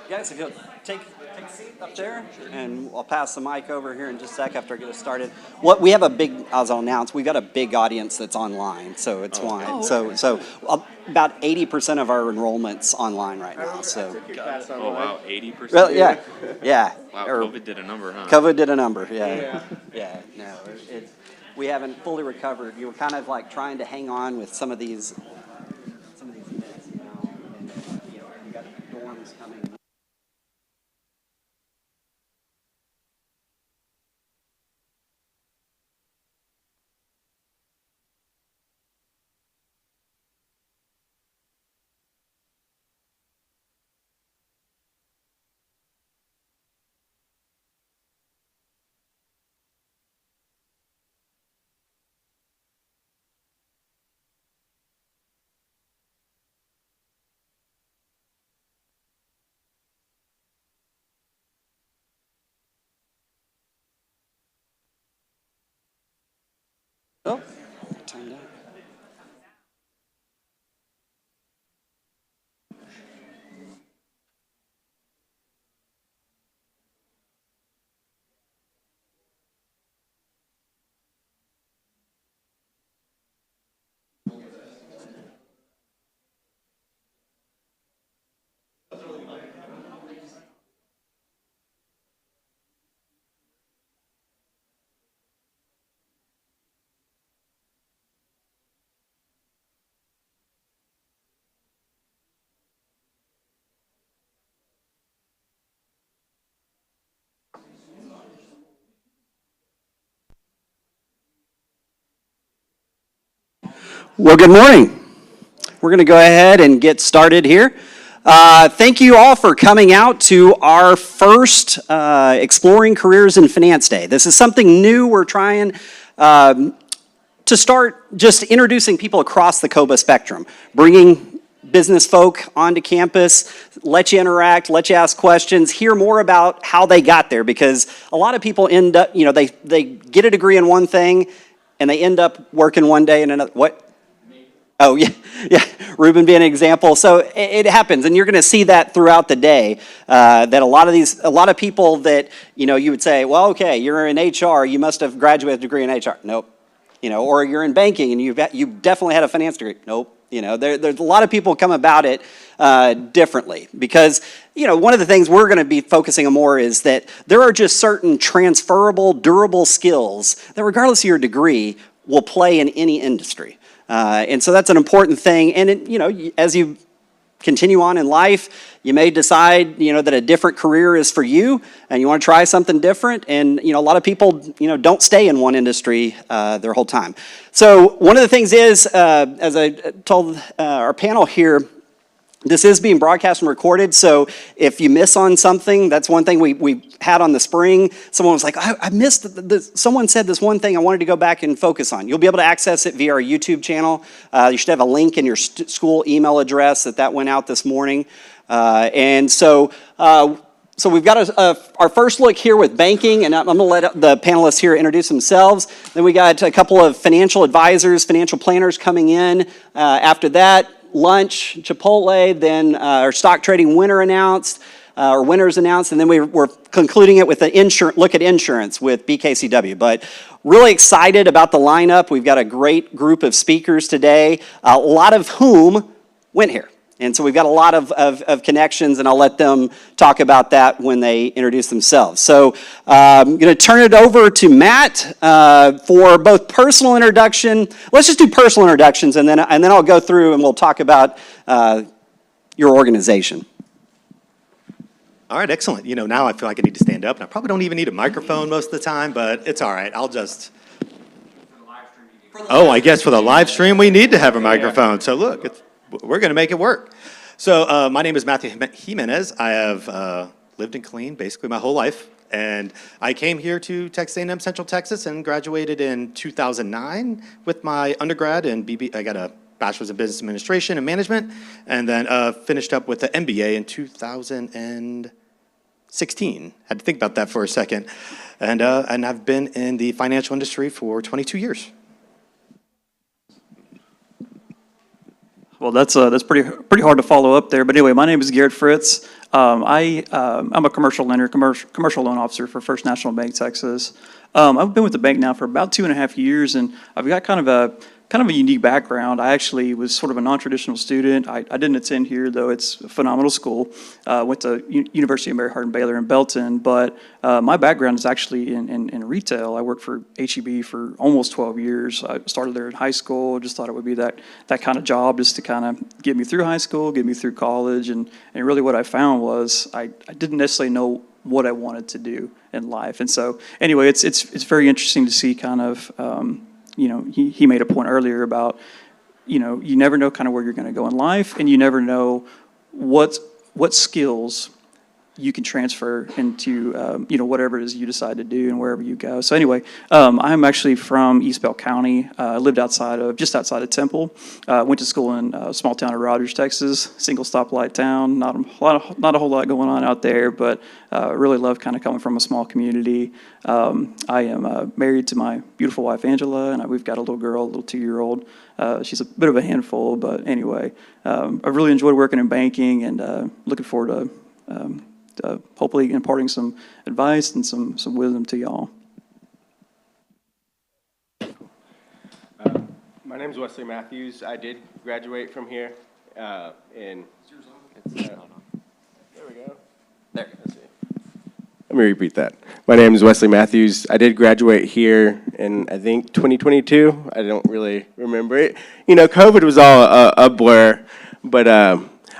Guys, if you'll take a seat up there, and I'll pass the mic over here in just a sec after I get us started. What we have a big, as I'll announce, we've got a big audience that's online, so it's why. So about 80% of our enrollment's online right now. So. Oh wow, 80%. Well, yeah. Wow, COVID did a number, huh? COVID did a number, yeah. No, we haven't fully recovered. You were kind of like trying to hang on with some of these events, and you got dorms coming. Oh, turned out. Well, good morning. We're going to go ahead and get started here. Thank you all for coming out to our first Exploring Careers in Finance Day. This is something new we're trying to start just introducing people across the COBA spectrum, bringing business folk onto campus, let you interact, let you ask questions, hear more about how they got there, because a lot of people end up, they get a degree in one thing and they end up working one day in another. What? Oh, yeah, Ruben being an example. So it happens, and you're going to see that throughout the day, that a lot of people that, you would say, well, okay, you're in HR, you must have graduated a degree in HR. Nope. Or you're in banking, and you definitely had a finance degree. Nope. There's a lot of people come about it differently, because, one of the things we're going to be focusing on more is that there are just certain transferable, durable skills that, regardless of your degree, will play in any industry. And so that's an important thing. And, as you continue on in life, you may decide, that a different career is for you and you want to try something different. And, a lot of people, don't stay in one industry their whole time. So one of the things is, as I told our panel here, this is being broadcast and recorded, so if you miss on something, that's one thing we had on the spring. Someone was like, I missed someone said this one thing I wanted to go back and focus on. You'll be able to access it via our YouTube channel. You should have a link in your school email address that went out this morning. So we've got our first look here with banking, and I'm going to let the panelists here introduce themselves. Then we got a couple of financial advisors, financial planners coming in. After that, lunch, Chipotle, then our stock trading winner announced, or winners announced, and then we're concluding it with an look at insurance with BKCW. But really excited about the lineup. We've got a great group of speakers today, a lot of whom went here. And so we've got a lot of connections, and I'll let them talk about that when they introduce themselves. So I'm going to turn it over to Matt for both personal introduction. Let's just do personal introductions, and then I'll go through and we'll talk about your organization. All right, excellent. Now I feel like I need to stand up, and I probably don't even need a microphone most of the time, but it's all right. I'll just... Oh, I guess for the live stream we need to have a microphone. So look, we're going to make it work. So my name is Matthew Jimenez. I have lived in Killeen basically my whole life, and I came here to Texas A&M Central Texas and graduated in 2009 with my undergrad in I got a bachelor's in business administration and management, and then finished up with the MBA in 2016. Had to think about that for a second, and I've been in the financial industry for 22 years. Well, that's pretty hard to follow up there. But anyway, my name is Garrett Fritz. I'm a commercial lender, commercial loan officer for First National Bank Texas. I've been with the bank now for about 2.5 years, and I've got kind of a unique background. I actually was sort of a non-traditional student. I didn't attend here, though it's a phenomenal school. Went to University of Mary Hardin Baylor in Belton, but my background is actually in retail. I worked for H-E-B for almost 12 years. I started there in high school. Just thought it would be that kind of job just to kind of get me through high school, get me through college, and really what I found was I didn't necessarily know what I wanted to do in life. And so anyway, it's very interesting to see kind of, he made a point earlier about, you never know kind of where you're going to go in life, and you never know what skills you can transfer into, whatever it is you decide to do and wherever you go. So anyway, I'm actually from East Bell County. I lived just outside of Temple. Went to school in a small town of Rogers, Texas, single stoplight town. Not a whole lot going on out there, but really love kind of coming from a small community. I am married to my beautiful wife, Angela, and we've got a little girl, a little 2-year-old. She's a bit of a handful, but anyway, I've really enjoyed working in banking, and looking forward to hopefully imparting some advice and some wisdom to y'all. My name is Wesley Matthews. I did graduate from here. There we go. There. Let's see. Let me repeat that. My name is Wesley Matthews. I did graduate here in, I think, 2022. I don't really remember it. COVID was all a blur, but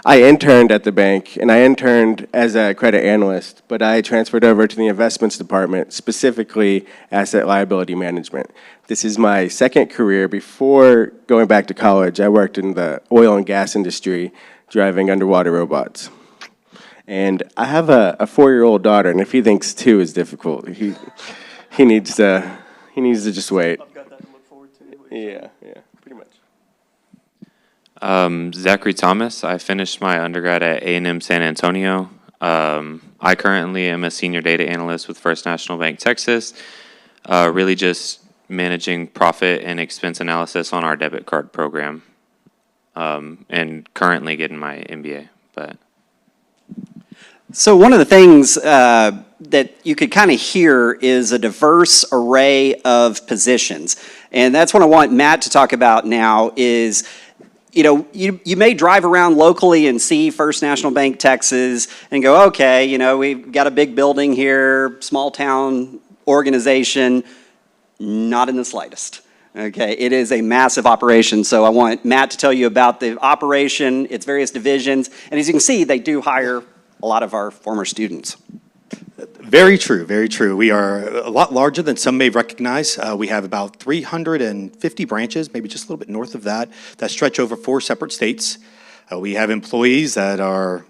I interned at the bank, and I interned as a credit analyst, but I transferred over to the investments department, specifically asset liability management. This is my second career. Before going back to college, I worked in the oil and gas industry, driving underwater robots. And I have a 4-year-old daughter, and if he thinks 2 is difficult, he needs to just wait. I've got that to look forward to. Yeah, pretty much. Zachary Thomas. I finished my undergrad at A&M San Antonio. I currently am a senior data analyst with First National Bank Texas, really just managing profit and expense analysis on our debit card program, and currently getting my MBA. So one of the things that you could kind of hear is a diverse array of positions. And that's what I want Matt to talk about now is, you may drive around locally and see First National Bank Texas and go, okay, we've got a big building here, small town organization. Not in the slightest. Okay, it is a massive operation. So I want Matt to tell you about the operation, its various divisions. And as you can see, they do hire a lot of our former students. Very true, very true. We are a lot larger than some may recognize. We have about 350 branches, maybe just a little bit north of that stretch over 4 separate states. We have employees that are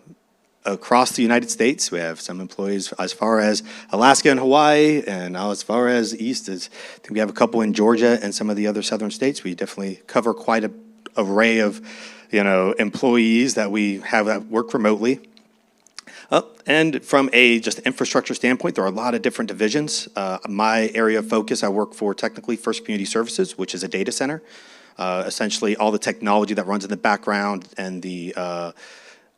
across the United States. We have some employees as far as Alaska and Hawaii, and now as far as east as, I think we have a couple in Georgia and some of the other southern states. We definitely cover quite an array of, employees that we have that work remotely. And from a just infrastructure standpoint, there are a lot of different divisions. My area of focus, I work for technically First Community Services, which is a data center. Essentially all the technology that runs in the background and the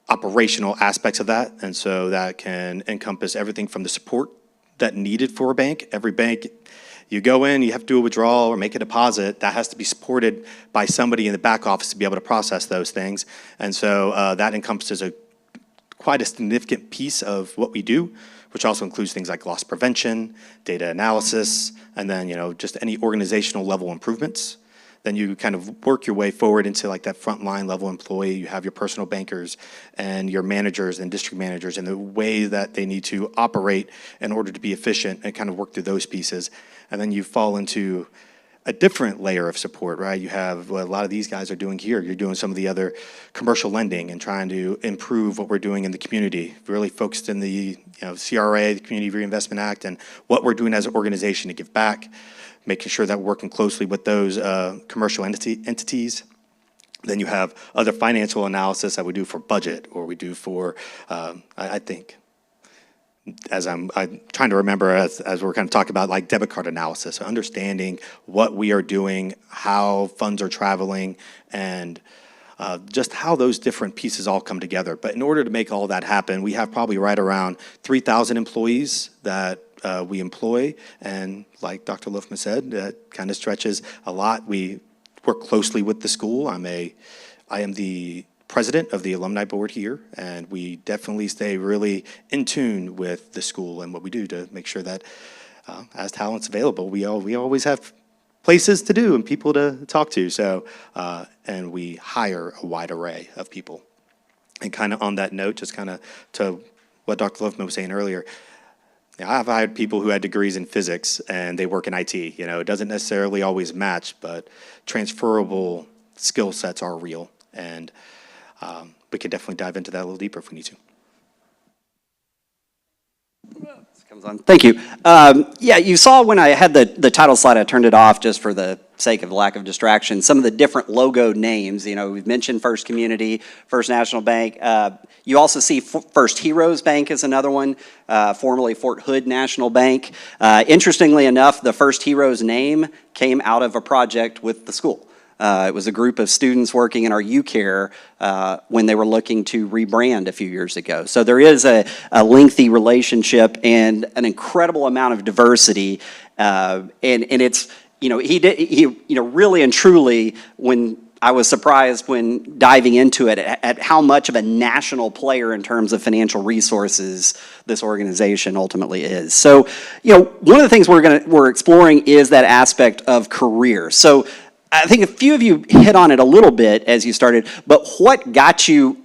operational aspects of that. And so that can encompass everything from the support that needed for a bank. Every bank, you go in, you have to do a withdrawal or make a deposit, that has to be supported by somebody in the back office to be able to process those things. And so that encompasses quite a significant piece of what we do, which also includes things like loss prevention, data analysis, and then just any organizational level improvements. Then you kind of work your way forward into like that frontline level employee. You have your personal bankers and your managers and district managers and the way that they need to operate in order to be efficient and kind of work through those pieces. And then you fall into a different layer of support, right? You have what a lot of these guys are doing here. You're doing some of the other commercial lending and trying to improve what we're doing in the community, really focused in the CRA, the Community Reinvestment Act, and what we're doing as an organization to give back, making sure that we're working closely with those commercial entities. Then you have other financial analysis that we do for budget, or we do for, I think, as I'm trying to remember as we're kind of talking about like debit card analysis, so understanding what we are doing, how funds are traveling, and just how those different pieces all come together. But in order to make all that happen, we have probably right around 3,000 employees that we employ. And like Dr. Lufman said, that kind of stretches a lot. We work closely with the school. I am the president of the alumni board here, and we definitely stay really in tune with the school and what we do to make sure that as talent's available, we always have places to do and people to talk to. So, and we hire a wide array of people. And kind of on that note, just kind of to what Dr. Lufman was saying earlier, I've hired people who had degrees in physics and they work in IT. You know, it doesn't necessarily always match, but transferable skill sets are real. And we could definitely dive into that a little deeper if we need to. Comes on. Thank you. Yeah, you saw when I had the title slide, I turned it off just for the sake of lack of distraction, some of the different logo names. You know, we've mentioned First Community, First National Bank. You also see First Heroes Bank is another one, formerly Fort Hood National Bank. Interestingly enough, the First Heroes name came out of a project with the school. It was a group of students working in our UCare when they were looking to rebrand a few years ago. So there is a lengthy relationship and an incredible amount of diversity. And it's, you know, he really and truly, when I was surprised when diving into it at how much of a national player in terms of financial resources this organization ultimately is. So, you know, one of the things we're exploring is that aspect of career. So I think a few of you hit on it a little bit as you started, but what got you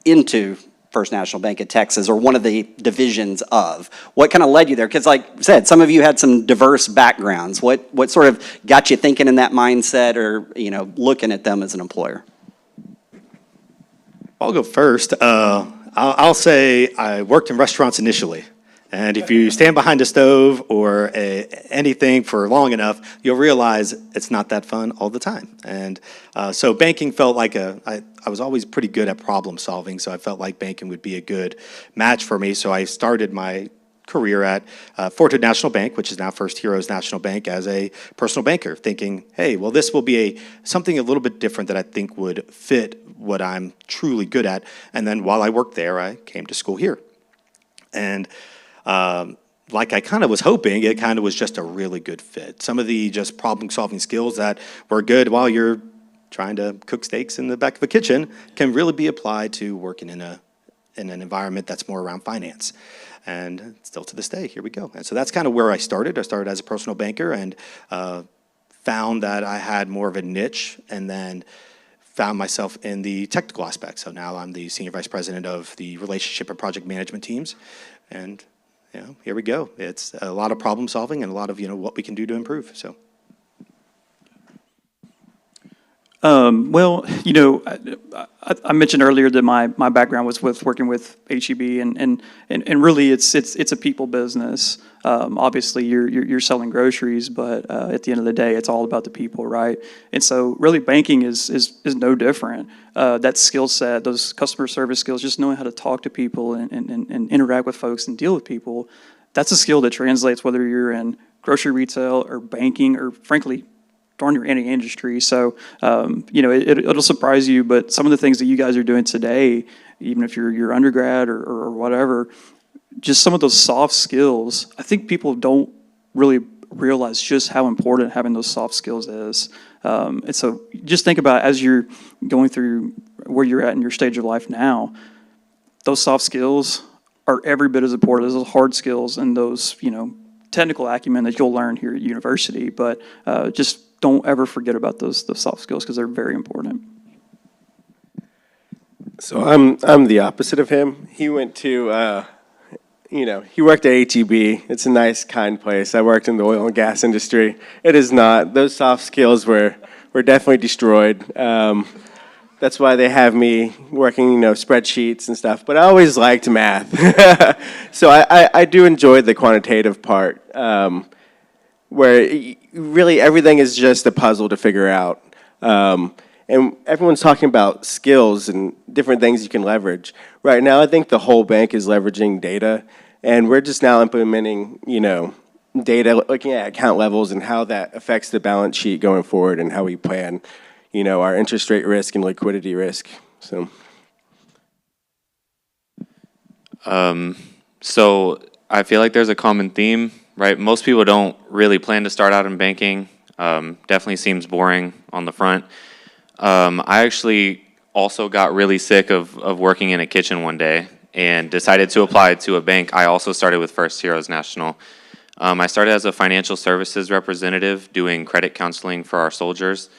into First National Bank of Texas, or one of the divisions of? What kind of led you there? Because like I said, some of you had some diverse backgrounds. What sort of got you thinking in that mindset, or, you know, looking at them as an employer? I'll go first. I'll say I worked in restaurants initially. And if you stand behind a stove or anything for long enough, you'll realize it's not that fun all the time. And so banking felt like I was always pretty good at problem solving, so I felt like banking would be a good match for me. So I started my career at Fort Hood National Bank, which is now First Heroes National Bank, as a personal banker, thinking, hey, well, this will be something a little bit different that I think would fit what I'm truly good at. And then while I worked there, I came to school here. And like I kind of was hoping, it kind of was just a really good fit. Some of the just problem-solving skills that were good while you're trying to cook steaks in the back of a kitchen can really be applied to working in an environment that's more around finance. And still to this day, here we go. And so that's kind of where I started. I started as a personal banker and found that I had more of a niche, and then found myself in the technical aspect. So now I'm the senior vice president of the relationship and project management teams. And you know, here we go. It's a lot of problem solving and a lot of, you know, what we can do to improve. So. Well, you know, I mentioned earlier that my background was with working with HEB, and really it's a people business. Obviously, you're selling groceries, but at the end of the day, it's all about the people, right? And so, really, banking is no different. That skill set, those customer service skills, just knowing how to talk to people and interact with folks and deal with people, that's a skill that translates whether you're in grocery retail or banking or, frankly, darn near any industry. So, you know, it'll surprise you, but some of the things that you guys are doing today, even if you're undergrad or whatever, just some of those soft skills, I think people don't really realize just how important having those soft skills is. And so just think about as you're going through where you're at in your stage of life now, those soft skills are every bit as important as those hard skills and those, you know, technical acumen that you'll learn here at university. But just don't ever forget about those soft skills, because they're very important. So I'm the opposite of him. He went to, you know, he worked at HEB. It's a nice, kind place. I worked in the oil and gas industry. It is not. Those soft skills were definitely destroyed. That's why they have me working, you know, spreadsheets and stuff. But I always liked math. So I do enjoy the quantitative part, where really everything is just a puzzle to figure out. And everyone's talking about skills and different things you can leverage. Right now, I think the whole bank is leveraging data, and we're just now implementing, you know, data, looking at account levels and how that affects the balance sheet going forward and how we plan, our interest rate risk and liquidity risk. So. So I feel like there's a common theme, right? Most people don't really plan to start out in banking. Definitely seems boring on the front. I actually also got really sick of working in a kitchen one day and decided to apply to a bank. I also started with First Heroes National. I started as a financial services representative doing credit counseling for our soldiers.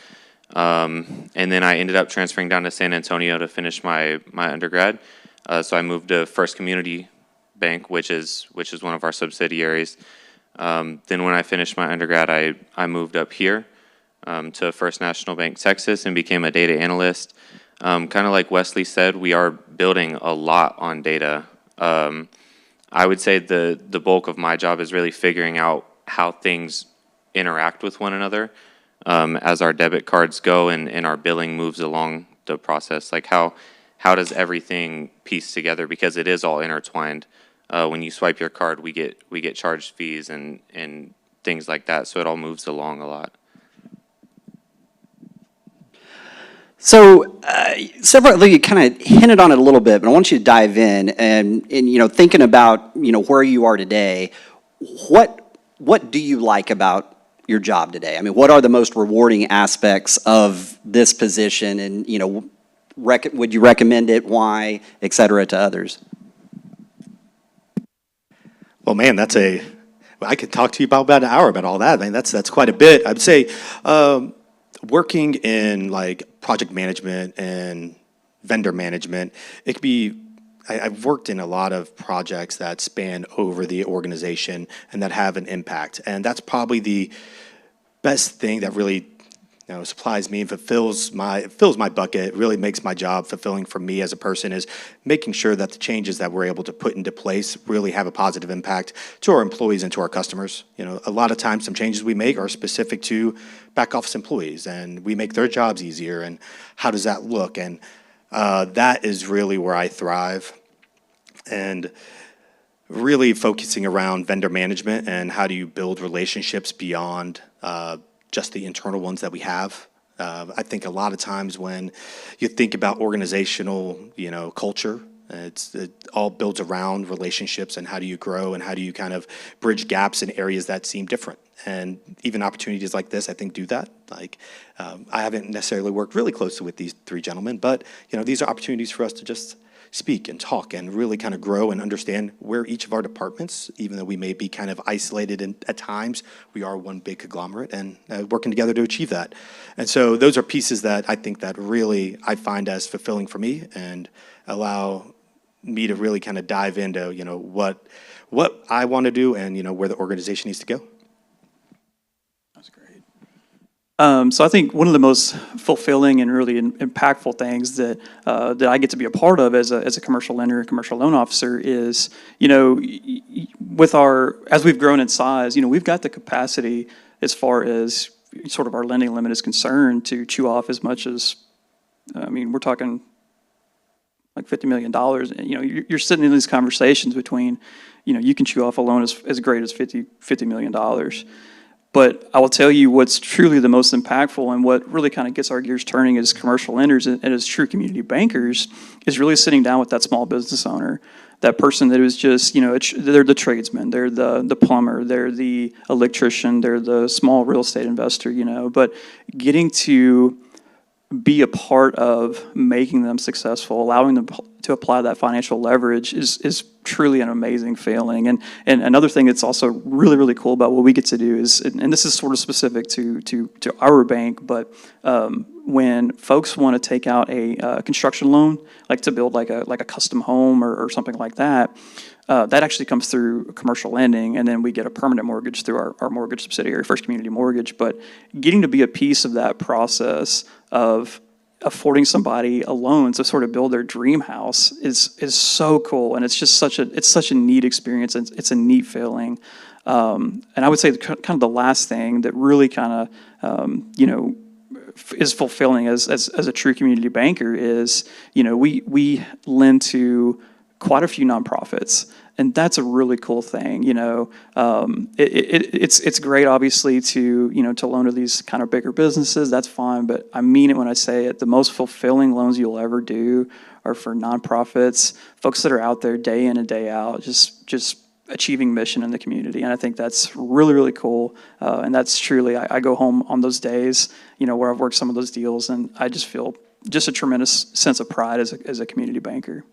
And then I ended up transferring down to San Antonio to finish my undergrad. So I moved to First Community Bank, which is one of our subsidiaries. Then when I finished my undergrad, I moved up here to First National Bank Texas and became a data analyst. Kind of like Wesley said, we are building a lot on data. I would say the bulk of my job is really figuring out how things interact with one another as our debit cards go and our billing moves along the process. Like how does everything piece together, because it is all intertwined. When you swipe your card, we get charged fees and things like that, so it all moves along a lot. So, separately, you kind of hinted on it a little bit, but I want you to dive in and thinking about, where you are today, what do you like about your job today? I mean, what are the most rewarding aspects of this position, and, would you recommend it, why, et cetera, to others? Well, man, I could talk to you about an hour about all that. I mean, that's quite a bit. I'd say working in like project management and vendor management, it could be, I've worked in a lot of projects that span over the organization and that have an impact. And that's probably the best thing that really supplies me and fills my bucket, really makes my job fulfilling for me as a person, is making sure that the changes that we're able to put into place really have a positive impact to our employees and to our customers. A lot of times some changes we make are specific to back office employees, and we make their jobs easier, and how does that look? And that is really where I thrive. And really focusing around vendor management and how do you build relationships beyond just the internal ones that we have. I think a lot of times when you think about organizational, culture, it all builds around relationships and how do you grow and how do you kind of bridge gaps in areas that seem different. And even opportunities like this, I think, do that. Like, I haven't necessarily worked really closely with these three gentlemen, but, these are opportunities for us to just speak and talk and really kind of grow and understand where each of our departments, even though we may be kind of isolated at times, we are one big conglomerate and working together to achieve that. And so those are pieces that I think that really I find as fulfilling for me and allow me to really kind of dive into, what I want to do and, where the organization needs to go. That's great. So I think one of the most fulfilling and really impactful things that I get to be a part of as a commercial lender, commercial loan officer is, as we've grown in size, we've got the capacity as far as sort of our lending limit is concerned to chew off as much as, we're talking like $50 million. And, you're sitting in these conversations between, you can chew off a loan as great as $50 million. But I will tell you what's truly the most impactful and what really kind of gets our gears turning as commercial lenders and as true community bankers is really sitting down with that small business owner, that person that is just, they're the tradesman, they're the plumber, they're the electrician, they're the small real estate investor, but getting to be a part of making them successful, allowing them to apply that financial leverage is truly an amazing feeling. And another thing that's also really, really cool about what we get to do is, and this is sort of specific to our bank, but when folks want to take out a construction loan, like to build like a custom home or something like that, that actually comes through commercial lending, and then we get a permanent mortgage through our mortgage subsidiary, First Community Mortgage. But getting to be a piece of that process of affording somebody a loan to sort of build their dream house is so cool, and it's just such a neat experience. It's a neat feeling, and I would say kind of the last thing that really kind of is fulfilling as a true community banker is we lend to quite a few nonprofits, And that's a really cool thing, you know. It's great, obviously, to, you know, to loan to these kind of bigger businesses. That's fine, but I mean it when I say it. The most fulfilling loans you'll ever do are for nonprofits, folks that are out there day in and day out, just achieving mission in the community. And I think that's really, really cool. And that's truly, I go home on those days, you know, where I've worked some of those deals, and I just feel just a tremendous sense of pride as a community banker.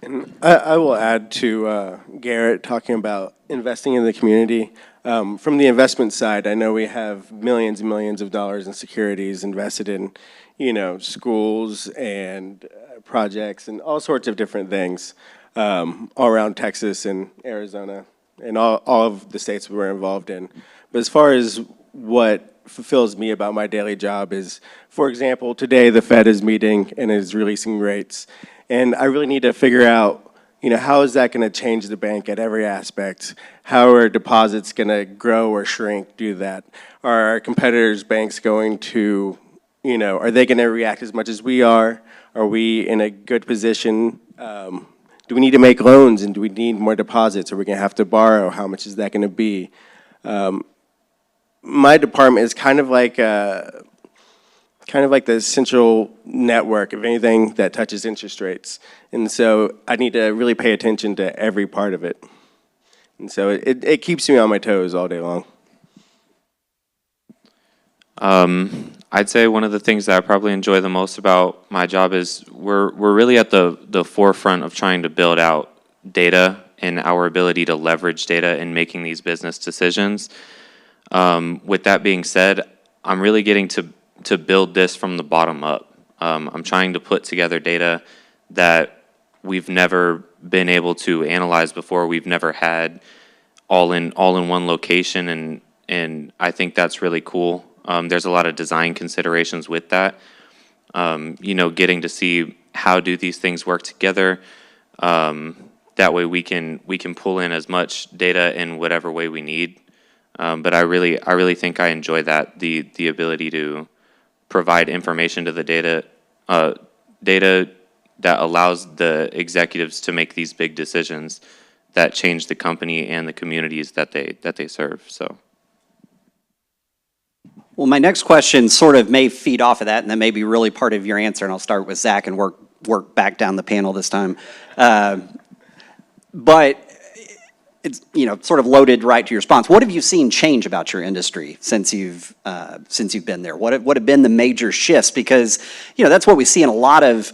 And I will add to Garrett talking about investing in the community. From the investment side, I know we have millions and millions of dollars in securities invested in, you know, schools and projects and all sorts of different things all around Texas and Arizona and all of the states we were involved in. But as far as what fulfills me about my daily job is, for example, today the Fed is meeting and is releasing rates. And I really need to figure out, you know, how is that going to change the bank at every aspect? How are deposits going to grow or shrink due to that? Are our competitors' banks going to, you know, are they going to react as much as we are? Are we in a good position? Do we need to make loans, and do we need more deposits? Are we going to have to borrow? How much is that going to be? My department is kind of like the central network of anything that touches interest rates. And so I need to really pay attention to every part of it. And so it keeps me on my toes all day long. I'd say one of the things that I probably enjoy the most about my job is we're really at the forefront of trying to build out data and our ability to leverage data in making these business decisions. With that being said, I'm really getting to build this from the bottom up. I'm trying to put together data that we've never been able to analyze before. We've never had all in one location, and I think that's really cool. There's a lot of design considerations with that. You know, getting to see how do these things work together. That way we can pull in as much data in whatever way we need. But I really think I enjoy that, the ability to provide information to the data that allows the executives to make these big decisions that change the company and the communities that they serve. So. Well, my next question sort of may feed off of that, and that may be really part of your answer, and I'll start with Zach and work back down the panel this time. But it's, you know, sort of loaded right to your response. What have you seen change about your industry since you've been there? What have been the major shifts? Because, you know, that's what we see in a lot of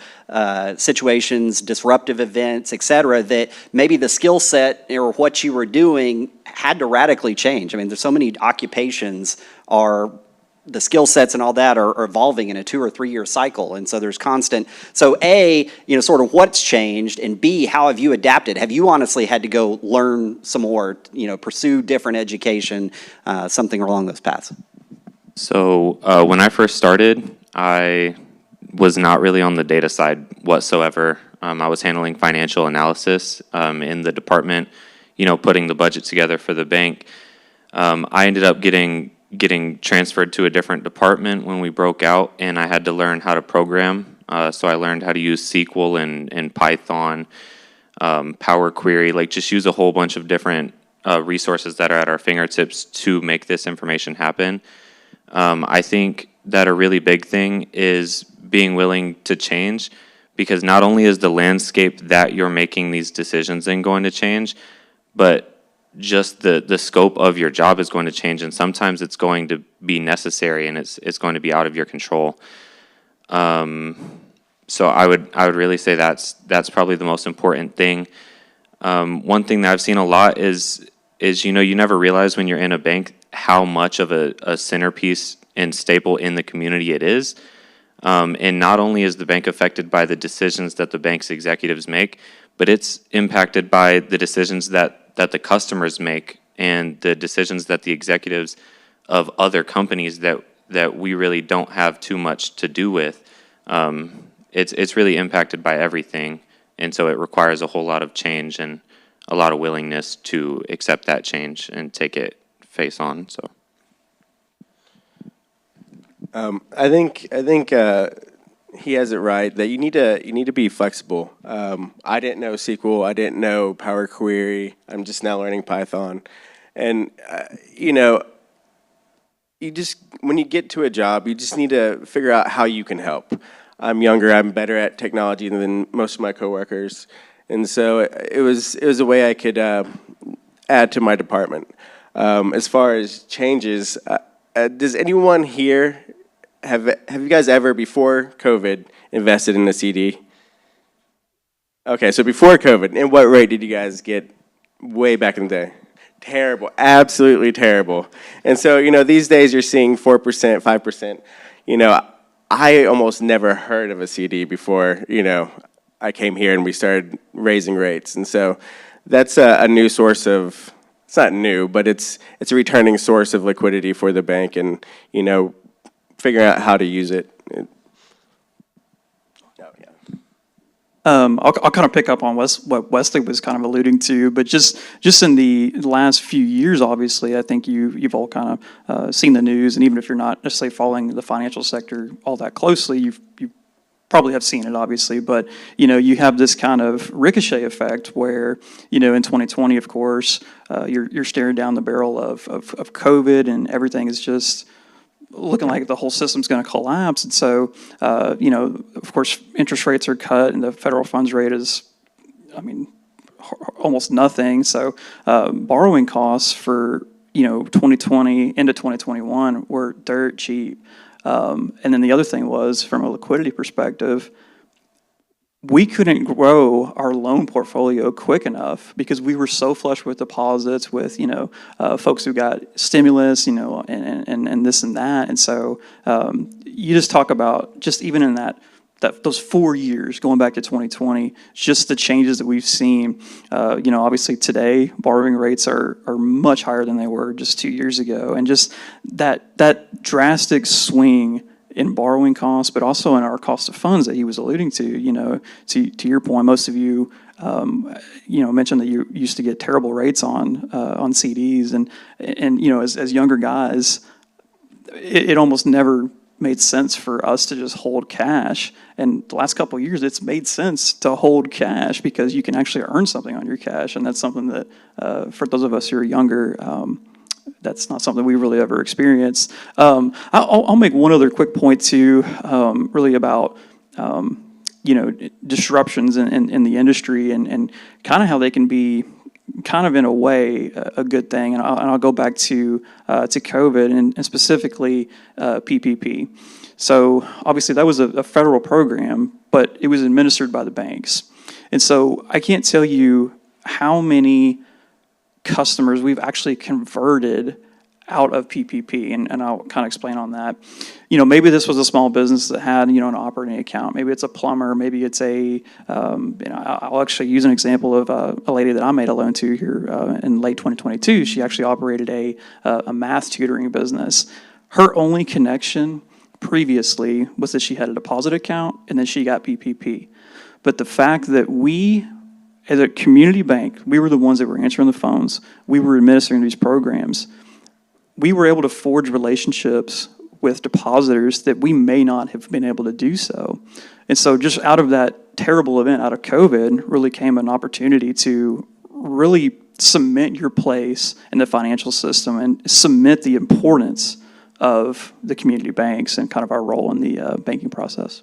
situations, disruptive events, et cetera, that maybe the skill set or what you were doing had to radically change. I mean, there's so many occupations the skill sets and all that are evolving in a 2 or 3 year cycle. And so there's constant. So A, you know, sort of what's changed, and B, how have you adapted? Have you honestly had to go learn some more, you know, pursue different education, something along those paths? So when I first started, I was not really on the data side whatsoever. I was handling financial analysis in the department, you know, putting the budget together for the bank. I ended up getting transferred to a different department when we broke out, and I had to learn how to program. So I learned how to use SQL and Python, Power Query, like just use a whole bunch of different resources that are at our fingertips to make this information happen. I think that a really big thing is being willing to change, because not only is the landscape that you're making these decisions in going to change, but just the scope of your job is going to change, and sometimes it's going to be necessary, and it's going to be out of your control. So I would really say that's probably the most important thing. One thing that I've seen a lot is you know, you never realize when you're in a bank how much of a centerpiece and staple in the community it is. And not only is the bank affected by the decisions that the bank's executives make, but it's impacted by the decisions that the customers make and the decisions that the executives of other companies that we really don't have too much to do with. It's really impacted by everything, and so it requires a whole lot of change and a lot of willingness to accept that change and take it face on. So. I think he has it right that you need to be flexible. I didn't know SQL. I didn't know Power Query. I'm just now learning Python, and you just when you get to a job, you just need to figure out how you can help. I'm younger. I'm better at technology than most of my coworkers, and so it was a way I could add to my department. As far as changes, does anyone here have you guys ever before COVID invested in a CD? Okay, so before COVID, and what rate did you guys get way back in the day? Terrible, absolutely terrible. And so, these days you're seeing 4%, 5%. I almost never heard of a CD before, I came here and we started raising rates. And so that's a new source of, it's not new, but it's a returning source of liquidity for the bank and, figuring out how to use it. I'll kind of pick up on what Wesley was kind of alluding to, but just in the last few years, obviously, I think you've all kind of seen the news, and even if you're not necessarily following the financial sector all that closely, you probably have seen it, obviously, but you have this kind of ricochet effect where in 2020, of course, you're staring down the barrel of COVID, and everything is just looking like the whole system's going to collapse. And so, of course, interest rates are cut and the federal funds rate is, almost nothing. So borrowing costs for, 2020 into 2021 were dirt cheap. And then the other thing was, from a liquidity perspective, we couldn't grow our loan portfolio quick enough because we were so flush with deposits with, folks who got stimulus, and this and that. And so you just talk about just even in those 4 years going back to 2020, just the changes that we've seen. Obviously today borrowing rates are much higher than they were just 2 years ago. And just that drastic swing in borrowing costs, but also in our cost of funds that he was alluding to. To your point, most of you, mentioned that you used to get terrible rates on CDs, and as younger guys, it almost never made sense for us to just hold cash. And the last couple of years, it's made sense to hold cash because you can actually earn something on your cash, and that's something that for those of us who are younger. That's not something we really ever experienced. I'll make one other quick point too, really about disruptions in the industry and kind of how they can be kind of in a way a good thing. And I'll go back to COVID and specifically PPP. So obviously that was a federal program, but it was administered by the banks. And so I can't tell you how many customers we've actually converted out of PPP, and I'll kind of explain on that. Maybe this was a small business that had, an operating account. Maybe it's a plumber. Maybe it's I'll actually use an example of a lady that I made a loan to here in late 2022. She actually operated a math tutoring business. Her only connection previously was that she had a deposit account, and then she got PPP. But the fact that we, as a community bank, we were the ones that were answering the phones. We were administering these programs. We were able to forge relationships with depositors that we may not have been able to do so. And so just out of that terrible event, out of COVID, really came an opportunity to really cement your place in the financial system and cement the importance of the community banks and kind of our role in the banking process.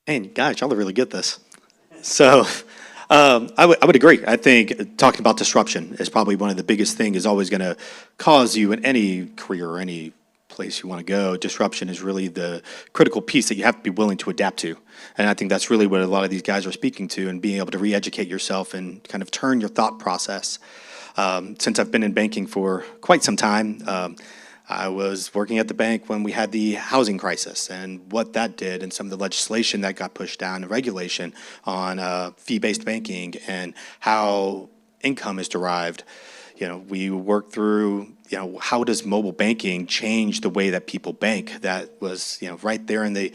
Man, guys, y'all really get this. So I would agree. I think talking about disruption is probably one of the biggest things is always going to cause you in any career or any place you want to go. Disruption is really the critical piece that you have to be willing to adapt to. And I think that's really what a lot of these guys are speaking to, and being able to re-educate yourself and kind of turn your thought process. Since I've been in banking for quite some time, I was working at the bank when we had the housing crisis and what that did, and some of the legislation that got pushed down and regulation on fee-based banking and how income is derived. We worked through, how does mobile banking change the way that people bank? That was, right there in the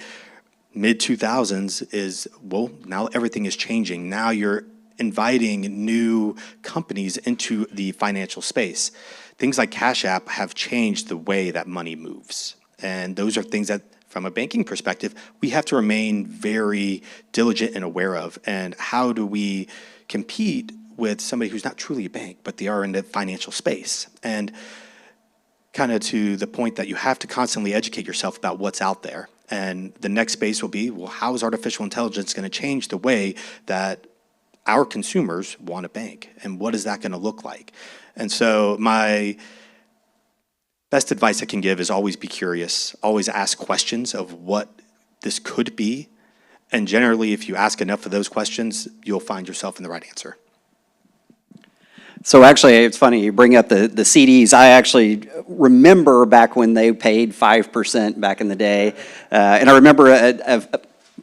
mid-2000s is, well, now everything is changing. Now you're inviting new companies into the financial space. Things like Cash App have changed the way that money moves. And those are things that, from a banking perspective, we have to remain very diligent and aware of. And how do we compete with somebody who's not truly a bank, but they are in the financial space? And kind of to the point that you have to constantly educate yourself about what's out there. And the next space will be, well, how is artificial intelligence going to change the way that our consumers want a bank? And what is that going to look like? And so my best advice I can give is always be curious, always ask questions of what this could be. And generally, if you ask enough of those questions, you'll find yourself in the right answer. So actually, it's funny, you bring up the CDs. I actually remember back when they paid 5% back in the day. And I remember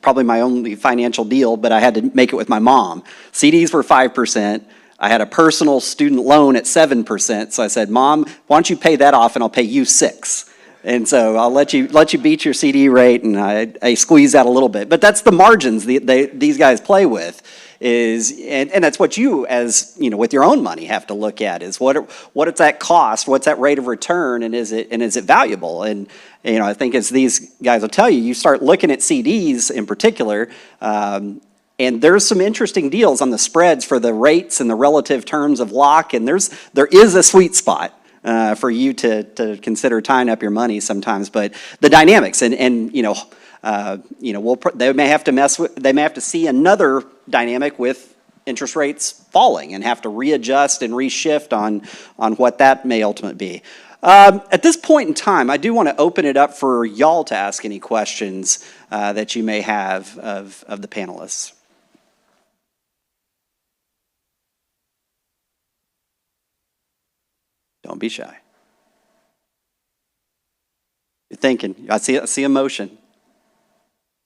probably my only financial deal, but I had to make it with my mom. CDs were 5%. I had a personal student loan at 7%. So I said, Mom, why don't you pay that off and I'll pay you 6%. And so I'll let you beat your CD rate, and I squeeze out a little bit. But that's the margins these guys play with. And that's what you, as you know, with your own money have to look at, is what it's that cost, what's that rate of return, and is it valuable? And you know, I think as these guys will tell you, you start looking at CDs in particular, and there's some interesting deals on the spreads for the rates and the relative terms of lock, and there is a sweet spot for you to consider tying up your money sometimes. But the dynamics and you know, they may have to see another dynamic with interest rates falling and have to readjust and reshift on what that may ultimately be. At this point in time, I do want to open it up for y'all to ask any questions that you may have of the panelists. Don't be shy. You're thinking. I see emotion.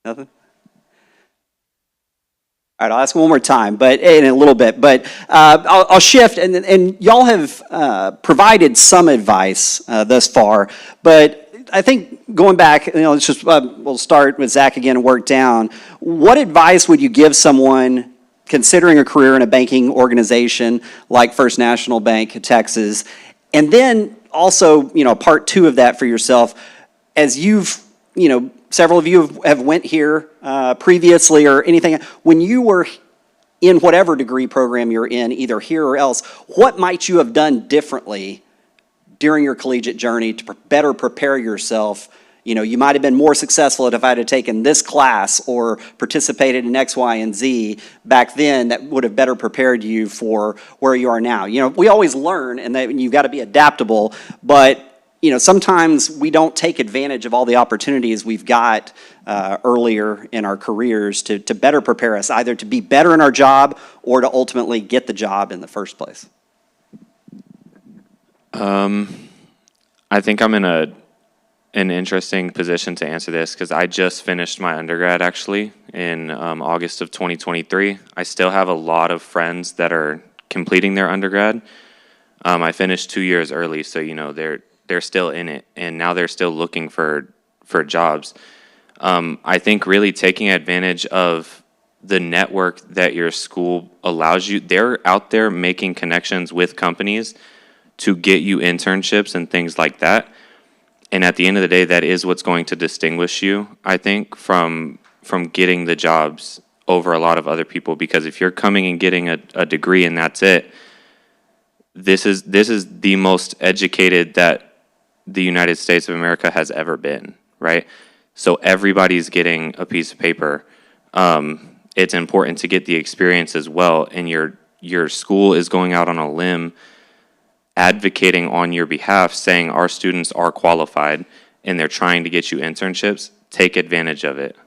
Nothing? All right, I'll ask one more time, but in a little bit. But I'll shift, and y'all have provided some advice thus far. But I think going back, you know, we'll start with Zach again and work down. What advice would you give someone considering a career in a banking organization like First National Bank of Texas? And then also, you know, part two of that for yourself, as you've, you know, several of you have went here previously or anything. When you were in whatever degree program you're in, either here or else, what might you have done differently during your collegiate journey to better prepare yourself? You know, you might have been more successful if I had taken this class or participated in X, Y, and Z back then. That would have better prepared you for where you are now. You know, we always learn, and that you've got to be adaptable, but you know, sometimes we don't take advantage of all the opportunities we've got earlier in our careers to better prepare us, either to be better in our job or to ultimately get the job in the first place. I think I'm in an interesting position to answer this because I just finished my undergrad actually in August of 2023. I still have a lot of friends that are completing their undergrad. I finished 2 years early, so you know they're still in it, and now they're still looking for jobs. I think really taking advantage of the network that your school allows you. They're out there making connections with companies to get you internships and things like that. And at the end of the day, that is what's going to distinguish you, I think, from getting the jobs over a lot of other people. Because if you're coming and getting a degree and that's it, this is the most educated that the United States of America has ever been, right? So everybody's getting a piece of paper. It's important to get the experience as well, and your school is going out on a limb advocating on your behalf, saying our students are qualified and they're trying to get you internships. Take advantage of it.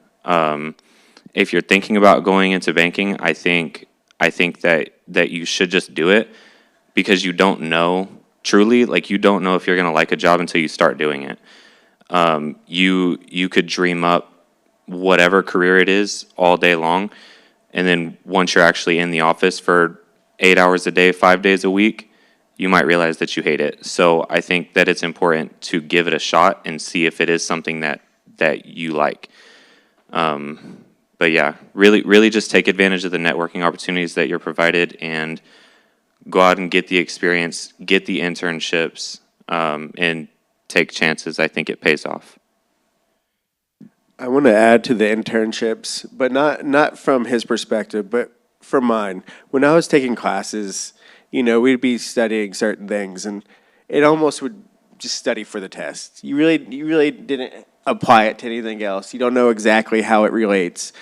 If you're thinking about going into banking, I think that you should just do it, because you don't know truly, like you don't know if you're going to like a job until you start doing it. You could dream up whatever career it is all day long, and then once you're actually in the office for 8 hours a day, 5 days a week, you might realize that you hate it. So I think that it's important to give it a shot and see if it is something that you like. But yeah, really just take advantage of the networking opportunities that you're provided and go out and get the experience, get the internships, and take chances. I think it pays off. I want to add to the internships, but not from his perspective, but from mine. When I was taking classes, we'd be studying certain things, and it almost would just study for the test. You really didn't apply it to anything else. You don't know exactly how it relates.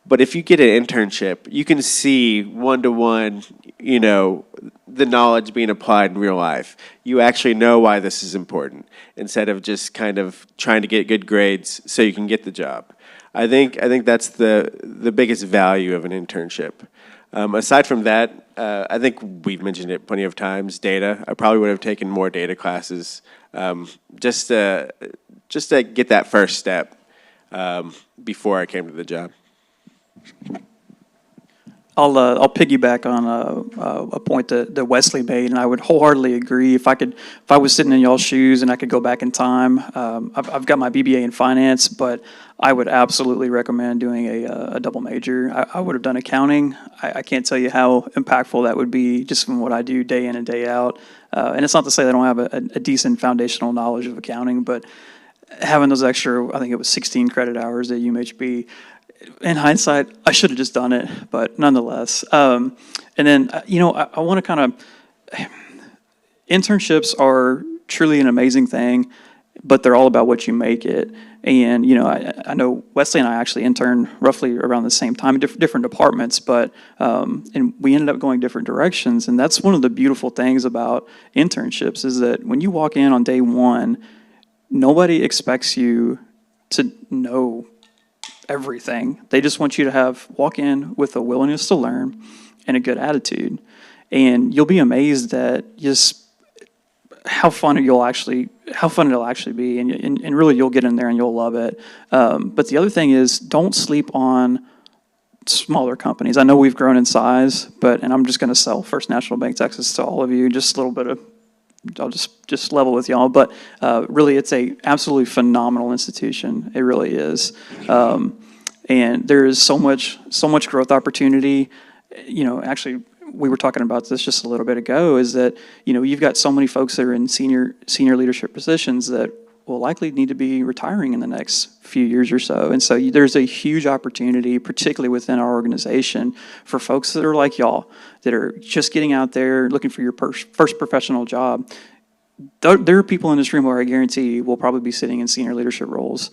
But if you get an internship, you can see one-to-one, the knowledge being applied in real life. You actually know why this is important instead of just kind of trying to get good grades so you can get the job. I think that's the biggest value of an internship. Aside from that, I think we've mentioned it plenty of times, data. I probably would have taken more data classes just to get that first step before I came to the job. I'll piggyback on a point that Wesley made, and I would wholeheartedly agree. If I was sitting in y'all's shoes and I could go back in time, I've got my BBA in finance, but I would absolutely recommend doing a double major. I would have done accounting. I can't tell you how impactful that would be just from what I do day in and day out. And it's not to say that I don't have a decent foundational knowledge of accounting, but having those extra, I think it was 16 credit hours at UMHB, in hindsight, I should have just done it, but nonetheless. And then, I want to kind of, internships are truly an amazing thing, but they're all about what you make it. And, I know Wesley and I actually interned roughly around the same time in different departments, but, and we ended up going different directions. And that's one of the beautiful things about internships is that when you walk in on day one, nobody expects you to know everything. They just want you to walk in with a willingness to learn and a good attitude. And you'll be amazed at just how fun it'll actually be. And really you'll get in there and you'll love it. But the other thing is don't sleep on smaller companies. I know we've grown in size, and I'm just going to sell First National Bank Texas to all of you, just a little bit of, I'll just level with y'all, but really it's a absolutely phenomenal institution. It really is. And there is so much growth opportunity. Actually, we were talking about this just a little bit ago, is that, you've got so many folks that are in senior leadership positions that will likely need to be retiring in the next few years or so. And so there's a huge opportunity, particularly within our organization, for folks that are like y'all, that are just getting out there looking for your first professional job. There are people in this room where I guarantee will probably be sitting in senior leadership roles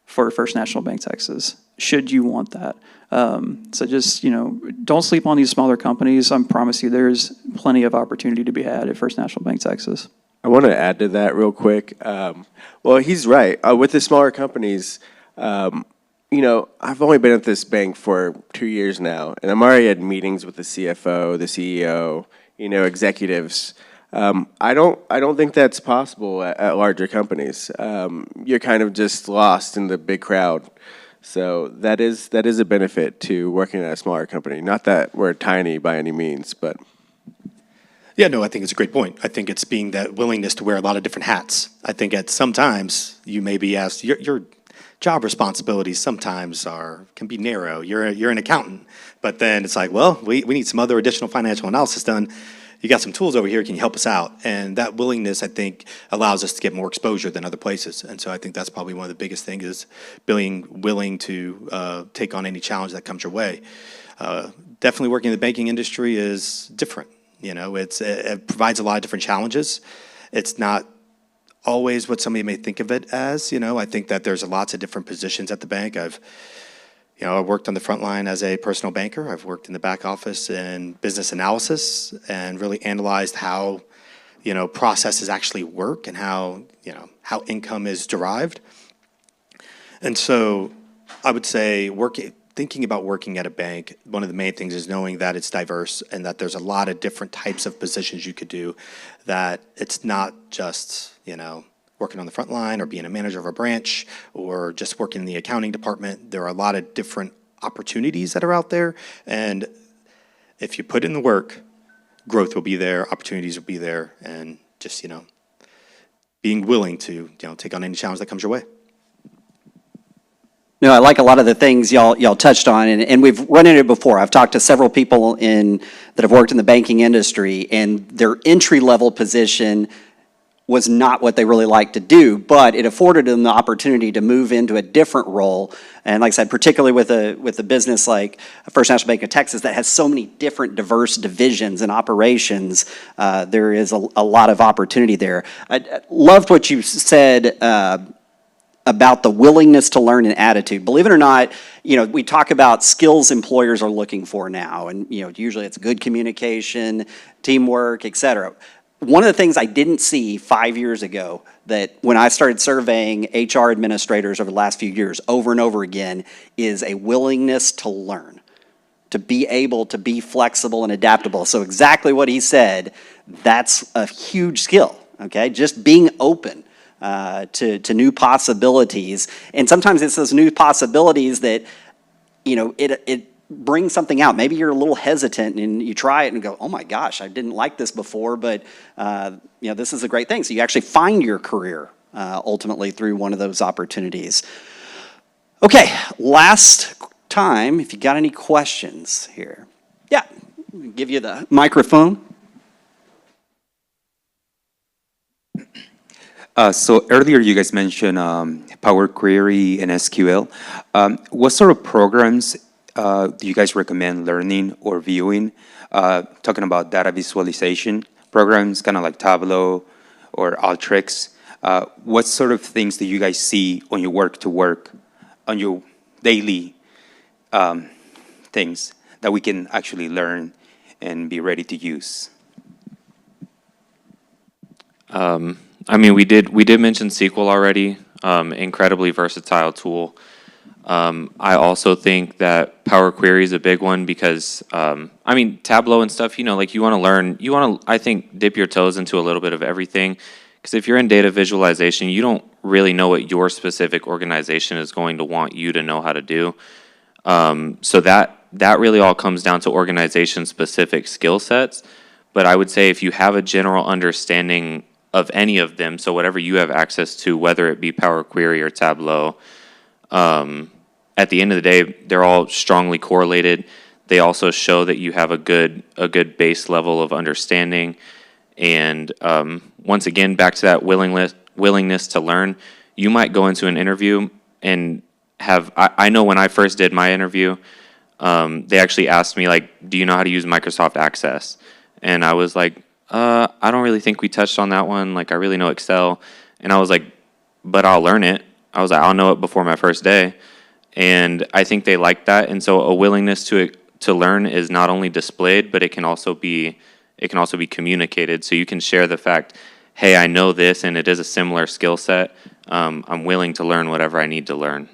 for First National Bank Texas, should you want that. So just, don't sleep on these smaller companies. I promise you there's plenty of opportunity to be had at First National Bank Texas. I want to add to that real quick. Well, he's right. With the smaller companies, I've only been at this bank for 2 years now, and I'm already had meetings with the CFO, the CEO, executives. I don't think that's possible at larger companies. You're kind of just lost in the big crowd. So that is a benefit to working at a smaller company. Not that we're tiny by any means, but. Yeah, no, I think it's a great point. I think it's being that willingness to wear a lot of different hats. I think at sometimes you may be asked, your job responsibilities sometimes can be narrow. You're an accountant, but then it's like, well, we need some other additional financial analysis done. You got some tools over here, can you help us out? And that willingness, I think, allows us to get more exposure than other places. And so I think that's probably one of the biggest things is being willing to take on any challenge that comes your way. Definitely working in the banking industry is different. It provides a lot of different challenges. It's not always what somebody may think of it as. I think that there's lots of different positions at the bank. I worked on the front line as a personal banker. I've worked in the back office in business analysis and really analyzed how, processes actually work and how income is derived. And so I would say thinking about working at a bank, one of the main things is knowing that it's diverse and that there's a lot of different types of positions you could do, that it's not just, working on the front line or being a manager of a branch or just working in the accounting department. There are a lot of different opportunities that are out there. And if you put in the work, growth will be there, opportunities will be there, and just, being willing to, take on any challenge that comes your way. No, I like a lot of the things y'all touched on, and we've run into it before. I've talked to several people that have worked in the banking industry, and their entry-level position was not what they really liked to do, but it afforded them the opportunity to move into a different role. And like I said, particularly with a business like First National Bank of Texas that has so many different diverse divisions and operations, there is a lot of opportunity there. I loved what you said about the willingness to learn and attitude. Believe it or not, we talk about skills employers are looking for now, and usually it's good communication, teamwork, et cetera. One of the things I didn't see 5 years ago, that when I started surveying HR administrators over the last few years over and over again, is a willingness to learn, to be able to be flexible and adaptable. So exactly what he said, that's a huge skill, okay? Just being open to new possibilities. And sometimes it's those new possibilities that, it brings something out. Maybe you're a little hesitant and you try it and go, oh my gosh, I didn't like this before, but this is a great thing. So you actually find your career ultimately through one of those opportunities. Okay, last time, if you got any questions here. Yeah, I'll give you the microphone. So earlier you guys mentioned Power Query and SQL. What sort of programs do you guys recommend learning or viewing? Talking about data visualization programs, kind of like Tableau or Alteryx. What sort of things do you guys see on your work, on your daily things that we can actually learn and be ready to use? We did mention SQL already. Incredibly versatile tool. I also think that Power Query is a big one because, Tableau and stuff, you want to learn, I think, dip your toes into a little bit of everything. Because if you're in data visualization, you don't really know what your specific organization is going to want you to know how to do. So that really all comes down to organization-specific skill sets. But I would say if you have a general understanding of any of them, so whatever you have access to, whether it be Power Query or Tableau, at the end of the day, they're all strongly correlated. They also show that you have a good base level of understanding. And once again, back to that willingness to learn, you might go into an interview and I know when I first did my interview, they actually asked me, do you know how to use Microsoft Access? And I was like, I don't really think we touched on that one. I really know Excel. And I was like, but I'll learn it. I was like, I'll know it before my first day. And I think they like that. And so a willingness to learn is not only displayed, but it can also be communicated. So you can share the fact, hey, I know this and it is a similar skill set. I'm willing to learn whatever I need to learn.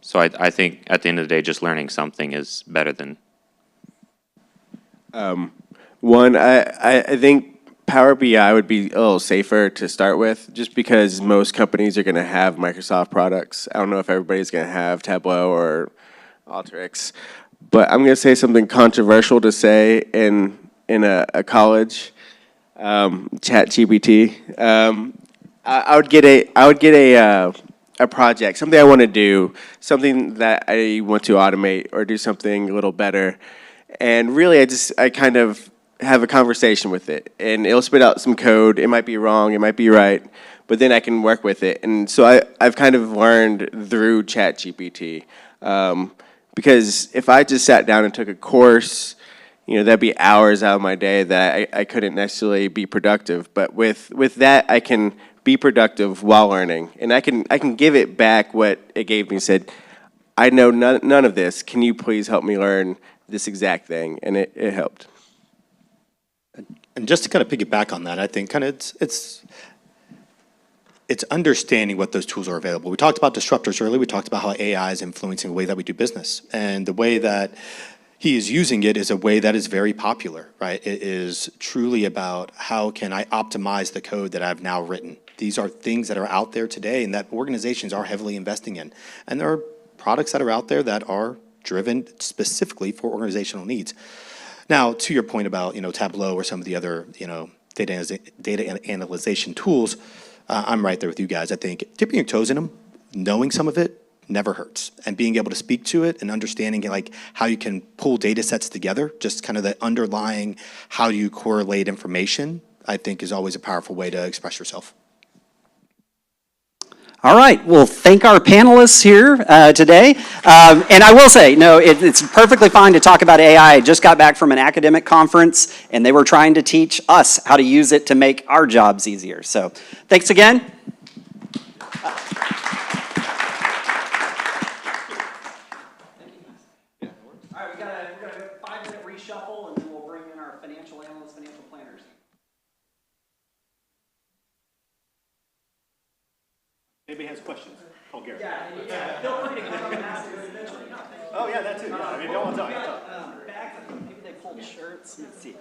So I think at the end of the day, just learning something is better than. One, I think Power BI would be a little safer to start with, just because most companies are going to have Microsoft products. I don't know if everybody's going to have Tableau or Alteryx, but I'm going to say something controversial to say in a college, ChatGPT. I would get a project, something I want to do, something that I want to automate or do something a little better, and really I kind of have a conversation with it, and it'll spit out some code. It might be wrong, it might be right, but then I can work with it. And so I've kind of learned through ChatGPT, because if I just sat down and took a course, that'd be hours out of my day that I couldn't necessarily be productive. But with that, I can be productive while learning, and I can give it back what it gave me. Said, I know none of this. Can you please help me learn this exact thing? And it helped. And just to kind of piggyback on that, I think kind of it's understanding what those tools are available. We talked about disruptors earlier. We talked about how AI is influencing the way that we do business. And the way that he is using it is a way that is very popular, right? It is truly about how can I optimize the code that I've now written. These are things that are out there today and that organizations are heavily investing in. And there are products that are out there that are driven specifically for organizational needs. Now, to your point about Tableau or some of the other data analyzation tools, I'm right there with you guys. I think dipping your toes in them, knowing some of it never hurts, and being able to speak to it and understanding how you can pull data sets together, just kind of the underlying how you correlate information I think is always a powerful way to express yourself. All right, well, thank our panelists here today. And I will say, no, it's perfectly fine to talk about AI. I just got back from an academic conference, and they were trying to teach us how to use it to make our jobs easier. So thanks again. All right, we got a 5-minute reshuffle, and then we'll bring in our financial analysts, financial planners. Anybody has questions? Call Garrett. Yeah, feel free to come up and ask us eventually. Oh, yeah, that too. Yeah, I mean, don't want to talk. Bags, maybe they pulled shirts. Let's see.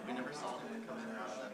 We never saw him come in or out of that.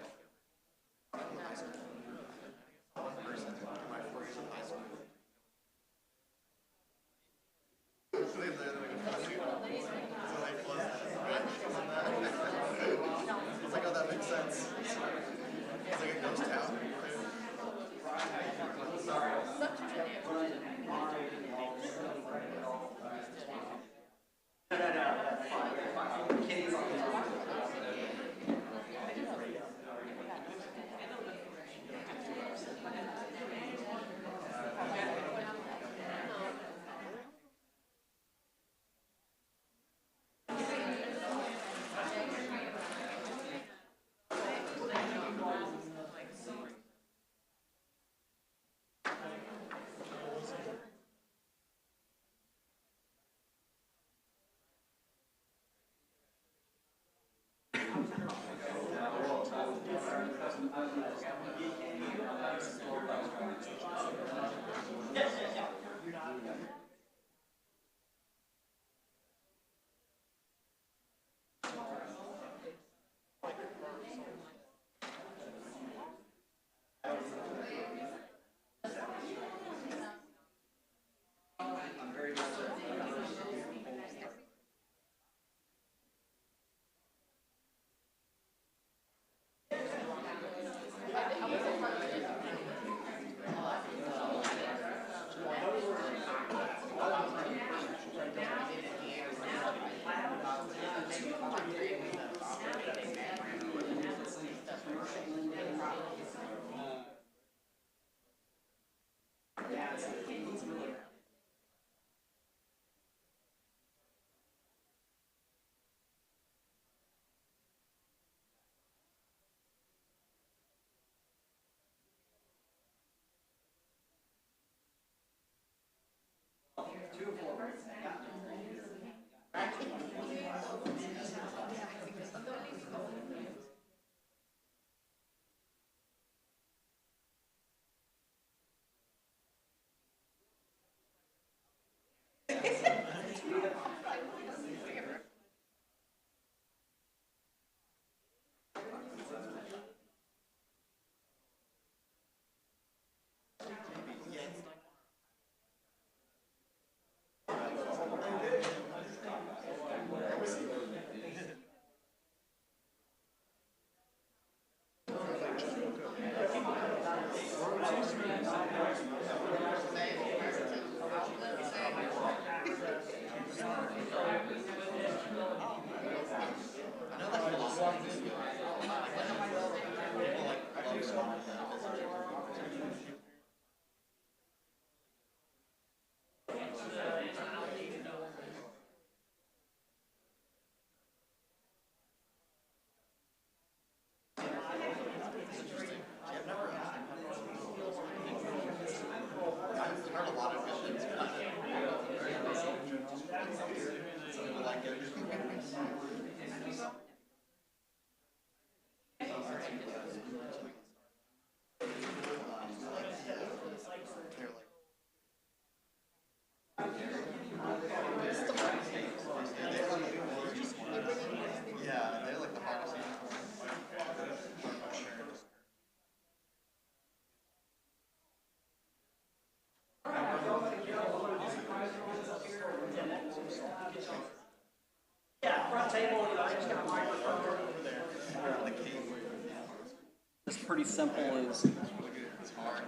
pretty simple as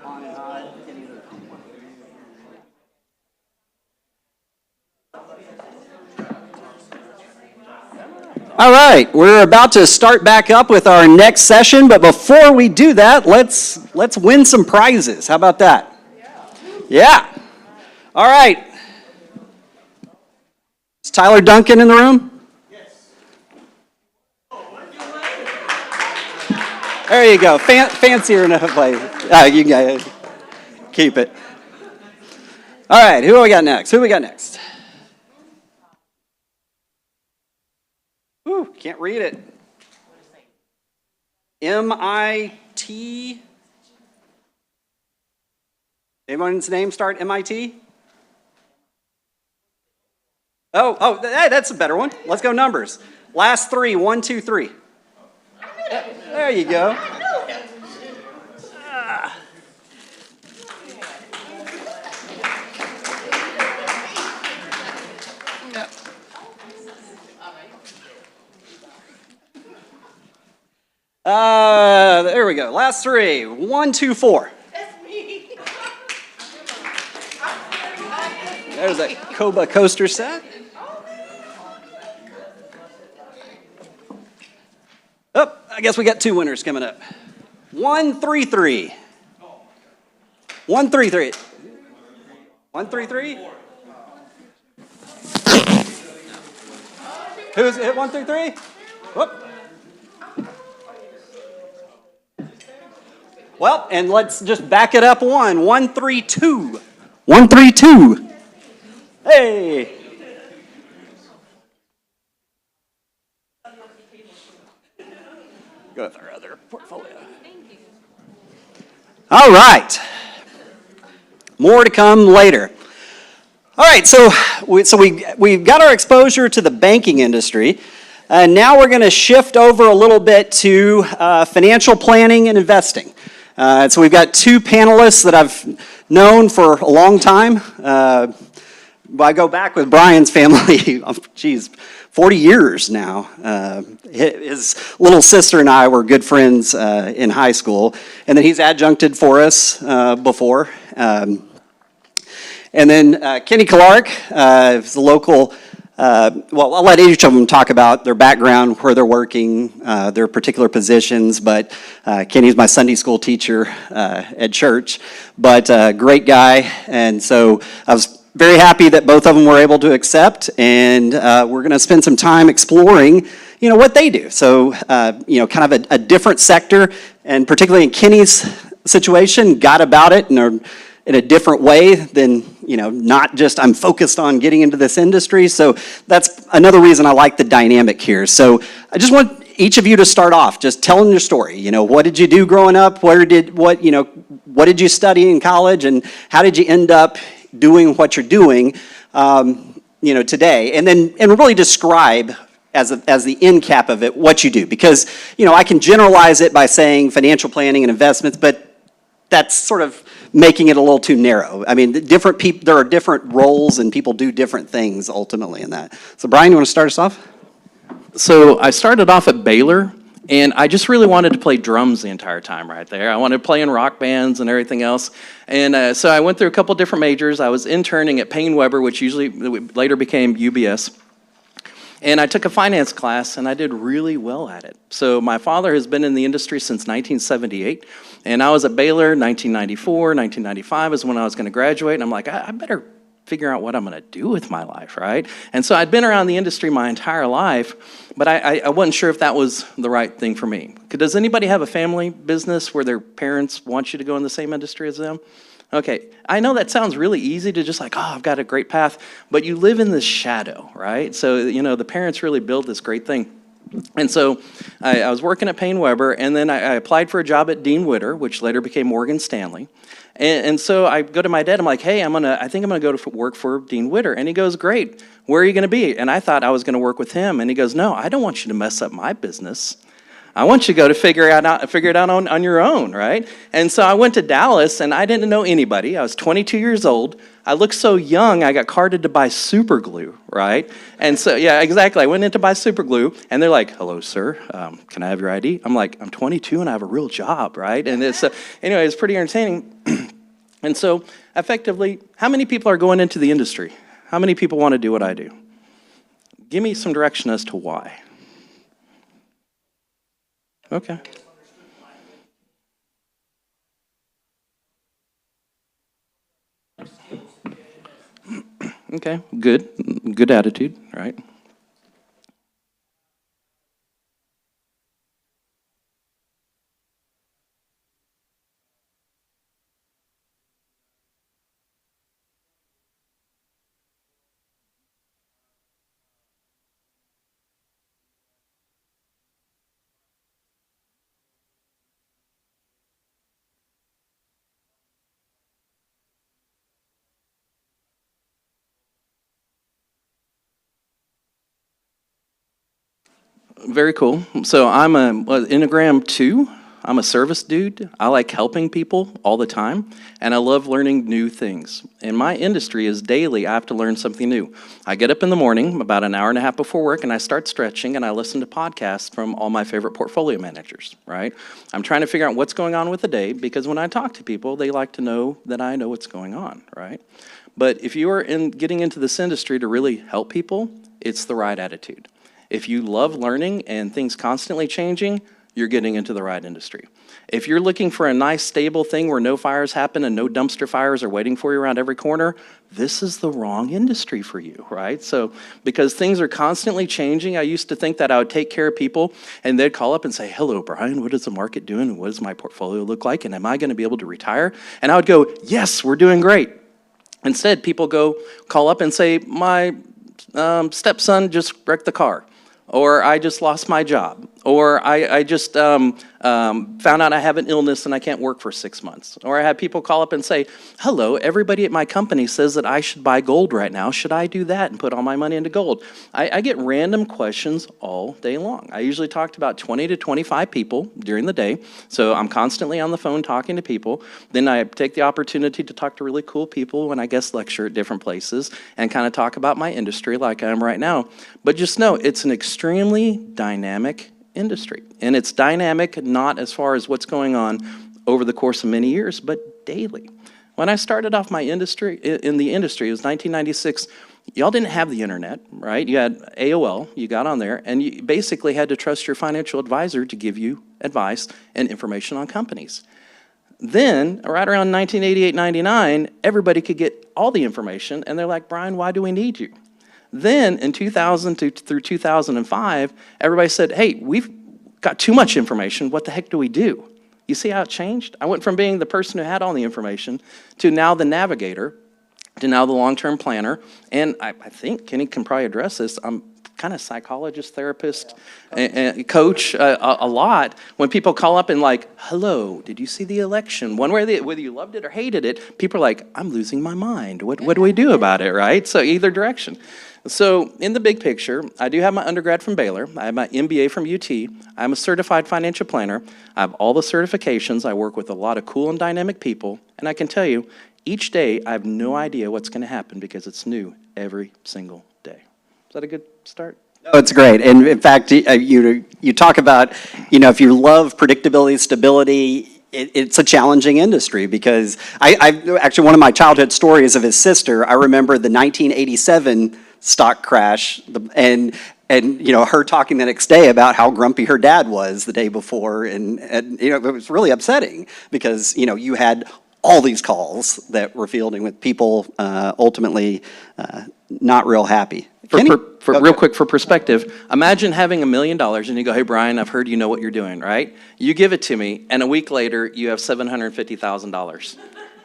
on and high. All right, we're about to start back up with our next session, but before we do that, let's win some prizes. How about that? Yeah. All right. Is Tyler Duncan in the room? Yes. There you go. Fancier enough place. You can keep it. All right, who do we got next? Ooh, can't read it. MIT. Anyone's name start MIT? Oh, hey, that's a better one. Let's go numbers. Last three, 1, 2, 3. There you go. There we go. Last three. 1, 2, 4. That's me. There's a Koba coaster set. Oh, I guess we got 2 winners coming up. 1, 3, 3. 1, 3, 3. 1, 3, 3. Who's hit 1 through 3? Whoop. Well, and let's just back it up 1. 1, 3, 2. 1, 3, 2. Hey. Go with our other portfolio. All right. More to come later. All right, so we've got our exposure to the banking industry. Now we're going to shift over a little bit to financial planning and investing. So we've got 2 panelists that I've known for a long time. I go back with Brian's family, 40 years now. His little sister and I were good friends in high school, and then he's adjuncted for us before. And then Kenny Clark is a local, well, I'll let each of them talk about their background, where they're working, their particular positions, but Kenny's my Sunday school teacher at church, but great guy, and so I was very happy that both of them were able to accept, and we're going to spend some time exploring, what they do. So, kind of a different sector, and particularly in Kenny's situation, got about it in a different way than, not just I'm focused on getting into this industry. So that's another reason I like the dynamic here. So I just want each of you to start off just telling your story. What did you do growing up? What did you study in college, and how did you end up doing what you're doing, today? And really describe as the end cap of it what you do, because I can generalize it by saying financial planning and investments, but that's sort of making it a little too narrow. I mean, different people, there are different roles, and people do different things ultimately in that. So Brian, you want to start us off? So I started off at Baylor, and I just really wanted to play drums the entire time right there. I wanted to play in rock bands and everything else. And so I went through a couple different majors. I was interning at Payne Weber, which later became UBS. And I took a finance class, and I did really well at it. So my father has been in the industry since 1978, and I was at Baylor 1994, 1995 is when I was going to graduate, and I'm like, I better figure out what I'm going to do with my life, right? And so I'd been around the industry my entire life, but I wasn't sure if that was the right thing for me. Does anybody have a family business where their parents want you to go in the same industry as them? Okay, I know that sounds really easy to just like, oh, I've got a great path, but you live in this shadow, right? So, the parents really build this great thing. And so I was working at Payne Weber, and then I applied for a job at Dean Witter, which later became Morgan Stanley. And so I go to my dad, I'm like, hey, I think I'm gonna go to work for Dean Witter. And he goes, great, where are you gonna be? And I thought I was gonna work with him. And he goes, no, I don't want you to mess up my business. I want you to go to figure it out on your own, right? And so I went to Dallas, and I didn't know anybody. I was 22 years old. I looked so young, I got carded to buy super glue, right? And so, yeah, exactly. I went in to buy super glue, and they're like, hello, sir, can I have your ID? I'm like, I'm 22 and I have a real job, right? And it's, anyway, it's pretty entertaining. And so, effectively, how many people are going into the industry? How many people want to do what I do? Give me some direction as to why. Okay. Okay, good attitude, right? Very cool. So I'm a Enneagram 2. I'm a service dude. I like helping people all the time, and I love learning new things. And my industry is daily, I have to learn something new. I get up in the morning, about an hour and a half before work, and I start stretching, and I listen to podcasts from all my favorite portfolio managers, right? I'm trying to figure out what's going on with the day, because when I talk to people, they like to know that I know what's going on, right? But if you are getting into this industry to really help people, it's the right attitude. If you love learning and things constantly changing, you're getting into the right industry. If you're looking for a nice, stable thing where no fires happen and no dumpster fires are waiting for you around every corner, this is the wrong industry for you, right? So, because things are constantly changing, I used to think that I would take care of people and they'd call up and say, hello, Brian, what is the market doing? What does my portfolio look like? And am I gonna be able to retire? And I would go, yes, we're doing great. Instead, people call up and say, my stepson just wrecked the car. Or I just lost my job, or I just found out I have an illness and I can't work for 6 months. Or I have people call up and say, hello, everybody at my company says that I should buy gold right now. Should I do that and put all my money into gold? I get random questions all day long. I usually talk to about 20 to 25 people during the day, so I'm constantly on the phone talking to people. Then I take the opportunity to talk to really cool people when I guest lecture at different places and kind of talk about my industry like I am right now. But just know, it's an extremely dynamic industry. And it's dynamic not as far as what's going on over the course of many years, but daily. When I started off my industry, in the industry, it was 1996, y'all didn't have the internet, right? You had AOL, you got on there, and you basically had to trust your financial advisor to give you advice and information on companies. Then, right around 1988, 99, everybody could get all the information, and they're like, Brian, why do we need you? Then in 2000 through 2005, everybody said, hey, we've got too much information. What the heck do we do? You see how it changed? I went from being the person who had all the information to now the navigator, to now the long-term planner. And I think Kenny can probably address this. I'm kind of psychologist, therapist, and coach a lot. When people call up and like, hello, did you see the election? One way, whether you loved it or hated it, people are like, I'm losing my mind. What do we do about it, right? So either direction. So in the big picture, I do have my undergrad from Baylor. I have my MBA from UT. I'm a certified financial planner. I have all the certifications. I work with a lot of cool and dynamic people. And I can tell you, each day I have no idea what's going to happen because it's new every single day. Is that a good start? No, it's great. And in fact, you talk about, if you love predictability, stability, it's a challenging industry because I actually, one of my childhood stories of his sister, I remember the 1987 stock crash and her talking the next day about how grumpy her dad was the day before. And it was really upsetting because, you had all these calls that we're fielding with people ultimately not real happy. Real quick, for perspective, imagine having $1 million and you go, hey, Brian, I've heard you know what you're doing, right? You give it to me, and a week later, you have $750,000.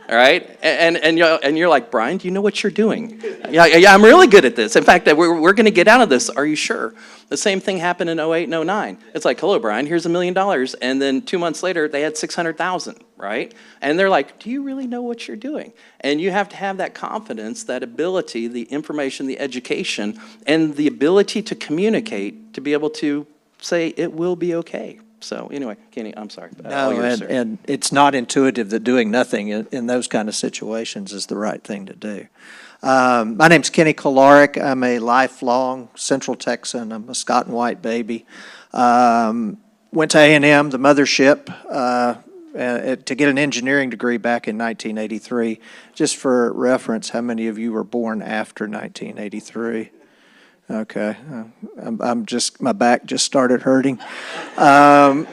All right? And you're like, Brian, do you know what you're doing? Yeah, I'm really good at this. In fact, we're going to get out of this. Are you sure? The same thing happened in 08 and 09. It's like, hello, Brian, here's $1 million. And then 2 months later, they had 600,000, right? And they're like, do you really know what you're doing? And you have to have that confidence, that ability, the information, the education, and the ability to communicate to be able to say it will be okay. So anyway, Kenny, I'm sorry. All No, yours, sir. and it's not intuitive that doing nothing in those kind of situations is the right thing to do. My name's Kenny Kolaric. I'm a lifelong Central Texan. I'm a Scott and White baby. Went to A&M, the mothership, to get an engineering degree back in 1983. Just for reference, how many of you were born after 1983? Okay, I'm just, my back just started hurting. Got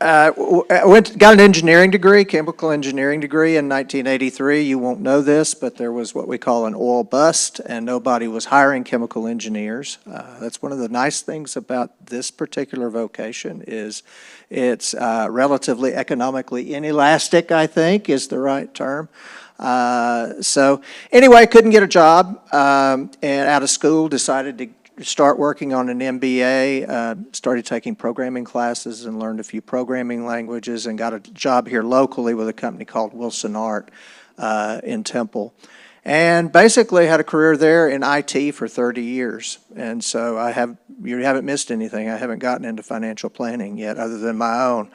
an engineering degree, chemical engineering degree in 1983. You won't know this, but there was what we call an oil bust, and nobody was hiring chemical engineers. That's one of the nice things about this particular vocation is it's relatively economically inelastic, I think is the right term. So anyway, couldn't get a job, and out of school decided to start working on an MBA, started taking programming classes and learned a few programming languages and got a job here locally with a company called Wilson Art in Temple. And basically had a career there in IT for 30 years. And so you haven't missed anything. I haven't gotten into financial planning yet other than my own.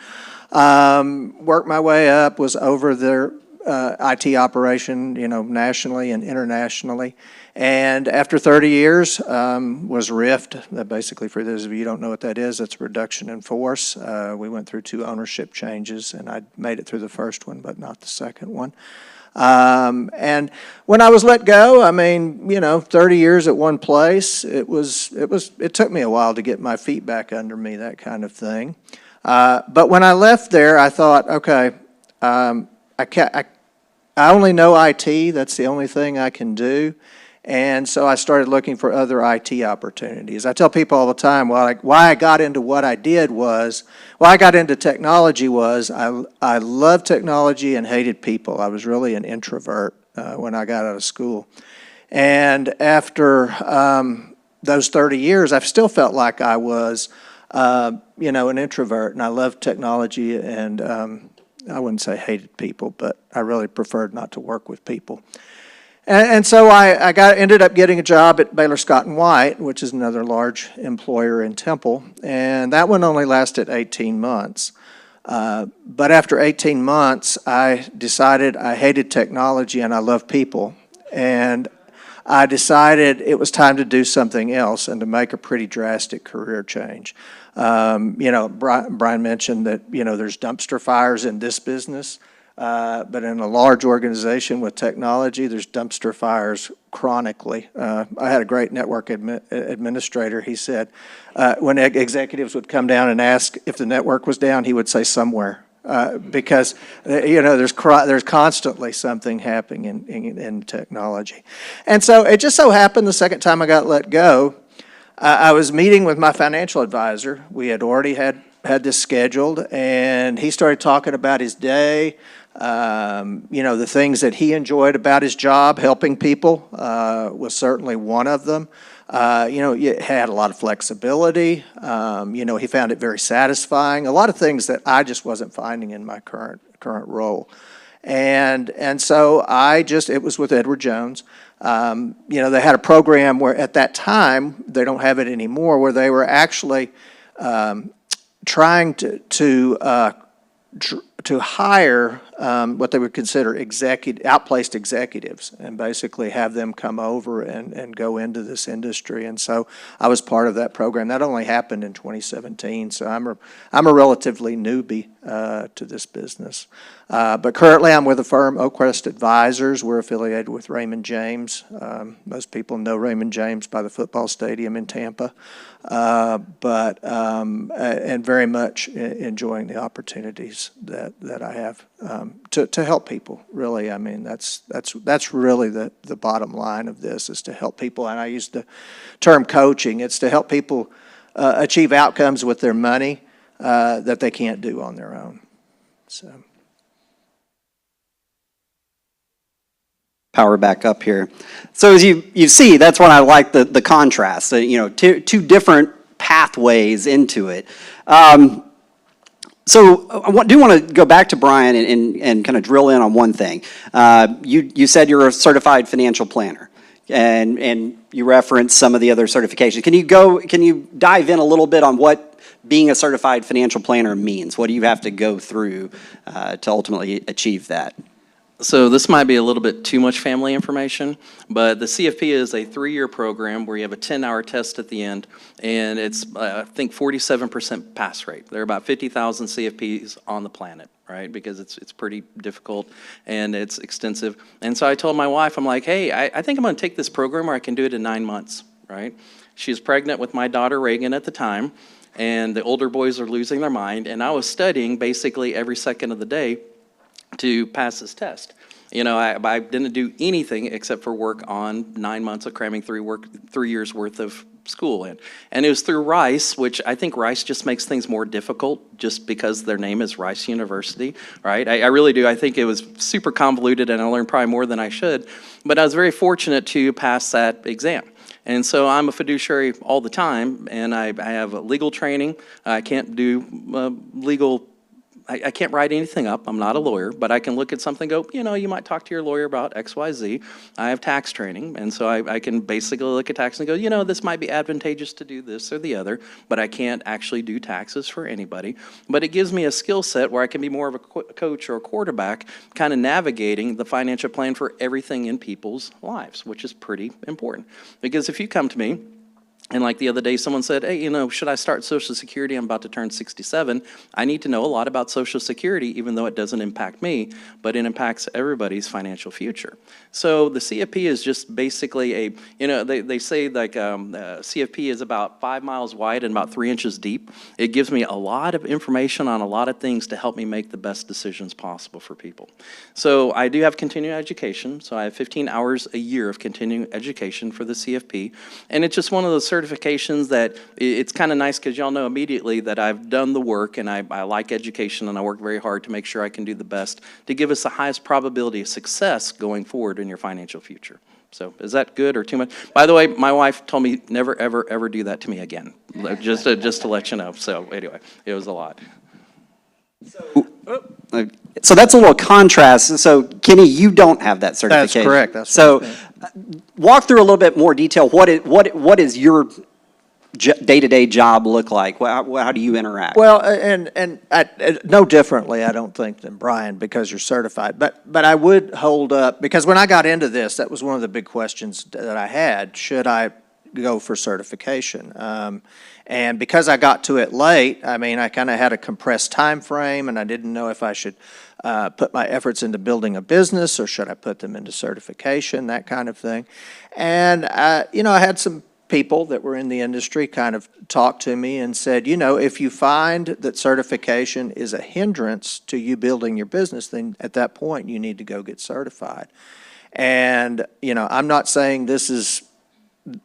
Worked my way up, was over their IT operation, nationally and internationally. And after 30 years, was RIFT. Basically, for those of you who don't know what that is, that's a reduction in force. We went through 2 ownership changes, and I made it through the first one, but not the second one. And when I was let go, 30 years at one place, it took me a while to get my feet back under me, that kind of thing. But when I left there, I thought, okay, I only know IT. That's the only thing I can do. And so I started looking for other IT opportunities. I tell people all the time why I got into what I did was, why I got into technology was I loved technology and hated people. I was really an introvert when I got out of school. And after those 30 years, I still felt like I was, an introvert, and I loved technology, and I wouldn't say hated people, but I really preferred not to work with people. And so I ended up getting a job at Baylor Scott and White, which is another large employer in Temple, and that one only lasted 18 months. But after 18 months, I decided I hated technology and I love people, and I decided it was time to do something else and to make a pretty drastic career change. Brian mentioned that, there's dumpster fires in this business. But in a large organization with technology, there's dumpster fires chronically. I had a great network administrator. He said when executives would come down and ask if the network was down, he would say somewhere. Because, there's constantly something happening in technology. And so it just so happened the second time I got let go, I was meeting with my financial advisor. We had already had this scheduled, and he started talking about his day. The things that he enjoyed about his job, helping people, was certainly one of them. It had a lot of flexibility. He found it very satisfying. A lot of things that I just wasn't finding in my current role. And so it was with Edward Jones. They had a program where at that time, they don't have it anymore, where they were actually trying to hire what they would consider outplaced executives and basically have them come over and go into this industry. And so I was part of that program. That only happened in 2017, so I'm a relatively newbie to this business. But currently I'm with the firm Oakcrest Advisors. We're affiliated with Raymond James. Most people know Raymond James by the football stadium in Tampa. And very much enjoying the opportunities that I have to help people. Really, that's really the bottom line of this, is to help people. And I use the term coaching. It's to help people achieve outcomes with their money that they can't do on their own. So. Power back up here. So as you see, that's when I like the contrast. Two different pathways into it. So I do want to go back to Brian and kind of drill in on one thing. You said you're a certified financial planner, and you referenced some of the other certifications. Can you dive in a little bit on what being a certified financial planner means? What do you have to go through to ultimately achieve that? So this might be a little bit too much family information, but the CFP is a 3-year program where you have a 10-hour test at the end, and it's, I think, 47% pass rate. There are about 50,000 CFPs on the planet, right? Because it's pretty difficult and it's extensive. And so I told my wife, I'm like, hey, I think I'm going to take this program where I can do it in 9 months, right? She's pregnant with my daughter Reagan at the time, and the older boys are losing their mind, and I was studying basically every second of the day to pass this test. You know, I didn't do anything except for work on 9 months of cramming 3 years worth of school in. And it was through Rice, which I think Rice just makes things more difficult just because their name is Rice University, right? I really do. I think it was super convoluted and I learned probably more than I should. But I was very fortunate to pass that exam. And so I'm a fiduciary all the time, and I have legal training. I can't do legal I can't write anything up. I'm not a lawyer, but I can look at something and go, you know, you might talk to your lawyer about X, Y, Z. I have tax training, and so I can basically look at tax and go, you know, this might be advantageous to do this or the other, but I can't actually do taxes for anybody. But it gives me a skill set where I can be more of a coach or a quarterback, kind of navigating the financial plan for everything in people's lives, which is pretty important. Because if you come to me, and like the other day, someone said, hey, you know, should I start Social Security? I'm about to turn 67. I need to know a lot about Social Security, even though it doesn't impact me, but it impacts everybody's financial future. So the CFP is just basically a, you know, they say like CFP is about 5 miles wide and about 3 inches deep. It gives me a lot of information on a lot of things to help me make the best decisions possible for people. So I do have continuing education. So I have 15 hours a year of continuing education for the CFP. And it's just one of those certifications that it's kind of nice because y'all know immediately that I've done the work and I like education and I work very hard to make sure I can do the best to give us the highest probability of success going forward in your financial future. So is that good or too much? By the way, my wife told me never, ever, ever do that to me again, just to let you know. So anyway, it was a lot. So that's a little contrast. So Kenny, you don't have that certification. That's correct. That's so what walk through a little bit more detail. What is your day-to-day job look like? How do you interact? Well, and no differently, I don't think, than Brian, because you're certified. But I would hold up, because when I got into this, that was one of the big questions that I had. Should I go for certification? And because I got to it late, I mean, I kind of had a compressed time frame, and I didn't know if I should put my efforts into building a business or should I put them into certification, that kind of thing. And, you know, I had some people that were in the industry kind of talked to me and said, you know, if you find that certification is a hindrance to you building your business, then at that point you need to go get certified. And, you know, I'm not saying this is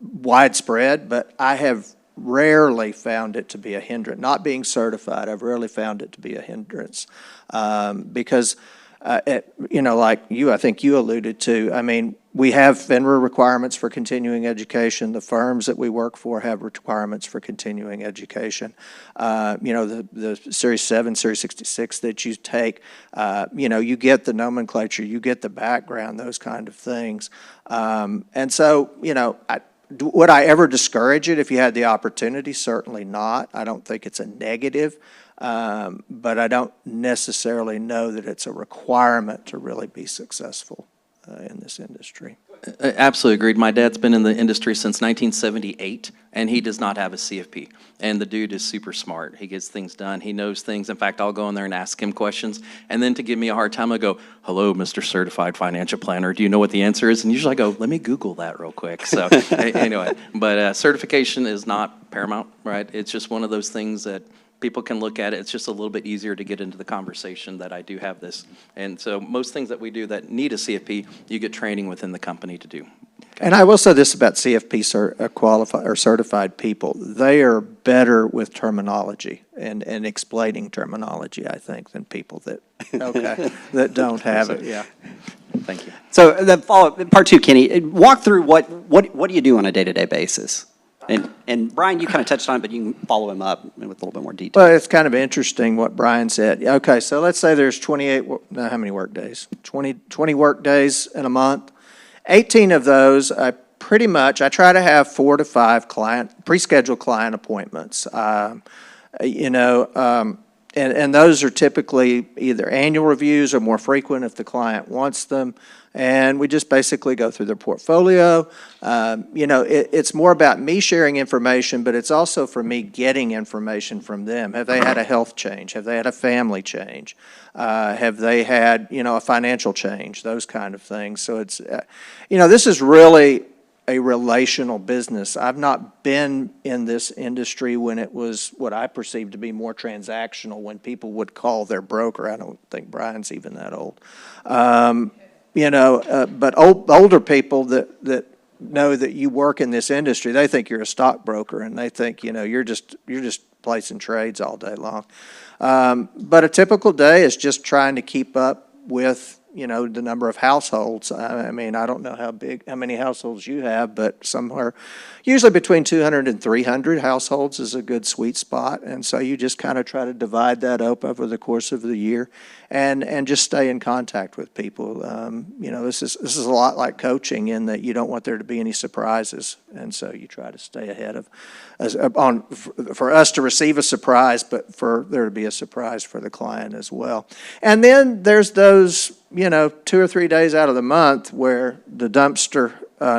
widespread, but I have rarely found it to be a hindrance. Not being certified, I've rarely found it to be a hindrance because, you know, like you, I think you alluded to, I mean, we have FINRA requirements for continuing education. The firms that we work for have requirements for continuing education. You know, the Series 7, Series 66 that you take, you know, you get the nomenclature, you get the background, those kind of things. And so, you know, would I ever discourage it if you had the opportunity? Certainly not. I don't think it's a negative, but I don't necessarily know that it's a requirement to really be successful in this industry. Absolutely agreed. My dad's been in the industry since 1978, and he does not have a CFP. And the dude is super smart. He gets things done. He knows things. In fact, I'll go in there and ask him questions. And then to give me a hard time, I go, hello, Mr. Certified Financial Planner. Do you know what the answer is? And usually I go, let me Google that real quick. So anyway, but certification is not paramount, right? It's just one of those things that people can look at it. It's just a little bit easier to get into the conversation that I do have this. And so most things that we do that need a CFP, you get training within the company to do. Okay. And I will say this about CFP qualified or certified people. They are better with terminology and explaining terminology, I think, than people that, that don't have it. Yeah. Thank you. So the follow-up, part two, Kenny, walk through what do you do on a day-to-day basis? And Brian, you kind of touched on it, but you can follow him up with a little bit more detail. Well, it's kind of interesting what Brian said. Okay, so let's say there's 28, how many work days? 20 work days in a month. 18 of those, I try to have 4 to 5 pre-scheduled client appointments. And those are typically either annual reviews or more frequent if the client wants them. And we just basically go through their portfolio. It's more about me sharing information, but it's also for me getting information from them. Have they had a health change? Have they had a family change? Have they had, a financial change? Those kind of things. So it's, this is really a relational business. I've not been in this industry when it was what I perceived to be more transactional, when people would call their broker. I don't think Brian's even that old. But older people that know that you work in this industry, they think you're a stockbroker, and they think, you're just placing trades all day long. But a typical day is just trying to keep up with the number of households. I mean, I don't know how many households you have, but somewhere, usually between 200 and 300 households is a good sweet spot. And so you just kind of try to divide that up over the course of the year and just stay in contact with people. This is a lot like coaching in that you don't want there to be any surprises. And so you try to stay ahead of, for us to receive a surprise, but for there to be a surprise for the client as well. And then there's those 2 or 3 days out of the month where the dumpster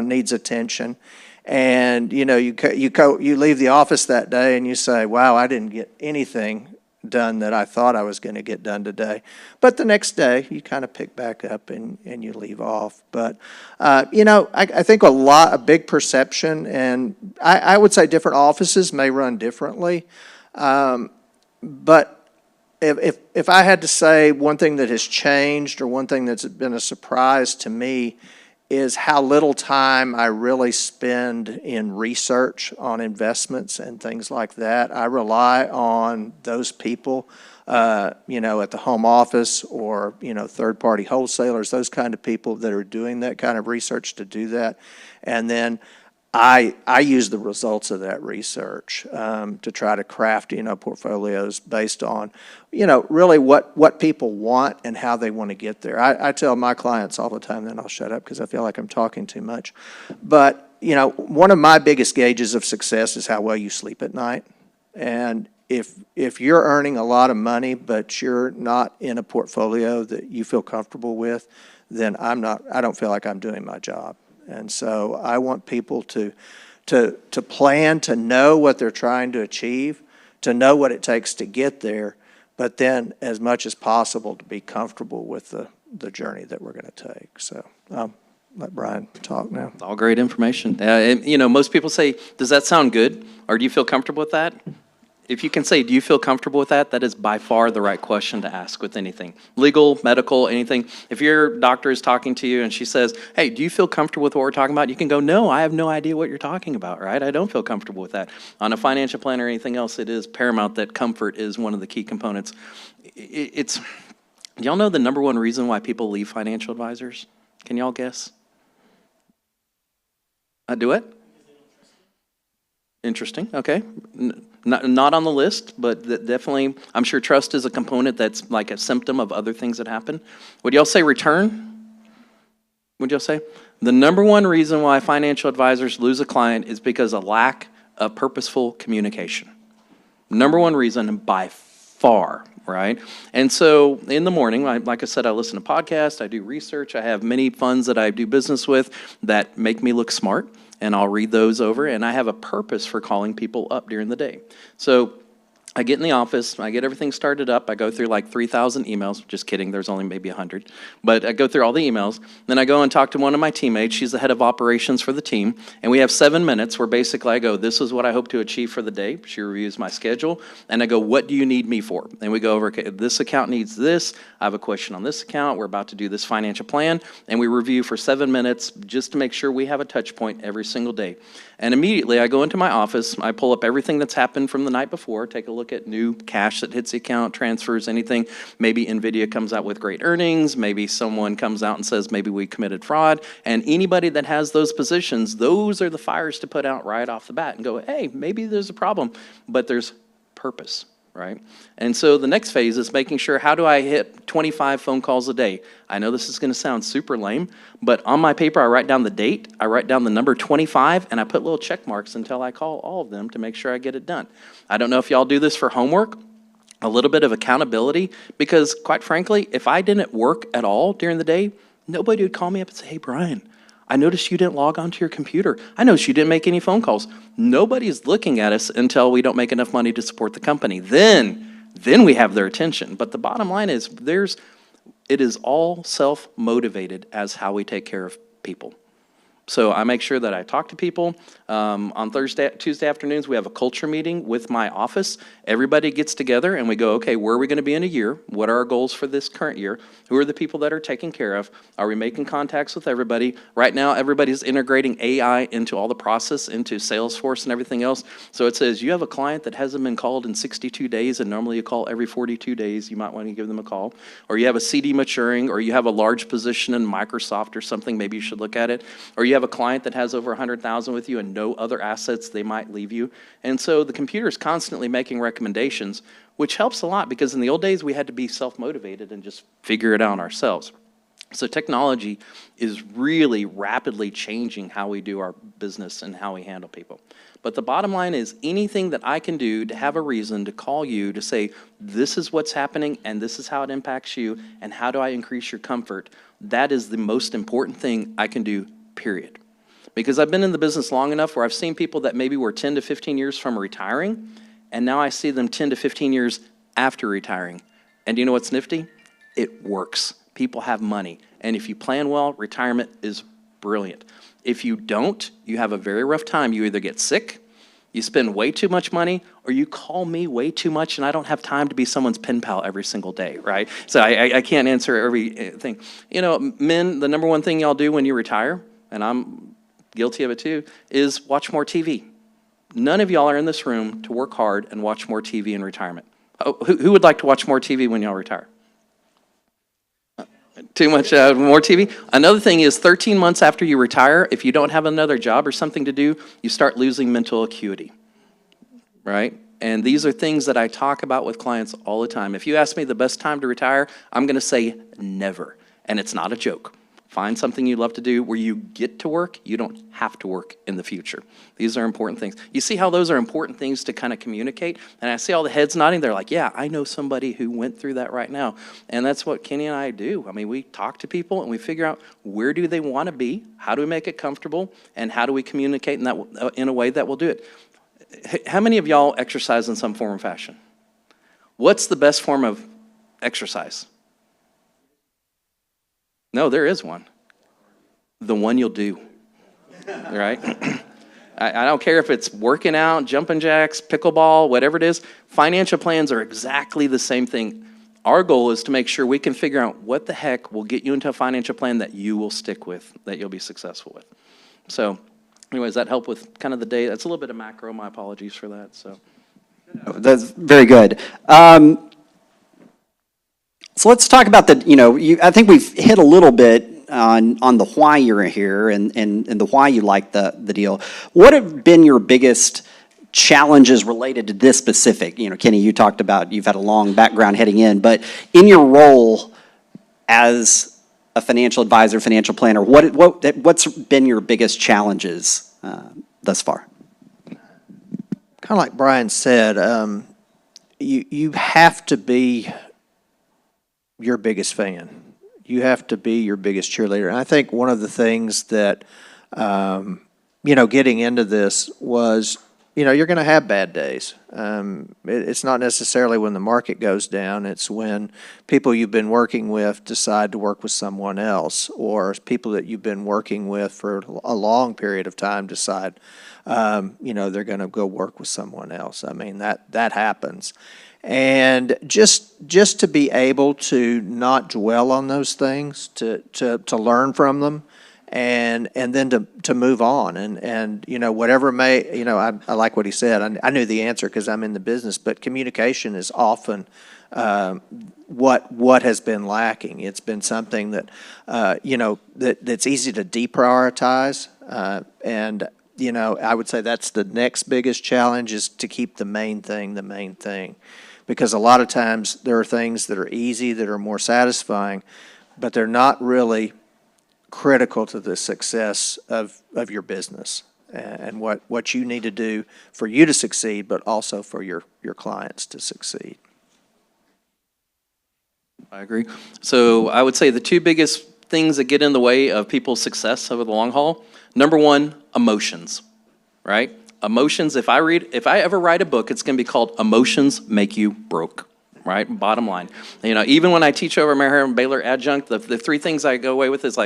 needs attention, and you leave the office that day and you say, "Wow, I didn't get anything done that I thought I was going to get done today." But the next day you kind of pick back up and you leave off. But I think a big perception, and I would say different offices may run differently, but if I had to say one thing that has changed or one thing that's been a surprise to me is how little time I really spend in research on investments and things like that. I rely on those people, at the home office or, third-party wholesalers, those kind of people that are doing that kind of research to do that. And then I use the results of that research to try to craft, portfolios based on, really what people want and how they want to get there. I tell my clients all the time, then I'll shut up because I feel like I'm talking too much. But, one of my biggest gauges of success is how well you sleep at night. And if you're earning a lot of money, but you're not in a portfolio that you feel comfortable with, then I don't feel like I'm doing my job. And so I want people to plan, to know what they're trying to achieve, to know what it takes to get there, but then as much as possible to be comfortable with the journey that we're going to take. So let Brian talk now. It's all great information. Most people say, does that sound good? Or do you feel comfortable with that? If you can say, do you feel comfortable with that? That is by far the right question to ask with anything. Legal, medical, anything. If your doctor is talking to you and she says, hey, do you feel comfortable with what we're talking about? You can go, no, I have no idea what you're talking about, right? I don't feel comfortable with that. On a financial plan or anything else, it is paramount that comfort is one of the key components. Do y'all know the number one reason why people leave financial advisors? Can y'all guess? Do it? Interesting, okay. Not on the list, but definitely, I'm sure trust is a component that's like a symptom of other things that happen. Would y'all say return? Would y'all say? The number one reason why financial advisors lose a client is because of lack of purposeful communication. Number one reason by far, right? And so in the morning, like I said, I listen to podcasts, I do research, I have many funds that I do business with that make me look smart. And I'll read those over, and I have a purpose for calling people up during the day. So I get in the office, I get everything started up, I go through like 3,000 emails, just kidding, there's only maybe 100, but I go through all the emails, then I go and talk to one of my teammates, she's the head of operations for the team, and we have 7 minutes where basically I go, this is what I hope to achieve for the day, she reviews my schedule, and I go, what do you need me for? And we go over, okay, this account needs this, I have a question on this account, we're about to do this financial plan, and we review for 7 minutes just to make sure we have a touch point every single day. And immediately I go into my office, I pull up everything that's happened from the night before, take a look at new cash that hits the account, transfers, anything. Maybe NVIDIA comes out with great earnings, maybe someone comes out and says maybe we committed fraud, and anybody that has those positions, those are the fires to put out right off the bat and go, hey, maybe there's a problem, but there's purpose. right? And so the next phase is making sure, how do I hit 25 phone calls a day? I know this is going to sound super lame, but on my paper, I write down the date, I write down the number 25, and I put little check marks until I call all of them to make sure I get it done. I don't know if y'all do this for homework, a little bit of accountability, because quite frankly, if I didn't work at all during the day, nobody would call me up and say, hey, Brian, I noticed you didn't log onto your computer. I noticed you didn't make any phone calls. Nobody's looking at us until we don't make enough money to support the company. Then we have their attention. But the bottom line is it is all self-motivated as how we take care of people. So I make sure that I talk to people. On Tuesday afternoons, we have a culture meeting with my office. Everybody gets together and we go, okay, where are we going to be in a year? What are our goals for this current year? Who are the people that are taken care of? Are we making contacts with everybody? Right now, everybody's integrating AI into all the process, into Salesforce and everything else. So it says, you have a client that hasn't been called in 62 days, and normally you call every 42 days. You might want to give them a call. Or you have a CD maturing, or you have a large position in Microsoft or something, maybe you should look at it. Or you have a client that has over 100,000 with you and no other assets, they might leave you. And so the computer is constantly making recommendations, which helps a lot, because in the old days we had to be self-motivated and just figure it out ourselves. So technology is really rapidly changing how we do our business and how we handle people. But the bottom line is, anything that I can do to have a reason to call you to say, this is what's happening and this is how it impacts you and how do I increase your comfort, that is the most important thing I can do, period. Because I've been in the business long enough where I've seen people that maybe were 10 to 15 years from retiring, and now I see them 10 to 15 years after retiring. And do you know what's nifty? It works. People have money. And if you plan well, retirement is brilliant. If you don't, you have a very rough time. You either get sick, you spend way too much money, or you call me way too much, and I don't have time to be someone's pen pal every single day, right? So I can't answer everything. You know, men, the number one thing y'all do when you retire, and I'm guilty of it too, is watch more TV. None of y'all are in this room to work hard and watch more TV in retirement. Oh, who would like to watch more TV when y'all retire? Too much more TV? Another thing is 13 months after you retire, if you don't have another job or something to do, you start losing mental acuity, right? And these are things that I talk about with clients all the time. If you ask me the best time to retire, I'm going to say never. And it's not a joke. Find something you love to do where you get to work. You don't have to work in the future. These are important things. You see how those are important things to kind of communicate? And I see all the heads nodding. They're like, yeah, I know somebody who went through that right now. And that's what Kenny and I do. I mean, we talk to people and we figure out, where do they want to be? How do we make it comfortable? And how do we communicate in a way that will do it? How many of y'all exercise in some form or fashion? What's the best form of exercise? No, there is one. The one you'll do, right? I don't care if it's working out, jumping jacks, pickleball, whatever it is. Financial plans are exactly the same thing. Our goal is to make sure we can figure out what the heck will get you into a financial plan that you will stick with, that you'll be successful with. So anyways, that helped with kind of the day. That's a little bit of macro. My apologies for that. So That's very good. So let's talk about I think we've hit a little bit on the why you're here and the why you like the deal. What have been your biggest challenges related to this specific? Kenny, you talked about you've had a long background heading in, but in your role as a financial advisor, financial planner, what's been your biggest challenges thus far? Kind of like Brian said, you have to be your biggest fan. You have to be your biggest cheerleader. And I think one of the things that, getting into this was, you're going to have bad days. It's not necessarily when the market goes down. It's when people you've been working with decide to work with someone else, or people that you've been working with for a long period of time decide, they're going to go work with someone else. I mean, that happens. And just to be able to not dwell on those things, to learn from them, and then to move on, and whatever may, I like what he said. I knew the answer because I'm in the business, but communication is often what has been lacking. It's been something that that's easy to deprioritize, and I would say that's the next biggest challenge, is to keep the main thing the main thing. Because a lot of times, there are things that are easy, that are more satisfying, but they're not really critical to the success of your business and what you need to do for you to succeed, but also for your clients to succeed. I agree. So I would say the two biggest things that get in the way of people's success over the long haul, number one, emotions, right? Emotions, if I ever write a book, it's going to be called Emotions Make You Broke, right? Bottom line. Even when I teach over Maher and Baylor Adjunct, the three things I go away with is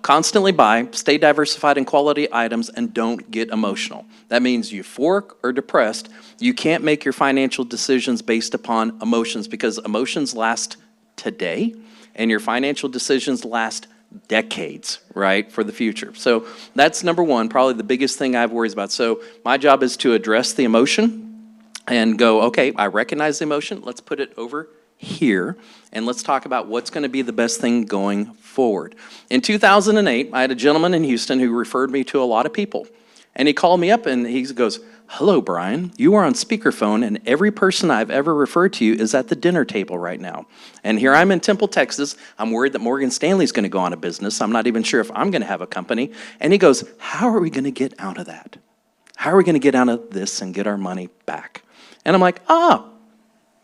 constantly buy, stay diversified in quality items, and don't get emotional. That means euphoric or depressed, you can't make your financial decisions based upon emotions because emotions last today, and your financial decisions last decades, right, for the future. So that's number one, probably the biggest thing I have worries about. So my job is to address the emotion and go, okay, I recognize the emotion, let's put it over here, and let's talk about what's going to be the best thing going forward. In 2008, I had a gentleman in Houston who referred me to a lot of people, and he called me up and he goes, "Hello, Brian, you are on speakerphone, and every person I've ever referred to you is at the dinner table right now. And here I'm in Temple, Texas. I'm worried that Morgan Stanley's going to go out of business. I'm not even sure if I'm going to have a company." And he goes, "How are we going to get out of that? How are we going to get out of this and get our money back?" And I'm like,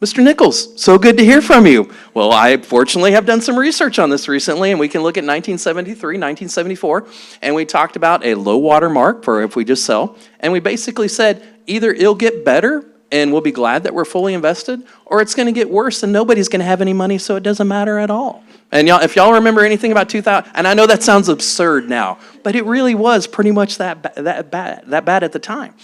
Mr. Nichols, so good to hear from you. Well, I fortunately have done some research on this recently, and we can look at 1973, 1974, and we talked about a low water mark for if we just sell, and we basically said either it'll get better and we'll be glad that we're fully invested, or it's going to get worse and nobody's going to have any money, so it doesn't matter at all. And if y'all remember anything about 2000, and I know that sounds absurd now, but it really was pretty much that bad at the time.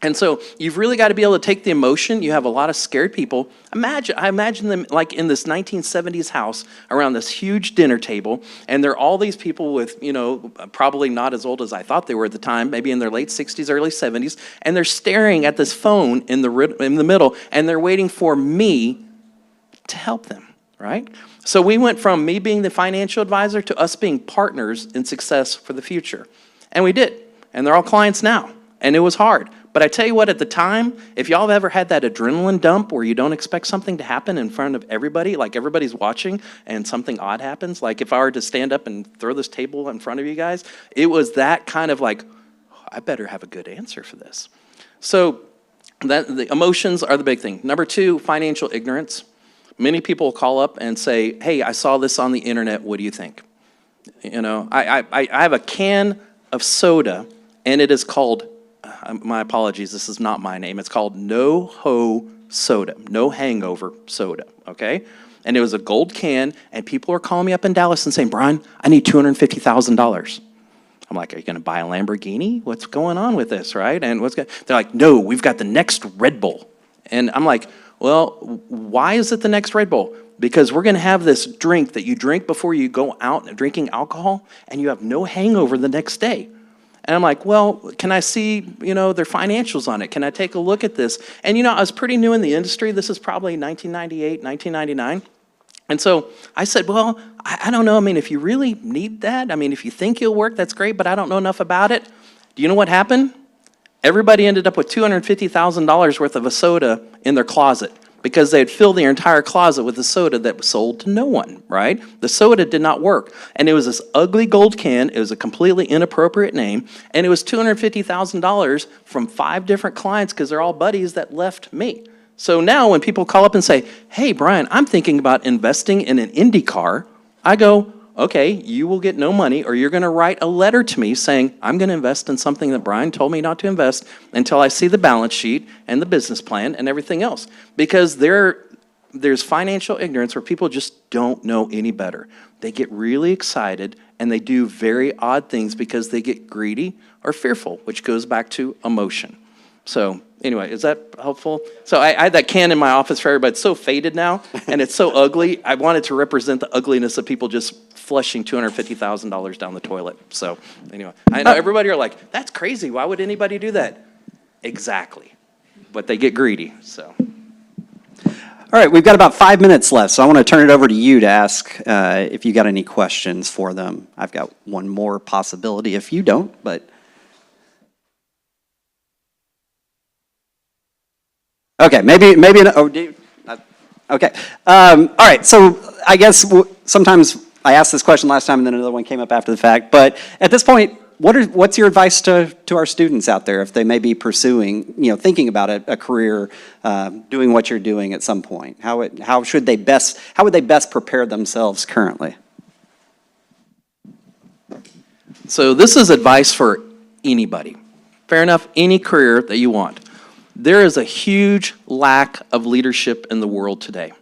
And so you've really got to be able to take the emotion. You have a lot of scared people. I imagine them like in this 1970s house around this huge dinner table, and there are all these people with, probably not as old as I thought they were at the time, maybe in their late 60s, early 70s, and they're staring at this phone in the middle, and they're waiting for me to help them, right? So we went from me being the financial advisor to us being partners in success for the future. And we did. And they're all clients now. And it was hard. But I tell you what, at the time, if y'all have ever had that adrenaline dump where you don't expect something to happen in front of everybody, like everybody's watching and something odd happens, like if I were to stand up and throw this table in front of you guys, it was that kind of like, I better have a good answer for this. So the emotions are the big thing. Number two, financial ignorance. Many people call up and say, "Hey, I saw this on the internet, what do you think?" I have a can of soda, and it is called, my apologies, this is not my name. It's called No-Ho Soda, no hangover soda, okay? And it was a gold can, and people are calling me up in Dallas and saying, "Brian, I need $250,000. I'm like, "Are you going to buy a Lamborghini? What's going on with this, right?" And they're like, "No, we've got the next Red Bull." And I'm like, "Well, why is it the next Red Bull?" Because we're going to have this drink that you drink before you go out drinking alcohol, and you have no hangover the next day. And I'm like, "Well, can I see, their financials on it? Can I take a look at this?" And, I was pretty new in the industry. This is probably 1998, 1999. And so I said, "Well, I don't know. I mean, if you really need that, if you think it'll work, that's great, but I don't know enough about it." Do you know what happened? Everybody ended up with $250,000 worth of a soda in their closet because they had filled their entire closet with a soda that was sold to no one, right? The soda did not work. And it was this ugly gold can. It was a completely inappropriate name. And it was $250,000 from 5 different clients because they're all buddies that left me. So now when people call up and say, "Hey, Brian, I'm thinking about investing in an Indy car," I go, "Okay, you will get no money, or you're going to write a letter to me saying, I'm going to invest in something that Brian told me not to invest until I see the balance sheet and the business plan and everything else." Because there's financial ignorance where people just don't know any better. They get really excited, and they do very odd things because they get greedy or fearful, which goes back to emotion. So anyway, is that helpful? So I had that can in my office for everybody. It's so faded now, and it's so ugly. I wanted to represent the ugliness of people just flushing $250,000 down the toilet. So anyway, I know everybody are like, "That's crazy. Why would anybody do that?" Exactly. But they get greedy, so. All right, we've got about 5 minutes left, so I want to turn it over to you to ask if you got any questions for them. I've got one more possibility if you don't, but. Okay, maybe, oh, Okay. All right. So I guess sometimes I asked this question last time and then another one came up after the fact. But at this point, what's your advice to our students out there if they may be pursuing, thinking about a career, doing what you're doing at some point? How would they best prepare themselves currently? So this is advice for anybody. Fair enough, any career that you want. There is a huge lack of leadership in the world today,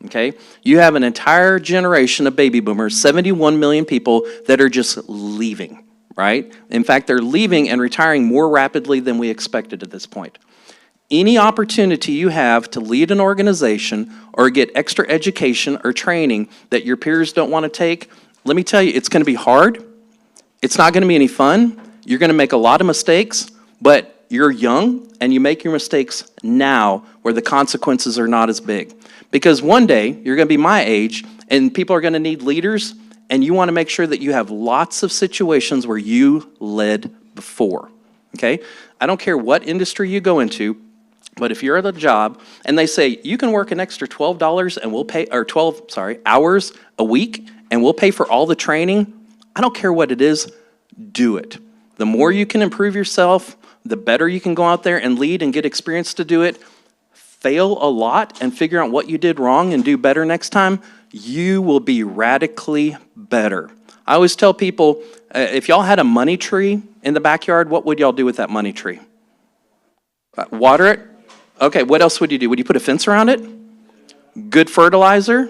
okay? You have an entire generation of baby boomers, 71 million people that are just leaving, right? In fact, they're leaving and retiring more rapidly than we expected at this point. Any opportunity you have to lead an organization or get extra education or training that your peers don't want to take, let me tell you, it's going to be hard. It's not going to be any fun. You're going to make a lot of mistakes, but you're young and you make your mistakes now where the consequences are not as big. Because one day you're going to be my age and people are going to need leaders, and you want to make sure that you have lots of situations where you led before, okay? I don't care what industry you go into, but if you're at a job and they say you can work an extra $12 and we'll pay, or hours a week and we'll pay for all the training, I don't care what it is, do it. The more you can improve yourself, the better you can go out there and lead and get experience to do it. Fail a lot and figure out what you did wrong and do better next time. You will be radically better. I always tell people, if y'all had a money tree in the backyard, what would y'all do with that money tree? Water it? Okay, what else would you do? Would you put a fence around it? Good fertilizer?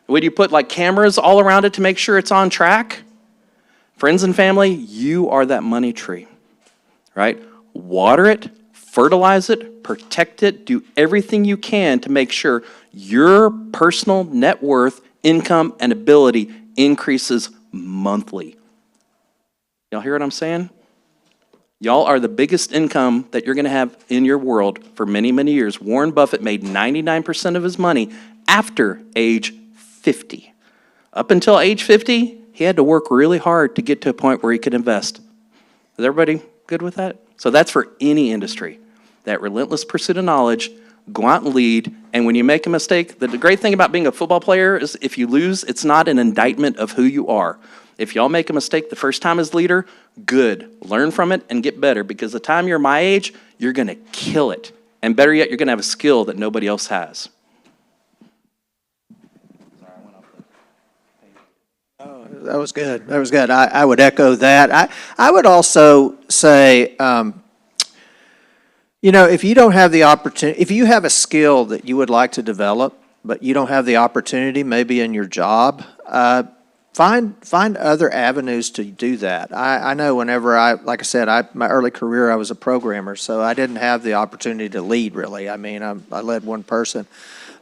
Would you put like cameras all around it to make sure it's on track? Friends and family, you are that money tree, right? Water it, fertilize it, protect it, do everything you can to make sure your personal net worth, income, and ability increases monthly. Y'all hear what I'm saying? Y'all are the biggest income that you're going to have in your world for many, many years. Warren Buffett made 99% of his money after age 50. Up until age 50, he had to work really hard to get to a point where he could invest. Is everybody good with that? So that's for any industry. That relentless pursuit of knowledge, go out and lead, and when you make a mistake, the great thing about being a football player is if you lose, it's not an indictment of who you are. If y'all make a mistake the first time as leader, good. Learn from it and get better, because the time you're my age, you're going to kill it. And better yet, you're going to have a skill that nobody else has. That was good. That was good. I would echo that. I would also say, if you don't have the opportunity, if you have a skill that you would like to develop, but you don't have the opportunity maybe in your job, find other avenues to do that. I know whenever like I said, my early career, I was a programmer, so I didn't have the opportunity to lead really. I mean, I led one person.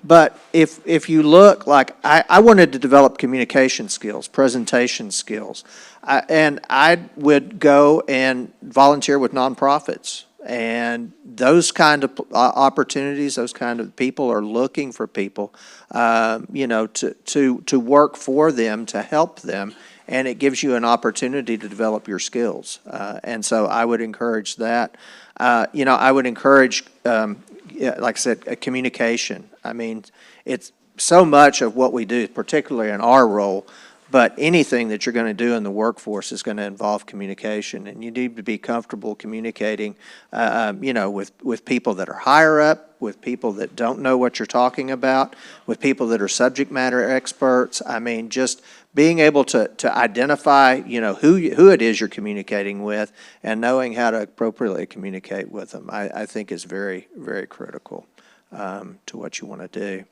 But if you look, like I wanted to develop communication skills, presentation skills, and I would go and volunteer with nonprofits. And those kind of opportunities, those kind of people are looking for people, to work for them, to help them, and it gives you an opportunity to develop your skills. And so I would encourage that. I would encourage, like I said, communication. I mean, it's so much of what we do, particularly in our role, but anything that you're going to do in the workforce is going to involve communication, and you need to be comfortable communicating, with people that are higher up, with people that don't know what you're talking about, with people that are subject matter experts. I mean, just being able to identify, who it is you're communicating with, and knowing how to appropriately communicate with them, I think is very, very critical to what you want to do.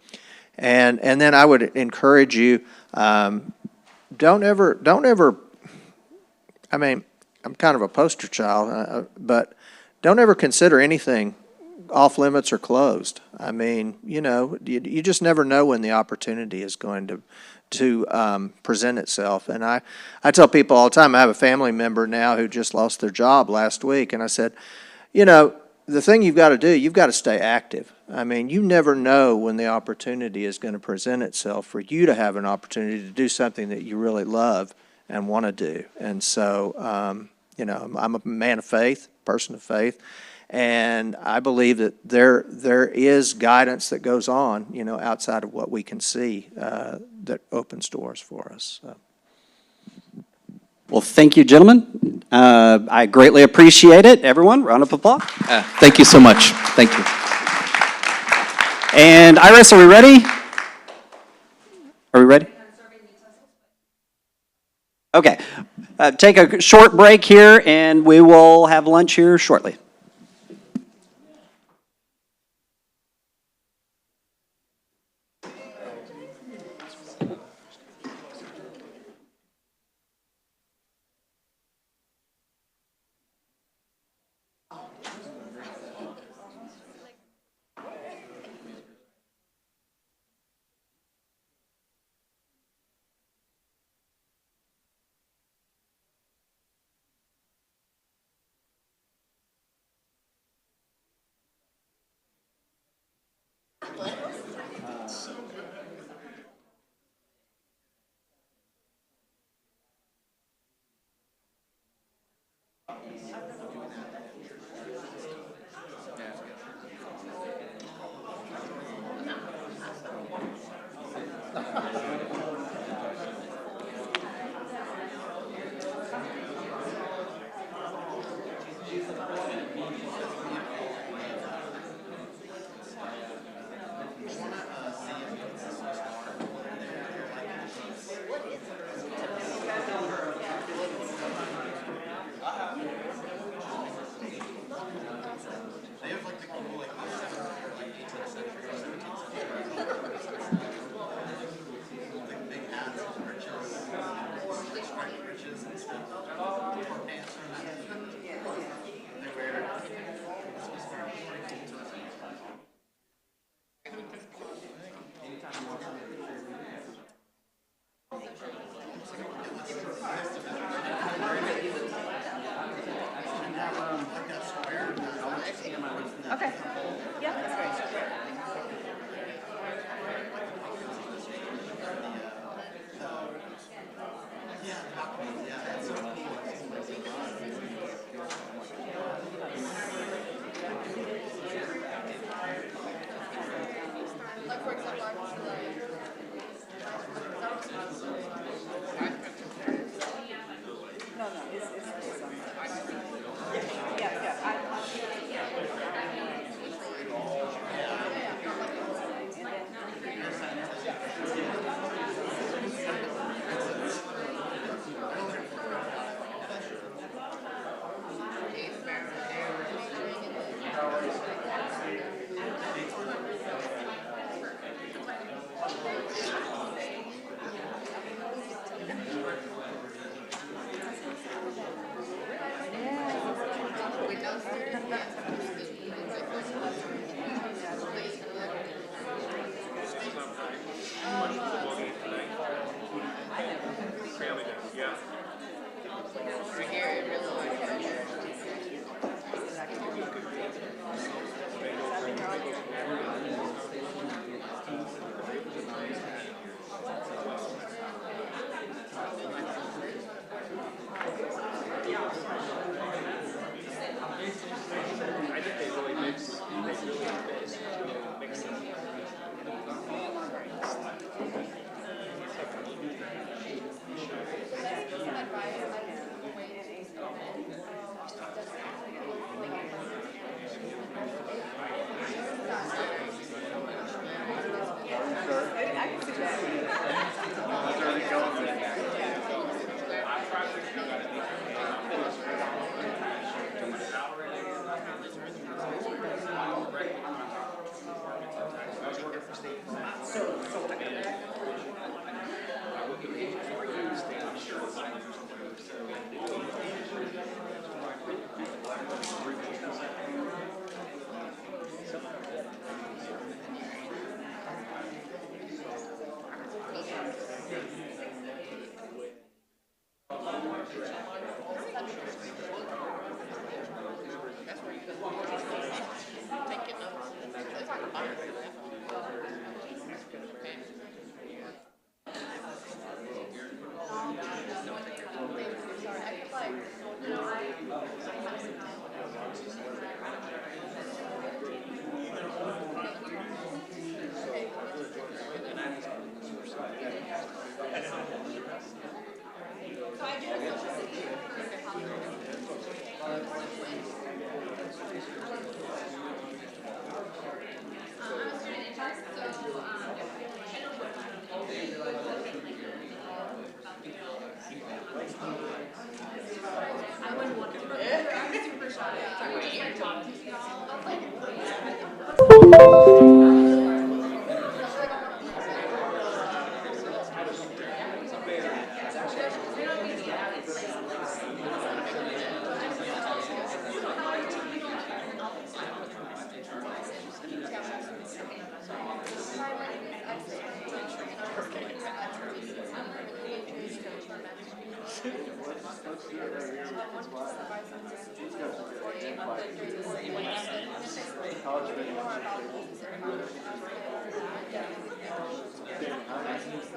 And then I would encourage you. Don't ever, I mean, I'm kind of a poster child, but don't ever consider anything off limits or closed. I mean, you just never know when the opportunity is going to present itself. And I tell people all the time, I have a family member now who just lost their job last week, and I said, the thing you've got to do, you've got to stay active. I mean, you never know when the opportunity is going to present itself for you to have an opportunity to do something that you really love and want to do. And so, I'm a man of faith, person of faith, And I believe that there is guidance that goes on, outside of what we can see, that opens doors for us. So. Well, thank you, gentlemen. I greatly appreciate it. Everyone, round of applause. Thank you so much. Thank you. And Iris, are we ready? Are we ready? Okay. Take a short break here, and we will have lunch here shortly.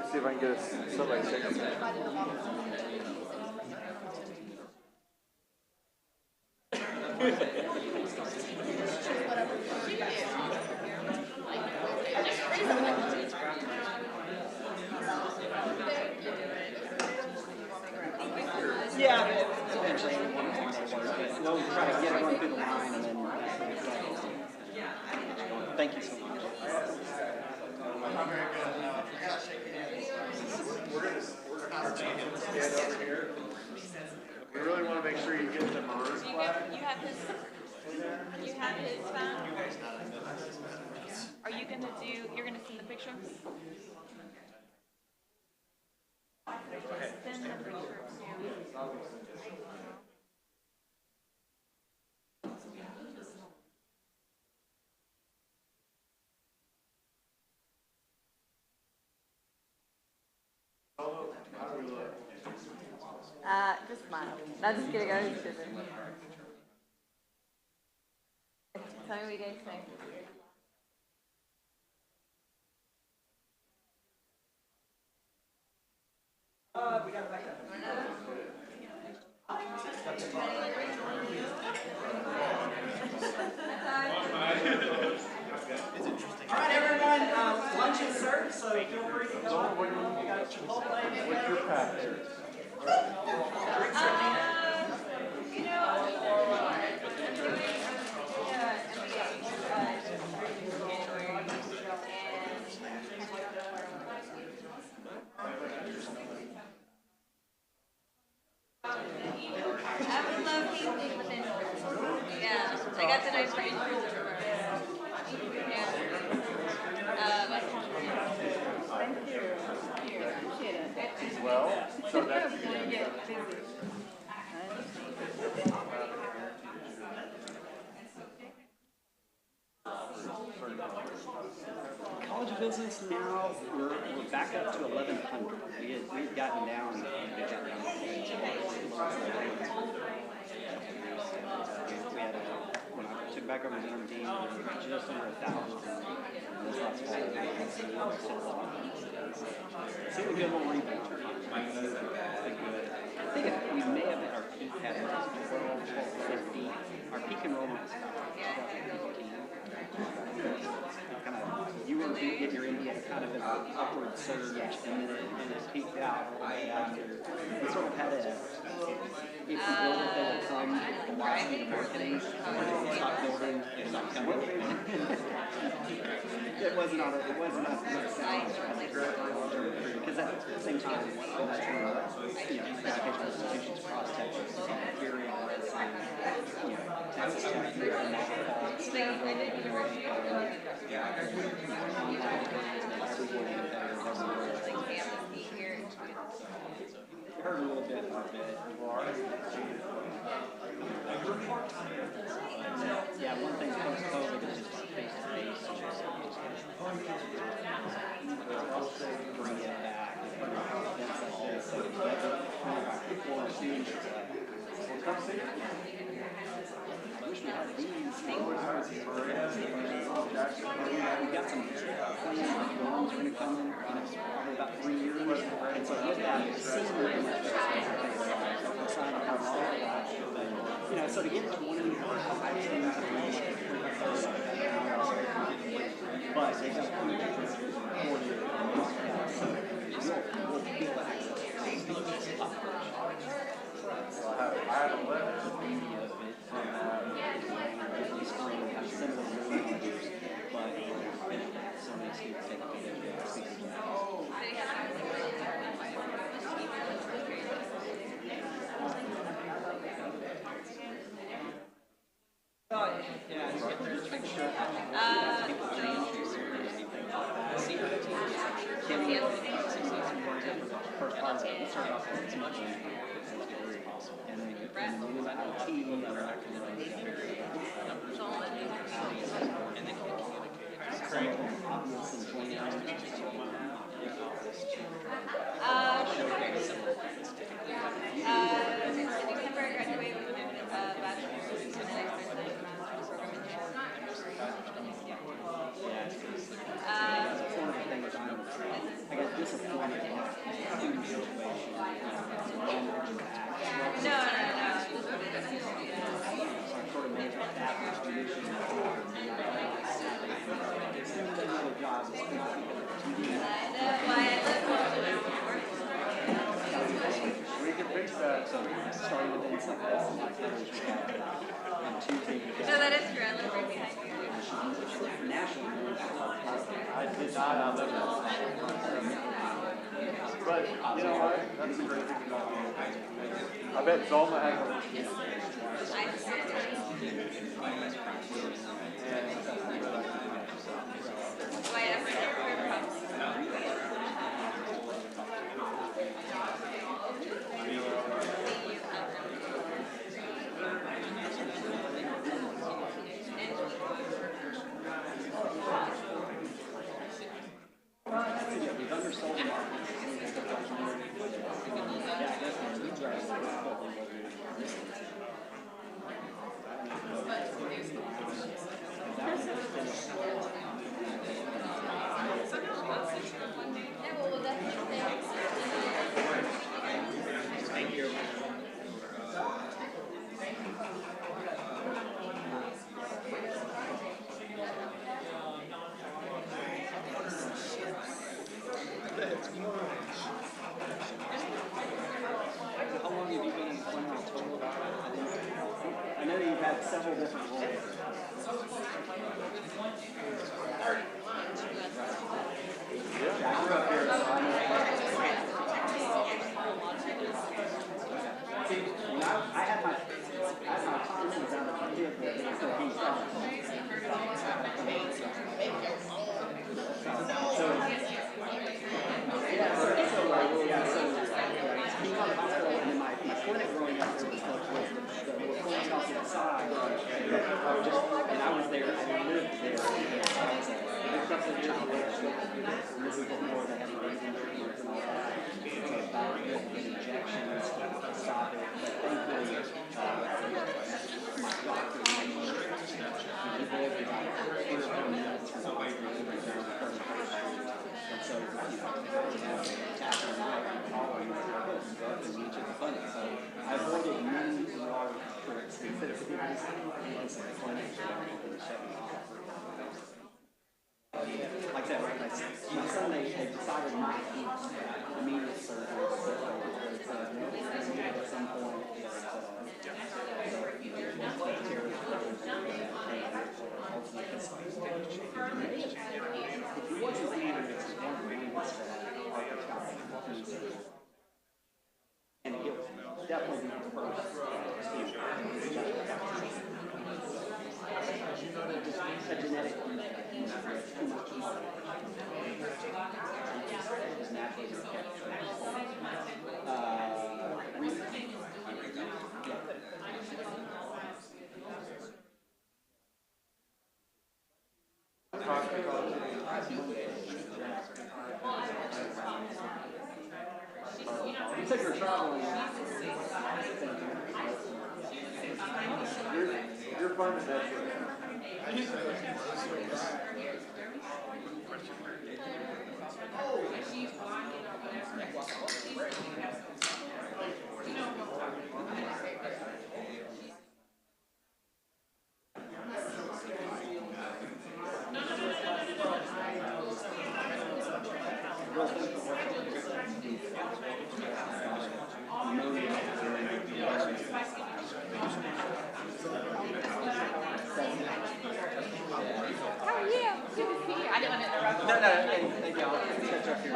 See if I can get somebody second. Yeah. We'll try to get everyone through the line and then. Thank you so much. We really want to make sure you get the maroon flag. You have his phone? Are you gonna you're gonna send the picture? Send the picture to. Just smile. No, just kidding. I was just kidding. Tell me what you guys think. All right, everyone, lunch is served, so feel free to go. What's your pack? I would love anything within. Yeah, I got the nice range. Yeah. Thank you. Appreciate it. Well, so that's College of Business now, we're back up to 1,100. We've gotten down. When I took back over the MD, we were just under 1,000. This last fall, seen a good little rebound. I think we may have hit our peak at 1250. Our peak enrollment was about 2015. You were getting your India kind of as an upward surge, and then it peaked out all the way after. We sort of had a, if you build it, they will come, velocity of marketing, stop building, they stop coming. It wasn't on because at the same time, when that's when, educational institutions across Texas, Imperial, Texas Tech, heard a little bit of it. Yeah, one thing post-COVID is just face-to-face. Bring it back. For students, I wish we had these. We've got some dorms going to come in probably about 3 years. And so with that, so to get 20 but they got 4 years. So we'll feel access. In December, I graduated with a bachelor's in civil life and a master's program in No, that is true. I live right behind you. But, you know what? That's a great thing about me. I bet Zolma has a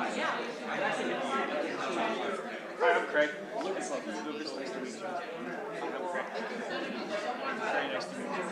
Hi, I'm Craig. Lucas, nice to meet you. I'm Craig. Very nice to meet you.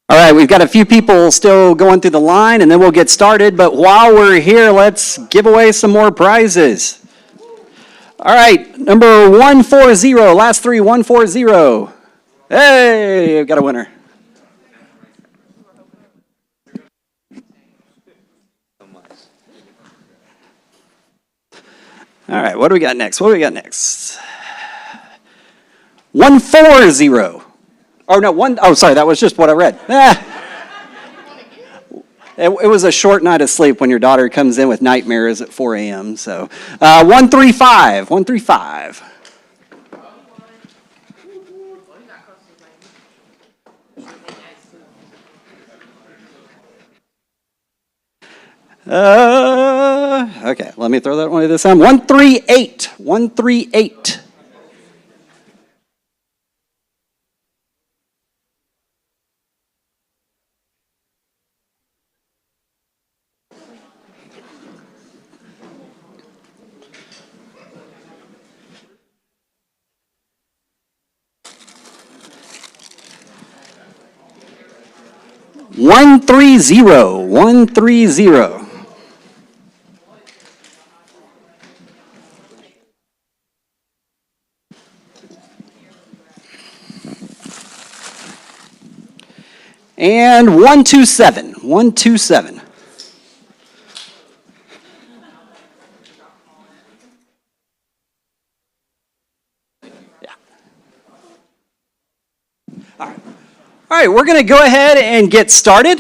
All right, we've got a few people still going through the line, and then we'll get started. But while we're here, let's give away some more prizes. All right, number 140, last three, 140. Hey, we've got a winner. All right, what do we got next? 140. Oh, no, oh, sorry, that was just what I read. It was a short night of sleep when your daughter comes in with nightmares at 4 a.m. So 135. Okay, let me throw that one at this time. 138. 138. One three zero. 130. And 127. 127. All right, we're going to go ahead and get started.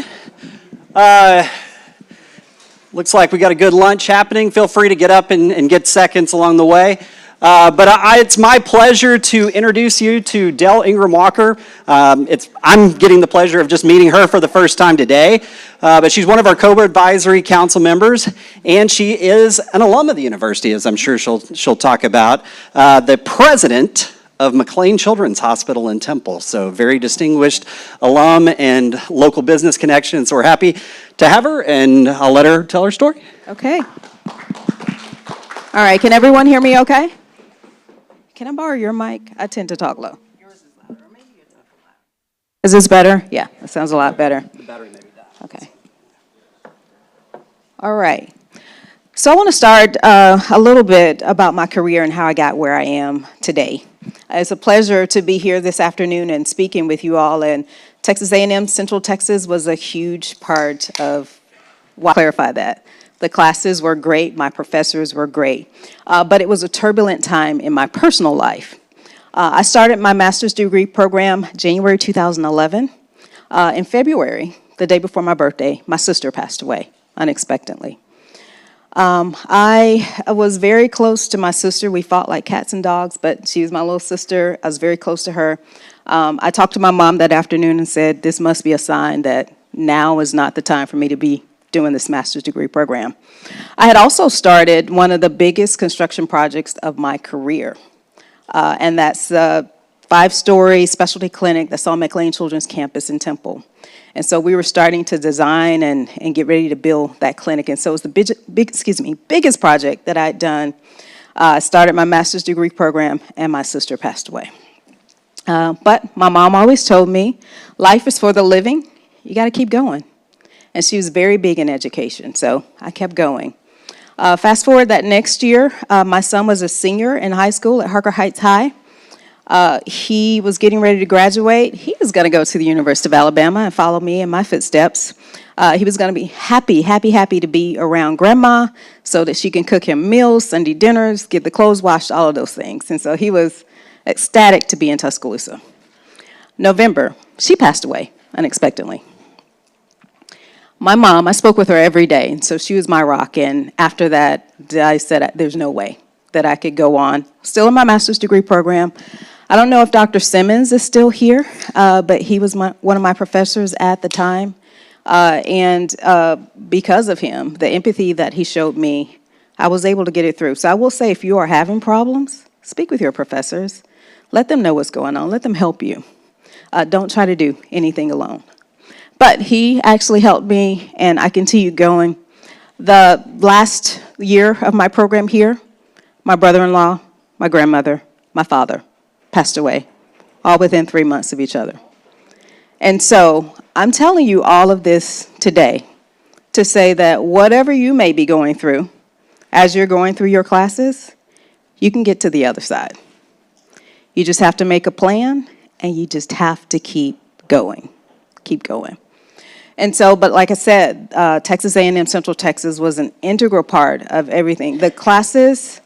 Looks like we got a good lunch happening. Feel free to get up and get seconds along the way. But it's my pleasure to introduce you to Dell Ingram Walker. I'm getting the pleasure of just meeting her for the first time today. But she's one of our COBRA Advisory Council members, and she is an alum of the university, as I'm sure she'll talk about. The president of McLean Children's Hospital in Temple. So very distinguished alum and local business connection. So we're happy to have her, and I'll let her tell her story. Okay. All right, can everyone hear me okay? Can I borrow your mic? I tend to talk low. Yours is louder. Maybe you talk loud. Is this better? Yeah, that sounds a lot better. The battery maybe died. Okay. All right. So I want to start a little bit about my career and how I got where I am today. It's a pleasure to be here this afternoon and speaking with you all. And Texas A&M Central Texas was a huge part of, well, I'll clarify that. The classes were great, my professors were great, but it was a turbulent time in my personal life. I started my master's degree program January 2011. In February, the day before my birthday, my sister passed away unexpectedly. I was very close to my sister. We fought like cats and dogs, but she was my little sister. I was very close to her. I talked to my mom that afternoon and said, this must be a sign that now is not the time for me to be doing this master's degree program. I had also started one of the biggest construction projects of my career, and that's a 5-story specialty clinic that's on McLean Children's Campus in Temple. And so we were starting to design and get ready to build that clinic. And so it was the biggest project that I'd done. I started my master's degree program, and my sister passed away. But my mom always told me, life is for the living. You got to keep going. And she was very big in education, so I kept going. Fast forward that next year, my son was a senior in high school at Harker Heights High. He was getting ready to graduate. He was going to go to the University of Alabama and follow me in my footsteps. He was going to be happy to be around grandma so that she can cook him meals, Sunday dinners, get the clothes washed, all of those things. And so he was ecstatic to be in Tuscaloosa. November, she passed away unexpectedly. My mom, I spoke with her every day, and so she was my rock. And after that, I said there's no way that I could go on. Still in my master's degree program. I don't know if Dr. Simmons is still here, but he was one of my professors at the time. And because of him, the empathy that he showed me, I was able to get it through. So I will say, if you are having problems, speak with your professors. Let them know what's going on. Let them help you. Don't try to do anything alone. But he actually helped me, and I continued going. The last year of my program here, my brother-in-law, my grandmother, my father passed away, all within 3 months of each other. And so I'm telling you all of this today to say that whatever you may be going through, as you're going through your classes, you can get to the other side. You just have to make a plan, and you just have to keep going. Keep going. And so, but like I said, Texas A&M Central Texas was an integral part of everything. The classes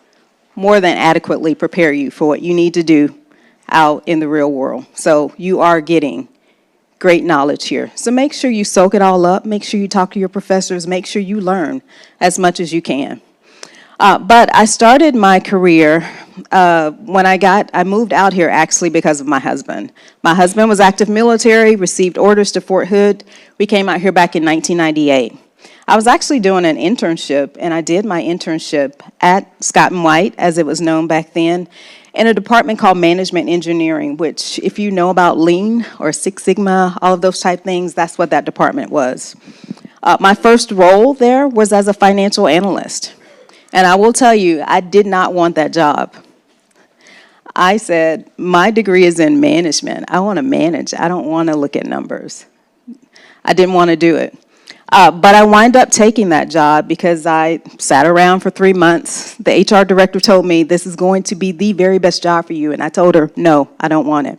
more than adequately prepare you for what you need to do out in the real world. So you are getting great knowledge here. So make sure you soak it all up. Make sure you talk to your professors. Make sure you learn as much as you can. But I started my career when I moved out here actually because of my husband. My husband was active military, received orders to Fort Hood. We came out here back in 1998. I was actually doing an internship, and I did my internship at Scott & White, as it was known back then, in a department called Management Engineering, which if you know about Lean or Six Sigma, all of those type things, that's what that department was. My first role there was as a financial analyst. And I will tell you, I did not want that job. I said, my degree is in management. I want to manage. I don't want to look at numbers. I didn't want to do it. But I wind up taking that job because I sat around for 3 months. The HR director told me, this is going to be the very best job for you. And I told her, no, I don't want it.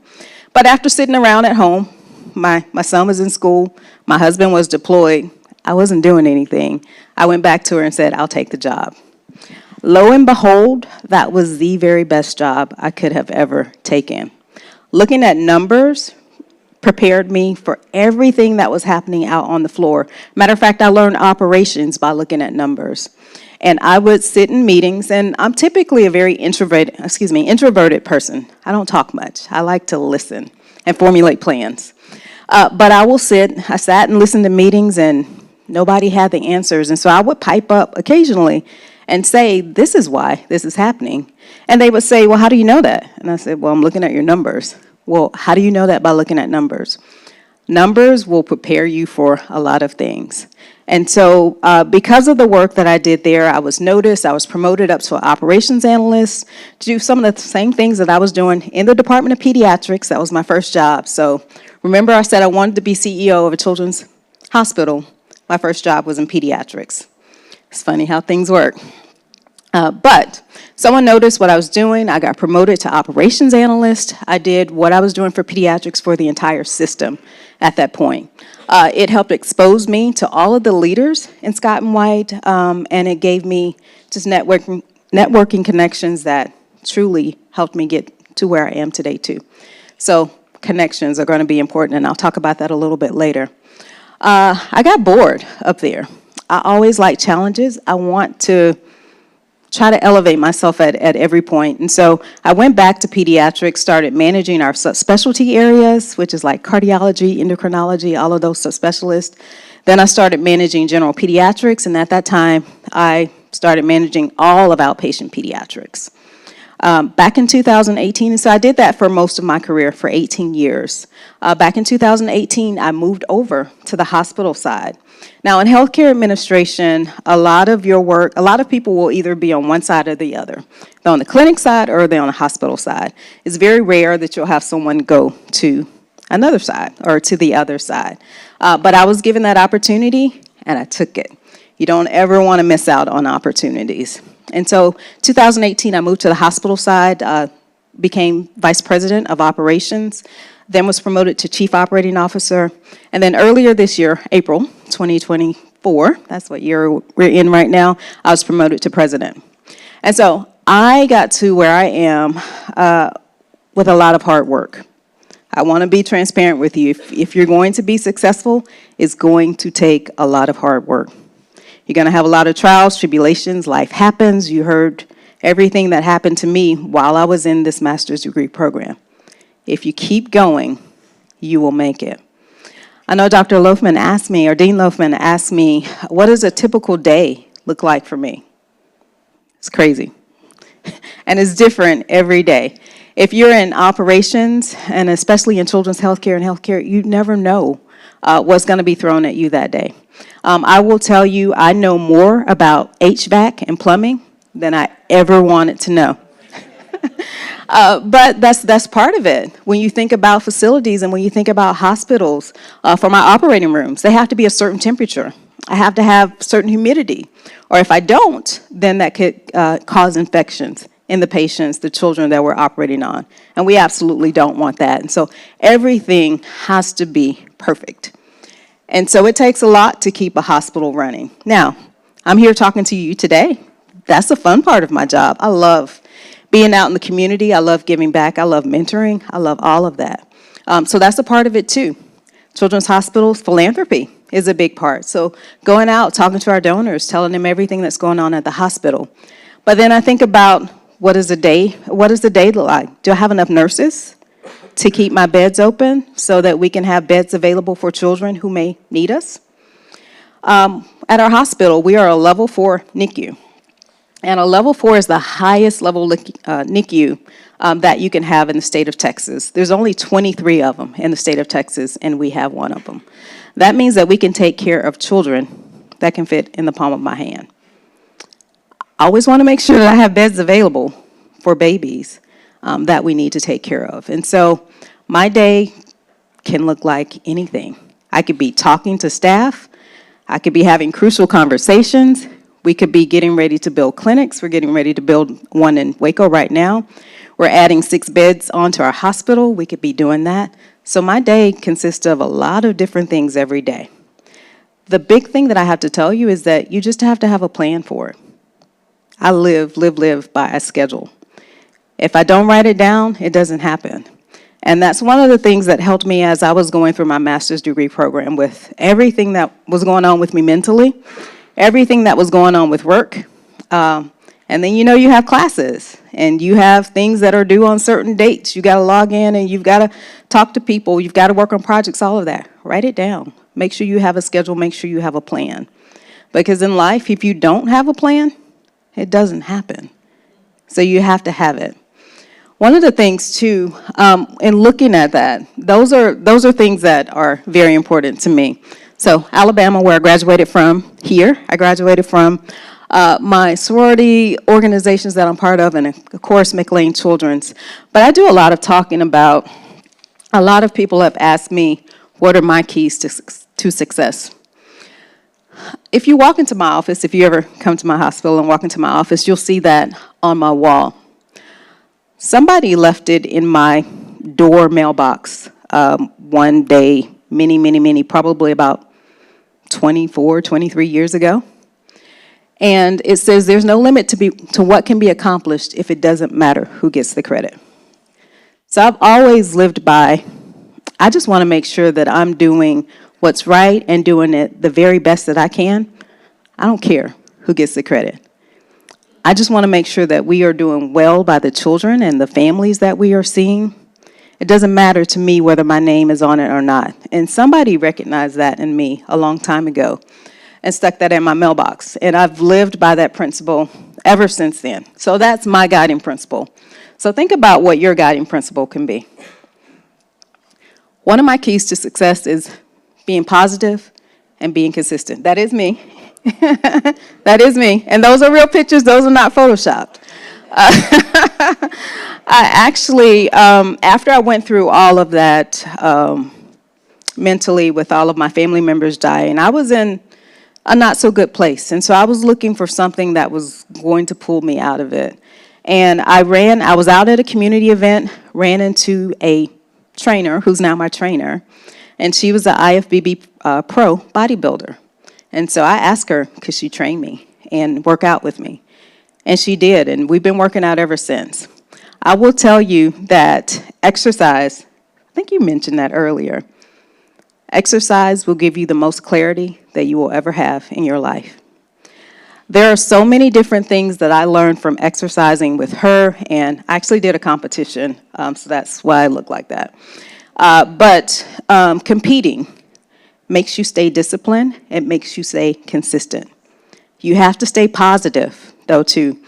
But after sitting around at home, my son was in school, my husband was deployed, I wasn't doing anything. I went back to her and said, I'll take the job. Lo and behold, that was the very best job I could have ever taken. Looking at numbers prepared me for everything that was happening out on the floor. Matter of fact, I learned operations by looking at numbers. And I would sit in meetings, and I'm typically a very introverted person. I don't talk much. I like to listen and formulate plans. But I sat and listened to meetings, and nobody had the answers. And so I would pipe up occasionally and say, this is why this is happening. And they would say, well, how do you know that? And I said, well, I'm looking at your numbers. Well, how do you know that? By looking at numbers. Numbers will prepare you for a lot of things. And so because of the work that I did there, I was noticed, I was promoted up to an operations analyst to do some of the same things that I was doing in the Department of Pediatrics. That was my first job. So remember I said I wanted to be CEO of a children's hospital. My first job was in pediatrics. It's funny how things work. But someone noticed what I was doing. I got promoted to operations analyst. I did what I was doing for pediatrics for the entire system at that point. It helped expose me to all of the leaders in Scott & White, and it gave me just networking connections that truly helped me get to where I am today, too. So connections are going to be important, and I'll talk about that a little bit later. I got bored up there. I always like challenges. I want to try to elevate myself at every point. And so I went back to pediatrics, started managing our subspecialty areas, which is like cardiology, endocrinology, all of those subspecialists. Then I started managing general pediatrics, and at that time, I started managing all of outpatient pediatrics. Back in 2018, and so I did that for most of my career, for 18 years. Back in 2018, I moved over to the hospital side. Now, in healthcare administration, a lot of people will either be on one side or the other. They're on the clinic side or they're on the hospital side. It's very rare that you'll have someone go to another side or to the other side. But I was given that opportunity, and I took it. You don't ever want to miss out on opportunities. And so 2018, I moved to the hospital side, became vice president of operations, then was promoted to chief operating officer. And then earlier this year, April 2024, that's what year we're in right now, I was promoted to president. And so I got to where I am with a lot of hard work. I want to be transparent with you. If you're going to be successful, it's going to take a lot of hard work. You're going to have a lot of trials, tribulations, life happens. You heard everything that happened to me while I was in this master's degree program. If you keep going, you will make it. I know Dr. Loafman asked me, or Dean Loafman asked me, what does a typical day look like for me? It's crazy. And it's different every day. If you're in operations, and especially in children's healthcare and healthcare, you never know what's going to be thrown at you that day. I will tell you, I know more about HVAC and plumbing than I ever wanted to know. But that's part of it. When you think about facilities and when you think about hospitals, for my operating rooms, they have to be a certain temperature. I have to have certain humidity. Or if I don't, then that could cause infections in the patients, the children that we're operating on. And we absolutely don't want that. And so everything has to be perfect. And so it takes a lot to keep a hospital running. Now, I'm here talking to you today. That's the fun part of my job. I love being out in the community. I love giving back. I love mentoring. I love all of that. So that's a part of it too. Children's hospitals, philanthropy is a big part. So going out, talking to our donors, telling them everything that's going on at the hospital. But then I think about what does the day look like? Do I have enough nurses to keep my beds open so that we can have beds available for children who may need us? At our hospital, we are a level 4 NICU. And a level 4 is the highest level NICU that you can have in the state of Texas. There's only 23 of them in the state of Texas, and we have one of them. That means that we can take care of children that can fit in the palm of my hand. I always want to make sure that I have beds available for babies that we need to take care of. And so my day can look like anything. I could be talking to staff. I could be having crucial conversations. We could be getting ready to build clinics. We're getting ready to build one in Waco right now. We're adding 6 beds onto our hospital. We could be doing that. So my day consists of a lot of different things every day. The big thing that I have to tell you is that you just have to have a plan for it. I live by a schedule. If I don't write it down, it doesn't happen. And that's one of the things that helped me as I was going through my master's degree program, with everything that was going on with me mentally, everything that was going on with work. And then you have classes, and you have things that are due on certain dates. You got to log in, and you've got to talk to people. You've got to work on projects, all of that. Write it down. Make sure you have a schedule. Make sure you have a plan. Because in life, if you don't have a plan, it doesn't happen. So you have to have it. One of the things, too, in looking at that, those are things that are very important to me. So Alabama, where I graduated from, here, I graduated from my sorority organizations that I'm part of, and of course, McLean Children's. But I do a lot of talking about, a lot of people have asked me, what are my keys to success? If you walk into my office, if you ever come to my hospital and walk into my office, you'll see that on my wall. Somebody left it in my door mailbox one day, many, probably about 24, 23 years ago. And it says there's no limit to what can be accomplished if it doesn't matter who gets the credit. So I've always lived by, I just want to make sure that I'm doing what's right and doing it the very best that I can. I don't care who gets the credit. I just want to make sure that we are doing well by the children and the families that we are seeing. It doesn't matter to me whether my name is on it or not. And somebody recognized that in me a long time ago and stuck that in my mailbox. And I've lived by that principle ever since then. So that's my guiding principle. So think about what your guiding principle can be. One of my keys to success is being positive and being consistent. That is me. That is me. And those are real pictures. Those are not photoshopped. I actually, after I went through all of that mentally with all of my family members dying, I was in a not so good place. And so I was looking for something that was going to pull me out of it. And I was out at a community event, ran into a trainer who's now my trainer. And she was an IFBB pro bodybuilder. And so I asked her, could she train me and work out with me? And she did, and we've been working out ever since. I will tell you that exercise, I think you mentioned that earlier, exercise will give you the most clarity that you will ever have in your life. There are so many different things that I learned from exercising with her, and I actually did a competition, so that's why I look like that. But competing makes you stay disciplined. It makes you stay consistent. You have to stay positive, though, too.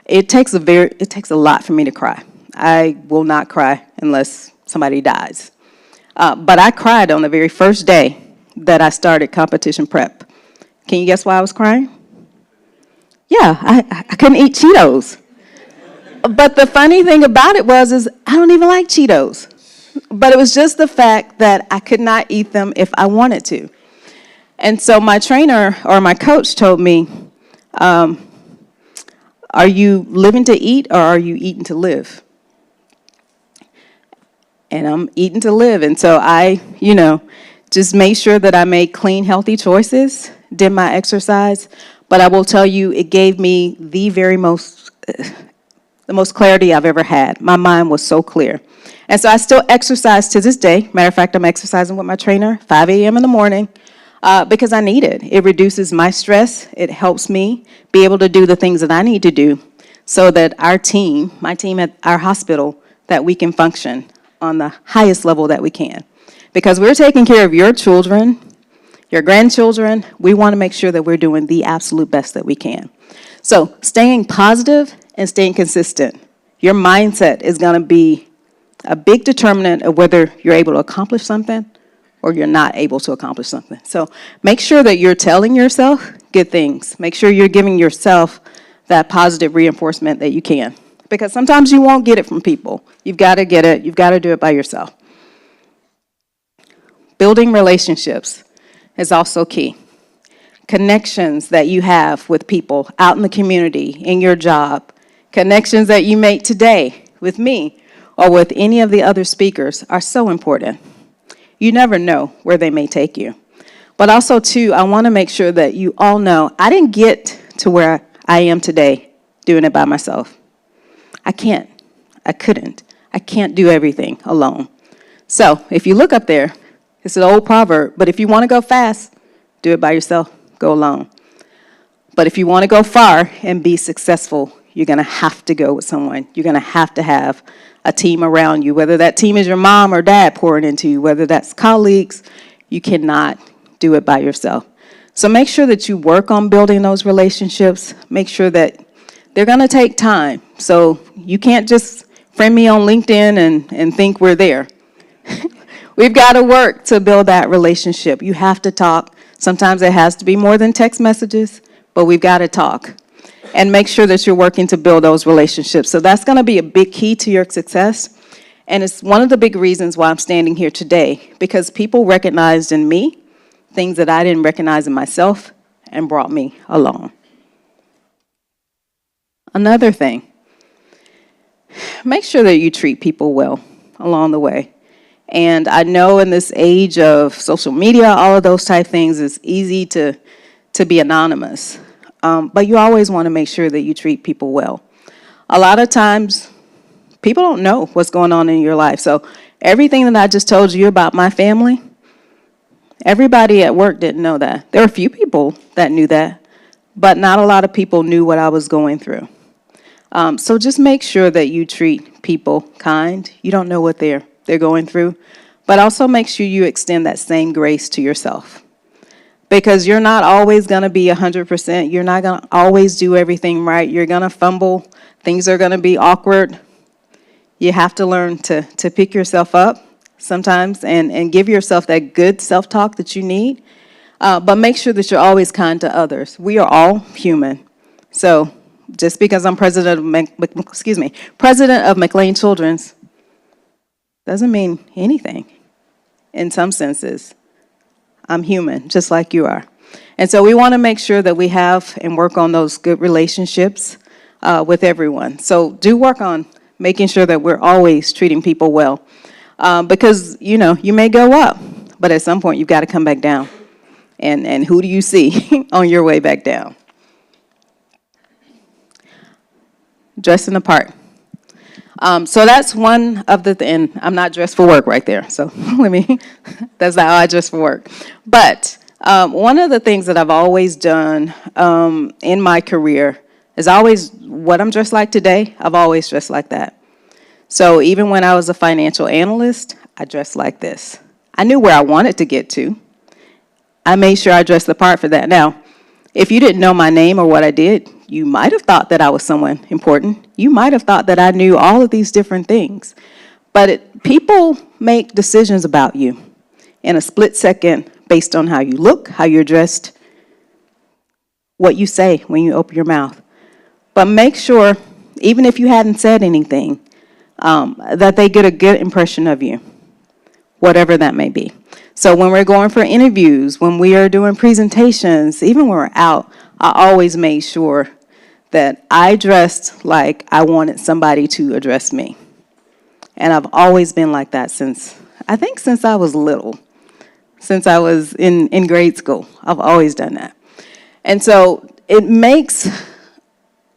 It takes a lot for me to cry. I will not cry unless somebody dies. But I cried on the very first day that I started competition prep. Can you guess why I was crying? Yeah, I couldn't eat Cheetos. But the funny thing about it is I don't even like Cheetos. But it was just the fact that I could not eat them if I wanted to. And so my trainer or my coach told me, are you living to eat or are you eating to live? And I'm eating to live. And so I, just made sure that I made clean, healthy choices, did my exercise. But I will tell you, it gave me the most clarity I've ever had. My mind was so clear. And so I still exercise to this day. Matter of fact, I'm exercising with my trainer, 5 a.m. in the morning, because I need it. It reduces my stress. It helps me be able to do the things that I need to do so that our team, my team at our hospital, that we can function on the highest level that we can. Because we're taking care of your children, your grandchildren. We want to make sure that we're doing the absolute best that we can. So staying positive and staying consistent. Your mindset is going to be a big determinant of whether you're able to accomplish something or you're not able to accomplish something. So make sure that you're telling yourself good things. Make sure you're giving yourself that positive reinforcement that you can. Because sometimes you won't get it from people. You've got to get it. You've got to do it by yourself. Building relationships is also key. Connections that you have with people out in the community, in your job, connections that you make today with me or with any of the other speakers are so important. You never know where they may take you. But also, too, I want to make sure that you all know I didn't get to where I am today doing it by myself. I can't. I couldn't. I can't do everything alone. So if you look up there, it's an old proverb, but if you want to go fast, do it by yourself, go alone. But if you want to go far and be successful, you're going to have to go with someone. You're going to have a team around you, whether that team is your mom or dad pouring into you, whether that's colleagues. You cannot do it by yourself. So make sure that you work on building those relationships. Make sure that they're going to take time. So you can't just friend me on LinkedIn and think we're there. We've got to work to build that relationship. You have to talk. Sometimes it has to be more than text messages, but we've got to talk. And make sure that you're working to build those relationships. So that's going to be a big key to your success. And it's one of the big reasons why I'm standing here today, because people recognized in me things that I didn't recognize in myself and brought me along. Another thing, make sure that you treat people well along the way. And I know in this age of social media, all of those type things, it's easy to be anonymous. But you always want to make sure that you treat people well. A lot of times, people don't know what's going on in your life. So everything that I just told you about my family, everybody at work didn't know that. There were a few people that knew that, but not a lot of people knew what I was going through. So just make sure that you treat people kind. You don't know what they're going through, but also make sure you extend that same grace to yourself. Because you're not always going to be 100%. You're not going to always do everything right. You're going to fumble. Things are going to be awkward. You have to learn to pick yourself up sometimes and give yourself that good self-talk that you need. But make sure that you're always kind to others. We are all human. So just because I'm president of McLean Children's doesn't mean anything in some senses. I'm human, just like you are. And so we want to make sure that we have and work on those good relationships with everyone. So do work on making sure that we're always treating people well. Because, you may go up, but at some point you've got to come back down. And who do you see on your way back down? Dressing the part. So that's one of and I'm not dressed for work right there. So that's not how I dress for work. But one of the things that I've always done in my career is what I'm dressed like today, I've always dressed like that. So even when I was a financial analyst, I dressed like this. I knew where I wanted to get to. I made sure I dressed the part for that. Now, if you didn't know my name or what I did, you might have thought that I was someone important. You might have thought that I knew all of these different things. But people make decisions about you in a split second based on how you look, how you're dressed, what you say when you open your mouth. But make sure, even if you hadn't said anything, that they get a good impression of you, whatever that may be. So when we're going for interviews, when we are doing presentations, even when we're out, I always made sure that I dressed like I wanted somebody to address me. And I've always been like that since I was little, since I was in grade school. I've always done that. And so it makes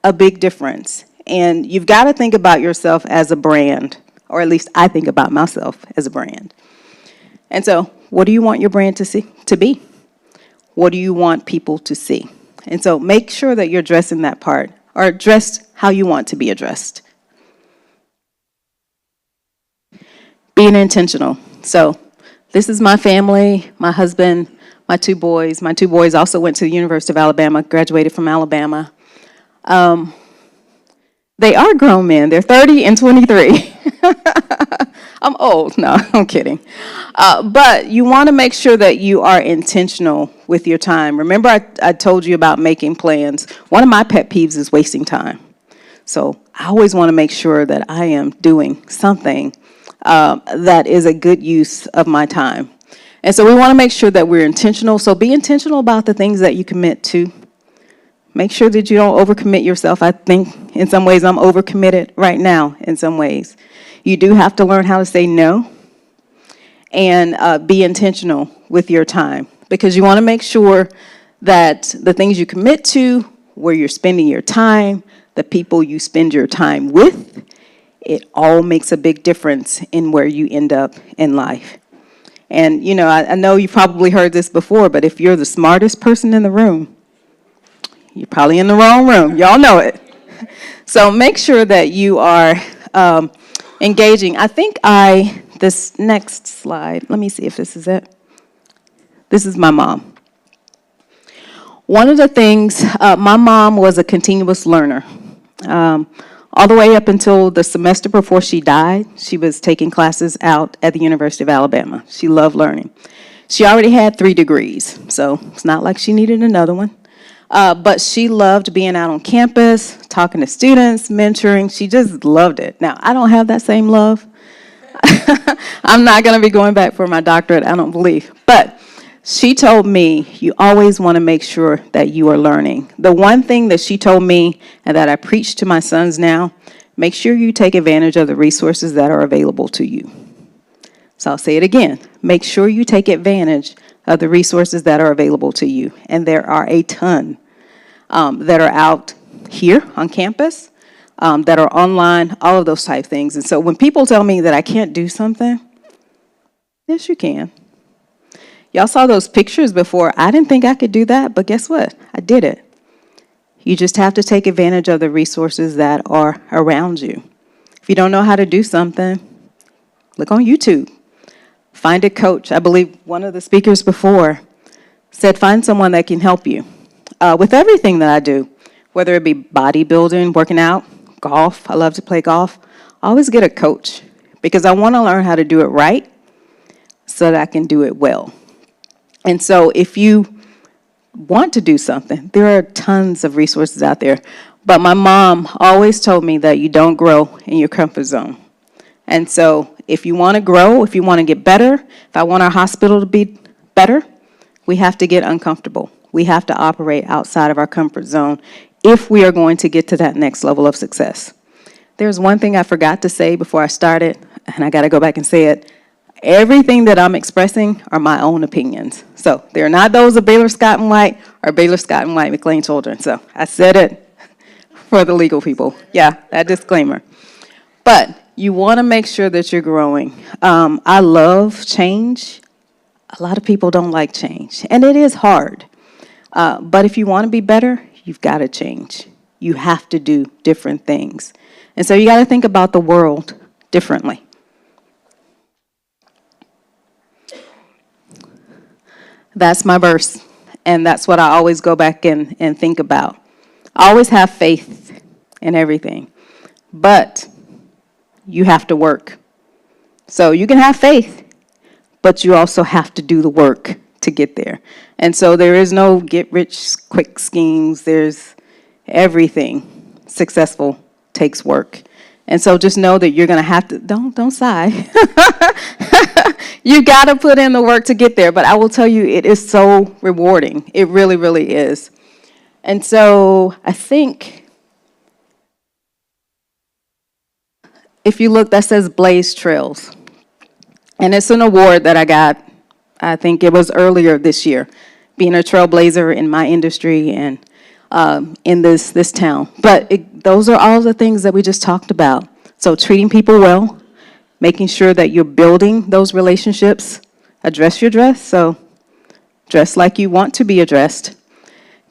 a big difference. And you've got to think about yourself as a brand, or at least I think about myself as a brand. And so what do you want your brand to be? What do you want people to see? And so make sure that you're dressing that part, or dressed how you want to be addressed. Being intentional. So this is my family, my husband, My two boys also went to the University of Alabama, graduated from Alabama. They are grown men. They're 30 and 23. I'm old. No, I'm kidding. But you want to make sure that you are intentional with your time. Remember I told you about making plans. One of my pet peeves is wasting time. So I always want to make sure that I am doing something that is a good use of my time. And so we want to make sure that we're intentional. So be intentional about the things that you commit to. Make sure that you don't overcommit yourself. I think in some ways I'm overcommitted right now in some ways. You do have to learn how to say no and be intentional with your time, because you want to make sure that the things you commit to, where you're spending your time, the people you spend your time with, it all makes a big difference in where you end up in life. And, you know, I know you've probably heard this before, but if you're the smartest person in the room, you're probably in the wrong room. Y'all know it. So make sure that you are engaging. I think this next slide, let me see if this is it. This is my mom. One of the things, my mom was a continuous learner. All the way up until the semester before she died, she was taking classes out at the University of Alabama. She loved learning. She already had 3 degrees, so it's not like she needed another one. But she loved being out on campus, talking to students, mentoring. She just loved it. Now, I don't have that same love. I'm not going to be going back for my doctorate, I don't believe. But she told me, you always want to make sure that you are learning. The one thing that she told me and that I preach to my sons now, make sure you take advantage of the resources that are available to you. So I'll say it again. Make sure you take advantage of the resources that are available to you. And there are a ton that are out here on campus, that are online, all of those type things. And so when people tell me that I can't do something, yes, you can. Y'all saw those pictures before. I didn't think I could do that, but guess what? I did it. You just have to take advantage of the resources that are around you. If you don't know how to do something, look on YouTube. Find a coach. I believe one of the speakers before said find someone that can help you. With everything that I do, whether it be bodybuilding, working out, golf, I love to play golf, I always get a coach because I want to learn how to do it right so that I can do it well. And so if you want to do something, there are tons of resources out there. But my mom always told me that you don't grow in your comfort zone. And so if you want to grow, if you want to get better, if I want our hospital to be better, we have to get uncomfortable. We have to operate outside of our comfort zone if we are going to get to that next level of success. There's one thing I forgot to say before I started, and I got to go back and say it. Everything that I'm expressing are my own opinions. So they're not those of Baylor Scott and White or Baylor Scott and White McLean Children. So I said it for the legal people. Yeah, that disclaimer. But you want to make sure that you're growing. I love change. A lot of people don't like change, and it is hard. But if you want to be better, you've got to change. You have to do different things. And so you got to think about the world differently. That's my verse, and that's what I always go back and think about. I always have faith in everything, but you have to work. So you can have faith, but you also have to do the work to get there. And so there is no get-rich-quick schemes. There's everything successful takes work. And so just know that you're going to have to, don't sigh. You got to put in the work to get there. But I will tell you, it is so rewarding. It really, really is. And so I think if you look, that says Blaze Trails. And it's an award that I got, I think it was earlier this year, being a trailblazer in my industry and in this town. But those are all the things that we just talked about. So treating people well, making sure that you're building those relationships, address your dress, so dress like you want to be addressed.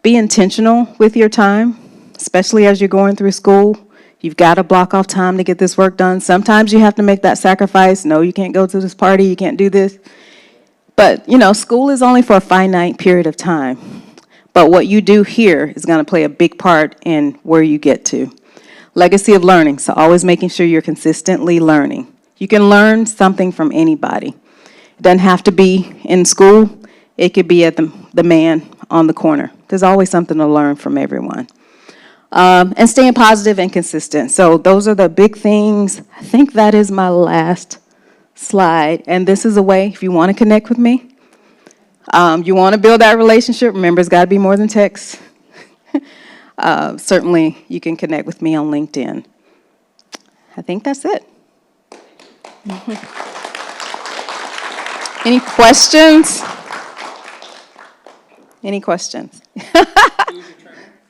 Be intentional with your time, especially as you're going through school. You've got to block off time to get this work done. Sometimes you have to make that sacrifice. No, you can't go to this party, you can't do this. But, school is only for a finite period of time. But what you do here is going to play a big part in where you get to. Legacy of learning, so always making sure you're consistently learning. You can learn something from anybody. It doesn't have to be in school. It could be at the man on the corner. There's always something to learn from everyone. And staying positive and consistent. So those are the big things. I think that is my last slide. And this is a way, if you want to connect with me, you want to build that relationship, remember it's got to be more than text. Certainly, you can connect with me on LinkedIn. I think that's it. Any questions? Any questions?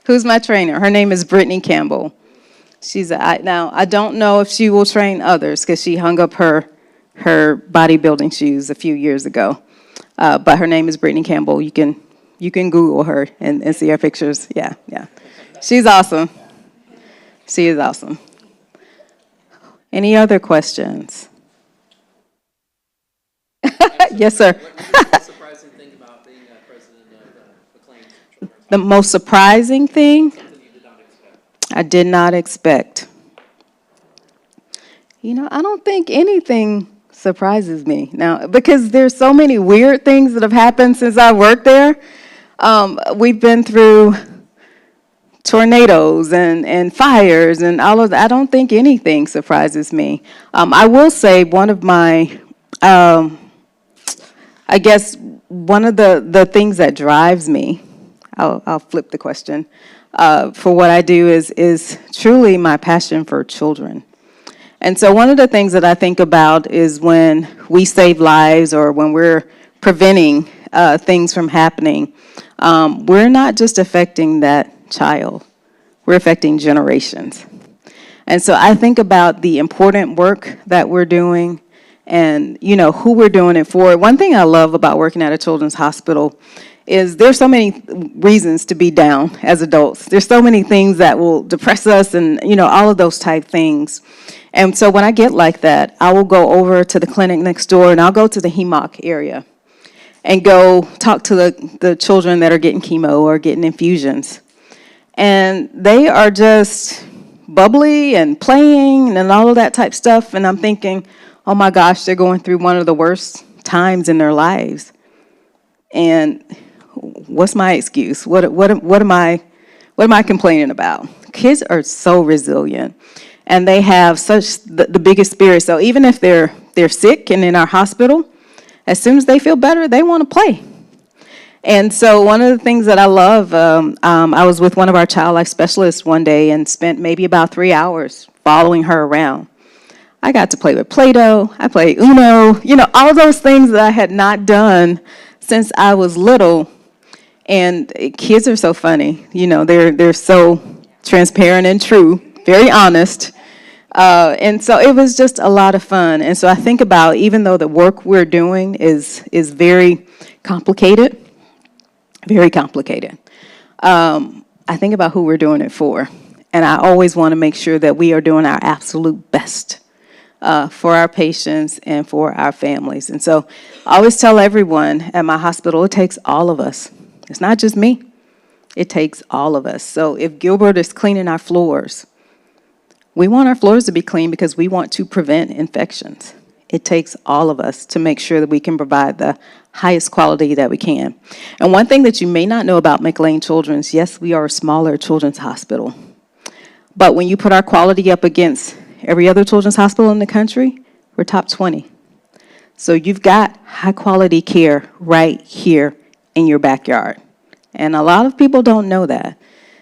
Who's my trainer? Her name is Brittany Campbell. Now, I don't know if she will train others because she hung up her bodybuilding shoes a few years ago. But her name is Brittany Campbell. You can Google her and see her pictures. Yeah. She's awesome. She is awesome. Any other questions? Yes, sir. What's the most surprising thing about being president of McLean? The most surprising thing? Something you did not expect. I did not expect. I don't think anything surprises me now because there's so many weird things that have happened since I worked there. We've been through tornadoes and fires and all of that. I don't think anything surprises me. I will say one of my, I guess one of the things that drives me, I'll flip the question, for what I do is truly my passion for children. And so one of the things that I think about is when we save lives or when we're preventing things from happening, we're not just affecting that child, we're affecting generations. And so I think about the important work that we're doing and, who we're doing it for. One thing I love about working at a children's hospital is there's so many reasons to be down as adults. There's so many things that will depress us and, all of those type things. And so when I get like that, I will go over to the clinic next door and I'll go to the HEMOC area and go talk to the children that are getting chemo or getting infusions. And they are just bubbly and playing and all of that type stuff. And I'm thinking, oh my gosh, they're going through one of the worst times in their lives. And what's my excuse? What am I complaining about? Kids are so resilient, and they have such the biggest spirit. So even if they're sick and in our hospital, as soon as they feel better, they want to play. And so one of the things that I love, I was with one of our child life specialists one day and spent maybe about 3 hours following her around. I got to play with Play-Doh. I played Uno, all those things that I had not done since I was little. And kids are so funny. They're so transparent and true, very honest. And so it was just a lot of fun. And so I think about, even though the work we're doing is very complicated, very complicated, I think about who we're doing it for. And I always want to make sure that we are doing our absolute best for our patients and for our families. And so I always tell everyone at my hospital, it takes all of us. It's not just me. It takes all of us. So if Gilbert is cleaning our floors, we want our floors to be clean because we want to prevent infections. It takes all of us to make sure that we can provide the highest quality that we can. And one thing that you may not know about McLean Children's, yes, we are a smaller children's hospital. But when you put our quality up against every other children's hospital in the country, we're top 20. So you've got high quality care right here in your backyard. And a lot of people don't know that.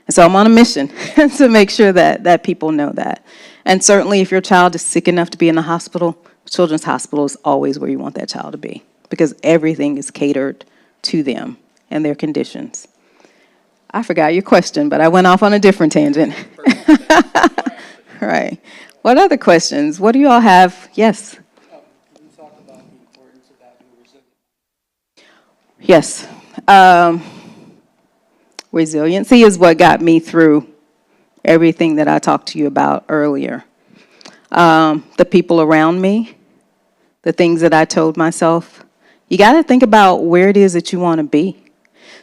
And so I'm on a mission to make sure that people know that. And certainly if your child is sick enough to be in the hospital, children's hospital is always where you want that child to be because everything is catered to them and their conditions. I forgot your question, but I went off on a different tangent. Right. What other questions? What do you all have? Yes. You talked about the importance of having resilience. Yes. Resiliency is what got me through everything that I talked to you about earlier. The people around me, the things that I told myself, You got to think about where it is that you want to be.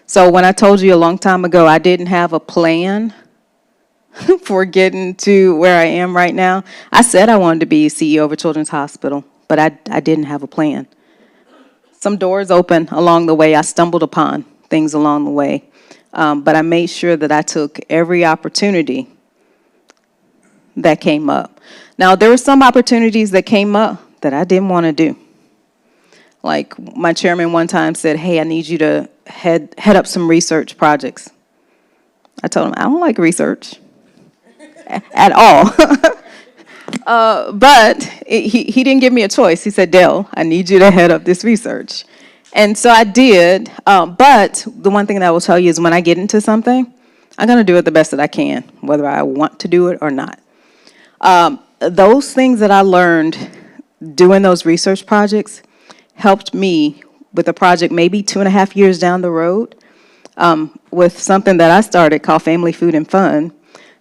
So when I told you a long time ago I didn't have a plan for getting to where I am right now, I said I wanted to be CEO of a children's hospital, but I didn't have a plan. Some doors open along the way. I stumbled upon things along the way, but I made sure that I took every opportunity that came up. Now, there were some opportunities that came up that I didn't want to do. Like my chairman one time said, hey, I need you to head up some research projects. I told him, I don't like research at all. But he didn't give me a choice. He said, Dale, I need you to head up this research. And so I did. But the one thing that I will tell you is when I get into something, I'm going to do it the best that I can, whether I want to do it or not. Those things that I learned doing those research projects helped me with a project maybe 2.5 years down the road with something that I started called Family Food and Fun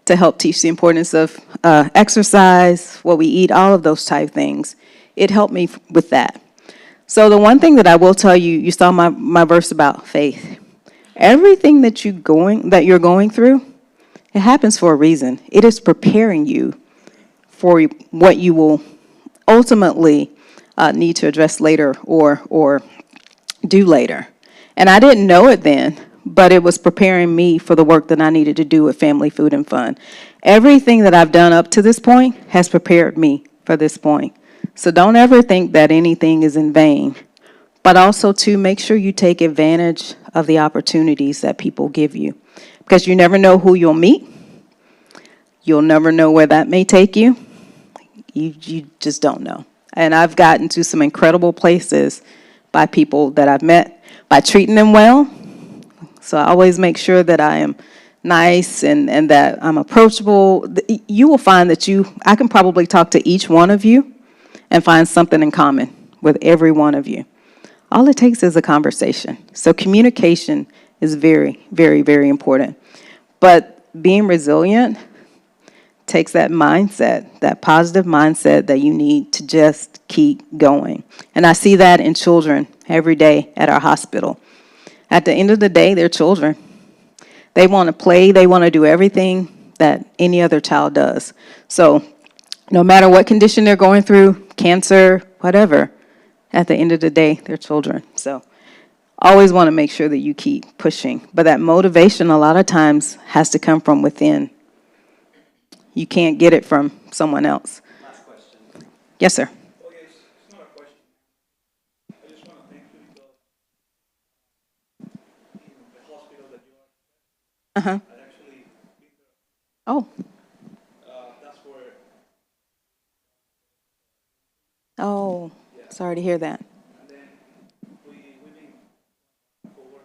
to help teach the importance of exercise, what we eat, all of those type things. It helped me with that. So the one thing that I will tell you, you saw my verse about faith. Everything that you're going through, it happens for a reason. It is preparing you for what you will ultimately need to address later or do later. And I didn't know it then, but it was preparing me for the work that I needed to do with Family Food and Fun. Everything that I've done up to this point has prepared me for this point. So don't ever think that anything is in vain, but also to make sure you take advantage of the opportunities that people give you, because you never know who you'll meet. You'll never know where that may take you. You just don't know. And I've gotten to some incredible places by people that I've met, by treating them well. So I always make sure that I am nice and that I'm approachable. You will find that I can probably talk to each one of you and find something in common with every one of you. All it takes is a conversation. So communication is very, very, very important. But being resilient takes that mindset, that positive mindset that you need to just keep going. And I see that in children every day at our hospital. At the end of the day, they're children. They want to play. They want to do everything that any other child does. So no matter what condition they're going through, cancer, whatever, at the end of the day, they're children. So always want to make sure that you keep pushing. But that motivation a lot of times has to come from within. You can't get it from someone else. Last question. Yes, sir. Okay, it's not a question. I just want to thank you because the hospital that you are. Uh-huh. I actually been there. Oh. That's where. Oh, Yeah. sorry to hear that. And then we've been forward.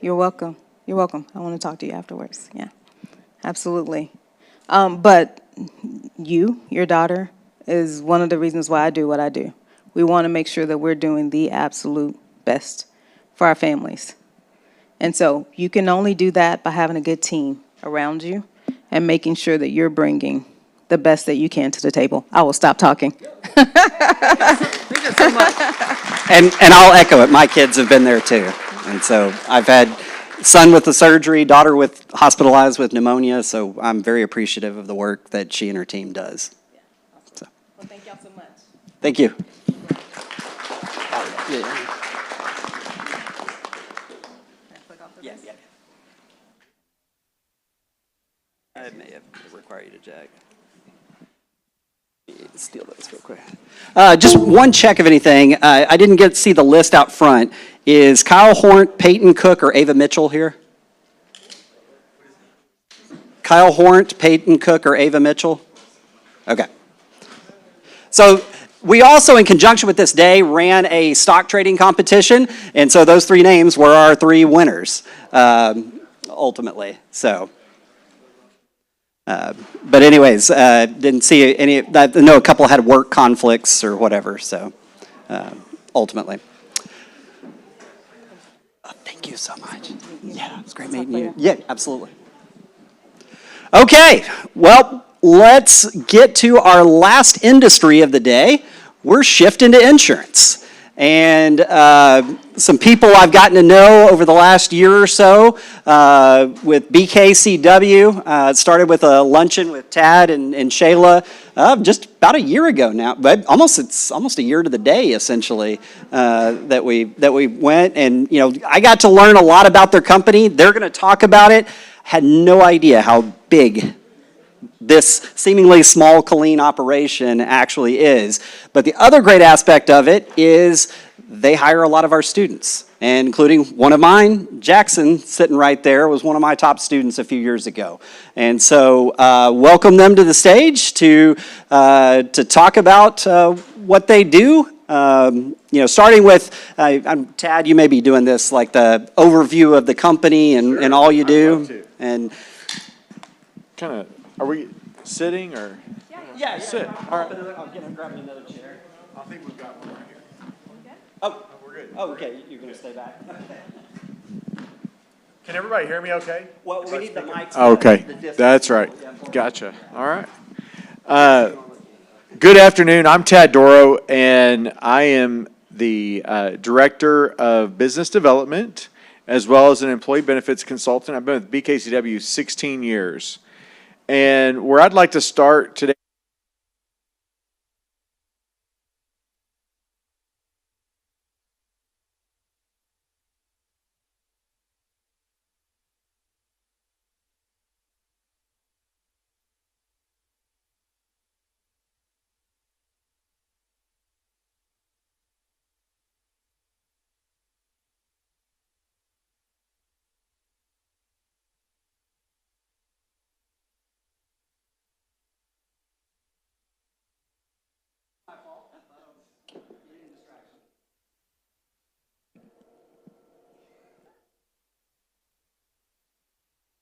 You're welcome. You're welcome. I want to talk to you afterwards. Yeah, absolutely. But your daughter, is one of the reasons why I do what I do. We want to make sure that we're doing the absolute best for our families. And so you can only do that by having a good team around you and making sure that you're bringing the best that you can to the table. I will stop talking. Thank you so much. And I'll echo it. My kids have been there too. And so I've had son with the surgery, daughter hospitalized with pneumonia. So I'm very appreciative of the work that she and her team does. So. Well, thank y'all so much. Thank you. I may have to require you to jack. Steal those real quick. Just one check of anything. I didn't get to see the list out front. Is Kyle Hornt, Peyton Cook, or Ava Mitchell here? Kyle Hornt, Peyton Cook, or Ava Mitchell? Okay. So we also, in conjunction with this day, ran a stock trading competition, and so those three names were our three winners, ultimately. So. But anyways, didn't see any. I know a couple had work conflicts or whatever. So, ultimately, thank you so much. Yeah, it's great meeting you. Yeah, absolutely. Okay, well, let's get to our last industry of the day. We're shifting to insurance. And some people I've gotten to know over the last year or so with BKCW. It started with a luncheon with Tad and Shayla just about a year ago now, but it's almost a year to the day essentially that we went. And I got to learn a lot about their company. They're going to talk about it. Had no idea how big this seemingly small Killeen operation actually is. But the other great aspect of it is they hire a lot of our students, and including one of mine, Jackson, sitting right there, was one of my top students a few years ago. And so welcome them to the stage to talk about what they do. Starting with, Tad, you may be doing this, like the overview of the company and all you do. And Kind of, are we sitting or? yeah, sit. All right. I'll grab another chair. I think we've got one right here. Oh, we're good. oh, okay, you're going to stay back. Can everybody hear me okay? Well, we need the mics. Okay, that's right. Gotcha. All right. Good afternoon. I'm Tad Doro, and I am the Director of Business Development as well as an employee benefits consultant. I've been with BKCW 16 years. And where I'd like to start today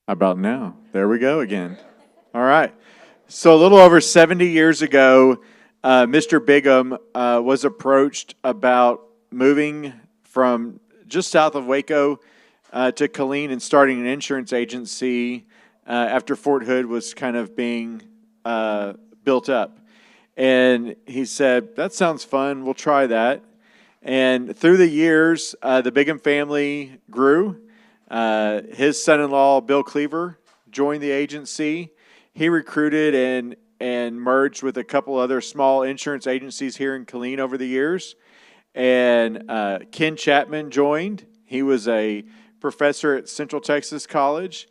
How about now? There we go again. All right. So a little over 70 years ago, Mr. Bigham was approached about moving from just south of Waco to Killeen and starting an insurance agency after Fort Hood was kind of being built up. And he said, that sounds fun. We'll try that. And through the years, the Bigham family grew. His son-in-law, Bill Cleaver, joined the agency. He recruited and merged with a couple other small insurance agencies here in Killeen over the years. And Ken Chapman joined. He was a professor at Central Texas College.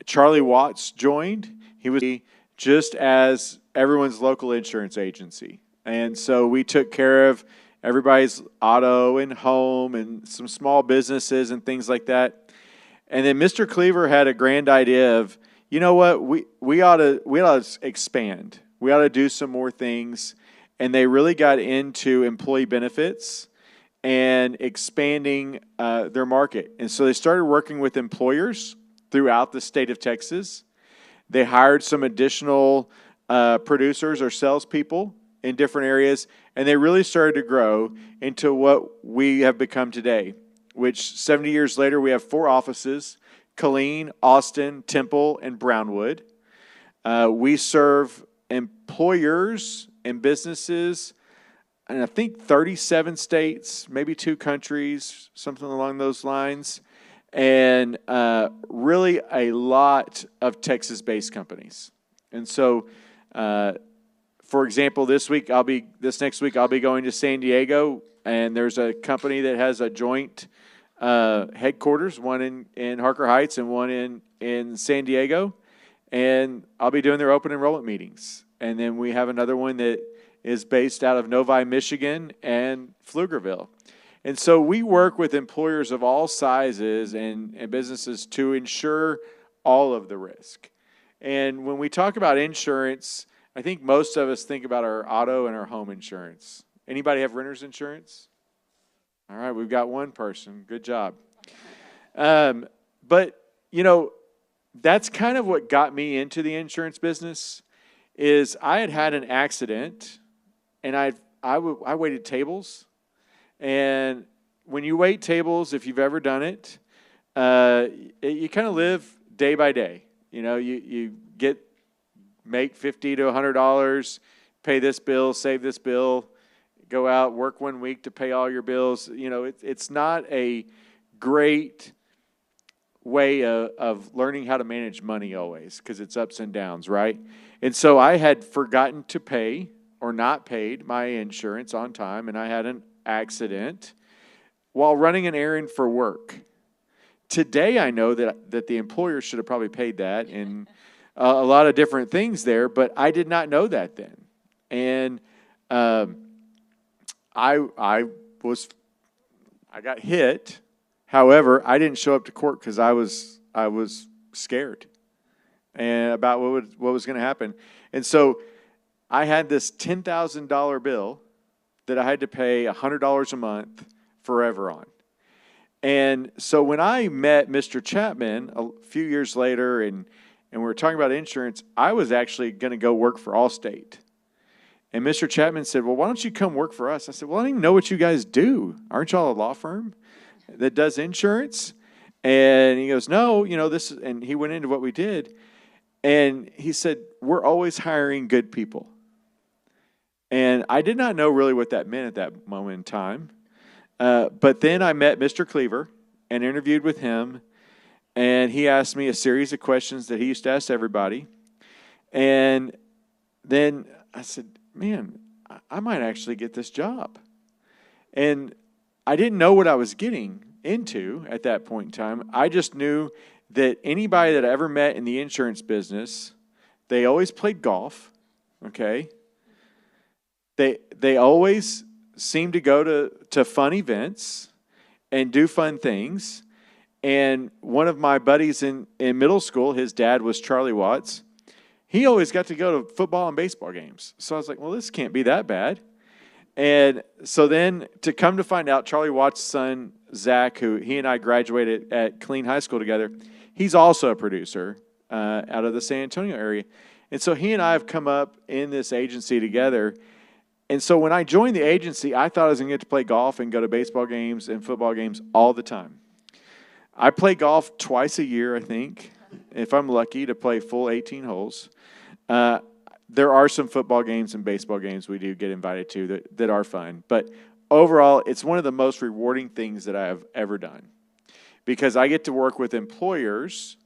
Charlie Watts joined. He was just as everyone's local insurance agency. And so we took care of everybody's auto and home and some small businesses and things like that. And then Mr. Cleaver had a grand idea of, you know what, we ought to expand. We ought to do some more things. And they really got into employee benefits and expanding their market. And so they started working with employers throughout the state of Texas. They hired some additional producers or salespeople in different areas, and they really started to grow into what we have become today, which 70 years later, we have 4 offices: Killeen, Austin, Temple, and Brownwood. We serve employers and businesses in, I think, 37 states, maybe 2 countries, something along those lines, and really a lot of Texas-based companies. And so, for example, this next week I'll be going to San Diego, and there's a company that has a joint headquarters, one in Harker Heights and one in San Diego, and I'll be doing their open enrollment meetings. And then we have another one that is based out of Novi, Michigan, and Pflugerville. And so we work with employers of all sizes and businesses to insure all of the risk. And when we talk about insurance, I think most of us think about our auto and our home insurance. Anybody have renter's insurance? All right, we've got one person. Good job. But, that's kind of what got me into the insurance business. Is I had an accident, and I waited tables. And when you wait tables, if you've ever done it, you kind of live day by day. You get make $50 to $100, pay this bill, save this bill, go out, work 1 week to pay all your bills. You know, it's not a great way of learning how to manage money always, because it's ups and downs, right? And so I had forgotten to pay or not paid my insurance on time, and I had an accident while running an errand for work. Today I know that the employer should have probably paid that, and a lot of different things there, but I did not know that then. And I got hit. However, I didn't show up to court because I was scared and about what was going to happen. And so I had this $10,000 bill that I had to pay $100 a month forever on. And so when I met Mr. Chapman a few years later and we were talking about insurance, I was actually going to go work for Allstate. And Mr. Chapman said, well, why don't you come work for us? I said, well, I don't even know what you guys do. Aren't y'all a law firm that does insurance? And he goes, no, you know, this is, and he went into what we did. And he said, we're always hiring good people. And I did not know really what that meant at that moment in time. But then I met Mr. Cleaver and interviewed with him. And he asked me a series of questions that he used to ask everybody. And then I said, man, I might actually get this job. And I didn't know what I was getting into at that point in time. I just knew that anybody that I ever met in the insurance business, they always played golf, okay? They always seemed to go to fun events and do fun things. And one of my buddies in middle school, his dad was Charlie Watts. He always got to go to football and baseball games. So I was like, well, this can't be that bad. And so then to come to find out, Charlie Watts' son, Zach, who he and I graduated at Killeen High School together, he's also a producer out of the San Antonio area. And so he and I have come up in this agency together. And so when I joined the agency, I thought I was going to get to play golf and go to baseball games and football games all the time. I play golf twice a year, I think, if I'm lucky to play full 18 holes. There are some football games and baseball games we do get invited to that are fun. But overall, it's one of the most rewarding things that I have ever done, because I get to work with employers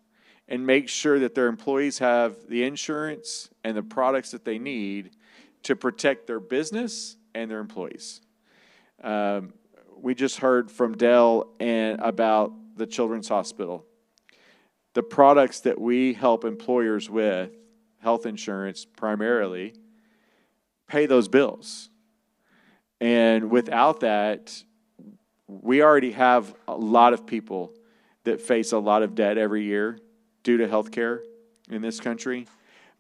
and make sure that their employees have the insurance and the products that they need to protect their business and their employees. We just heard from Dell about the Children's Hospital. The products that we help employers with, health insurance primarily, pay those bills. And without that, we already have a lot of people that face a lot of debt every year due to health care in this country.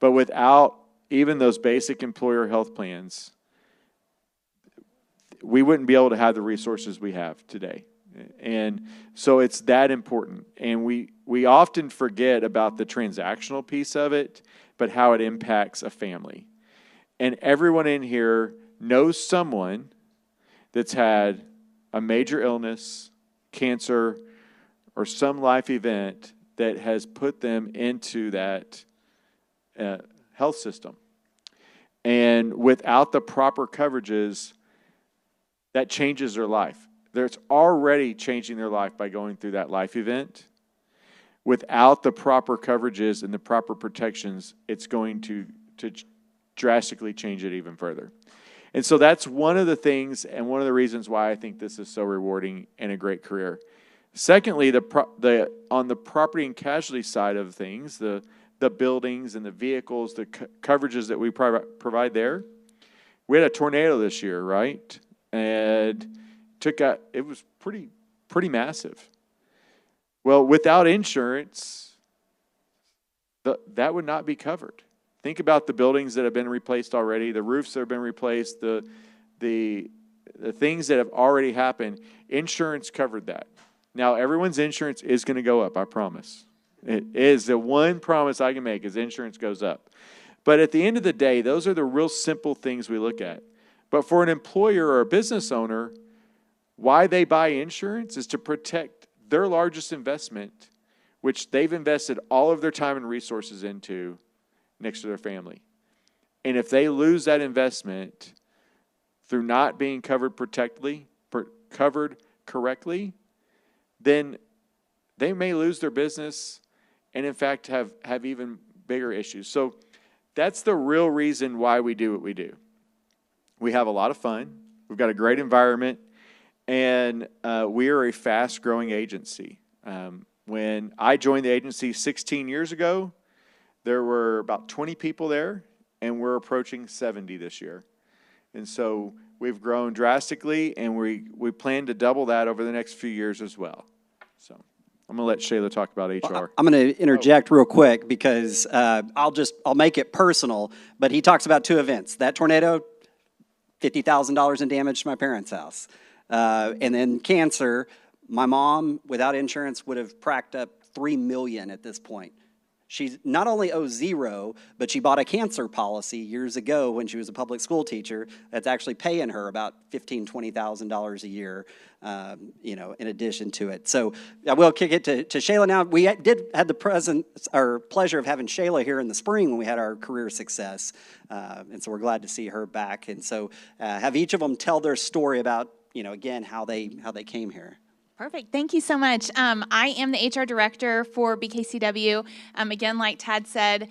But without even those basic employer health plans, we wouldn't be able to have the resources we have today. And so it's that important. And we often forget about the transactional piece of it, but how it impacts a family. And everyone in here knows someone that's had a major illness, cancer, or some life event that has put them into that health system. And without the proper coverages, that changes their life. It's already changing their life by going through that life event. Without the proper coverages and the proper protections, it's going to drastically change it even further. And so that's one of the things and one of the reasons why I think this is so rewarding and a great career. Secondly, on the property and casualty side of things, the buildings and the vehicles, the coverages that we provide there. We had a tornado this year, right? And it was pretty massive. Well, without insurance, that would not be covered. Think about the buildings that have been replaced already, the roofs that have been replaced, the things that have already happened. Insurance covered that. Now, everyone's insurance is going to go up, I promise. It is the one promise I can make is insurance goes up. But at the end of the day, those are the real simple things we look at. But for an employer or a business owner, why they buy insurance is to protect their largest investment, which they've invested all of their time and resources into, next to their family. And if they lose that investment through not being covered covered correctly, then they may lose their business and in fact have even bigger issues. So that's the real reason why we do what we do. We have a lot of fun. We've got a great environment, and we are a fast-growing agency. When I joined the agency 16 years ago, there were about 20 people there, and we're approaching 70 this year. And so we've grown drastically, and we plan to double that over the next few years as well. So I'm going to let Shayla talk about HR. I'm going to interject real quick because I'll make it personal, but he talks about 2 events. That tornado, $50,000 in damage to my parents' house. And then cancer, my mom, without insurance, would have racked up $3 million at this point. She not only owes 0, but she bought a cancer policy years ago when she was a public school teacher that's actually paying her about $15,000, $20,000 a year, in addition to it. So I will kick it to Shayla now. We had the pleasure of having Shayla here in the spring when we had our career success, and so we're glad to see her back. And so have each of them tell their story about, again, how they came here. Perfect. Thank you so much. I am the HR director for BKCW. Again, like Tad said,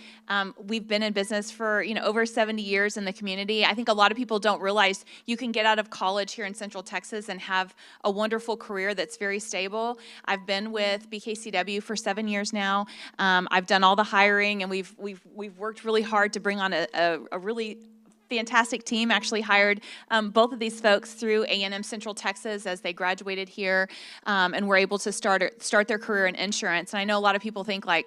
we've been in business for over 70 years in the community. I think a lot of people don't realize you can get out of college here in Central Texas and have a wonderful career that's very stable. I've been with BKCW for 7 years now. I've done all the hiring, and we've worked really hard to bring on a really fantastic team. Actually hired both of these folks through A&M Central Texas as they graduated here, and were able to start their career in insurance. And I know a lot of people think like,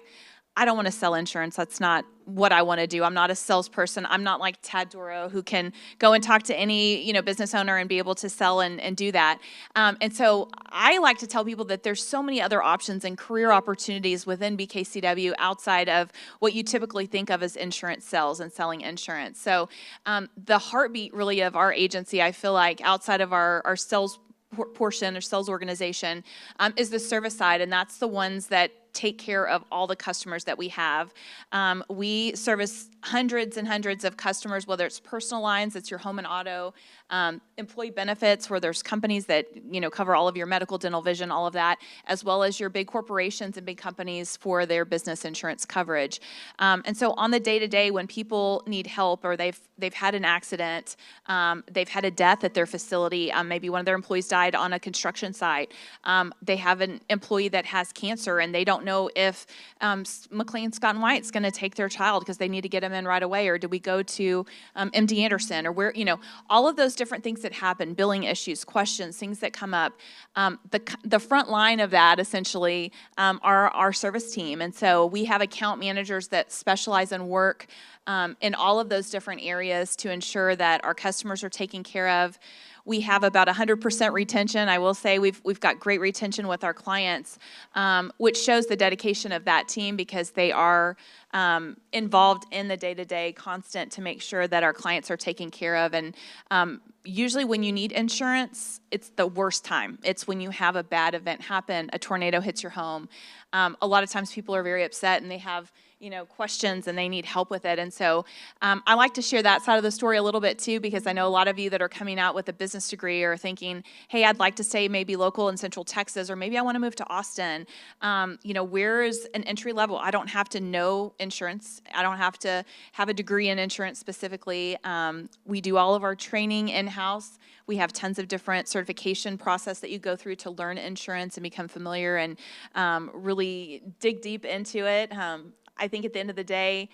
I don't want to sell insurance. That's not what I want to do. I'm not a salesperson. I'm not like Tad Doro, who can go and talk to any business owner and be able to sell and do that. And so I like to tell people that there's so many other options and career opportunities within BKCW outside of what you typically think of as insurance sales and selling insurance. So the heartbeat really of our agency, I feel like outside of our sales portion or sales organization, is the service side, and that's the ones that take care of all the customers that we have. We service hundreds and hundreds of customers, whether it's personal lines, it's your home and auto, employee benefits, where there's companies that cover all of your medical, dental, vision, all of that, as well as your big corporations and big companies for their business insurance coverage. And so on the day-to-day, when people need help or they've had an accident, they've had a death at their facility, maybe one of their employees died on a construction site, they have an employee that has cancer and they don't know if McLean Scott and White's going to take their child because they need to get him in right away, or do we go to MD Anderson, or where, all of those different things that happen, billing issues, questions, things that come up. The front line of that essentially are our service team. And so we have account managers that specialize and work in all of those different areas to ensure that our customers are taken care of. We have about 100% retention. I will say we've got great retention with our clients, which shows the dedication of that team because they are involved in the day-to-day constant to make sure that our clients are taken care of. And usually when you need insurance, it's the worst time. It's when you have a bad event happen, a tornado hits your home. A lot of times people are very upset and they have questions and they need help with it. And so I like to share that side of the story a little bit too, because I know a lot of you that are coming out with a business degree are thinking, hey, I'd like to stay maybe local in Central Texas, or maybe I want to move to Austin. Where is an entry level? I don't have to know insurance. I don't have to have a degree in insurance specifically. We do all of our training in-house. We have tons of different certification process that you go through to learn insurance and become familiar and really dig deep into it. I think at the end of the day,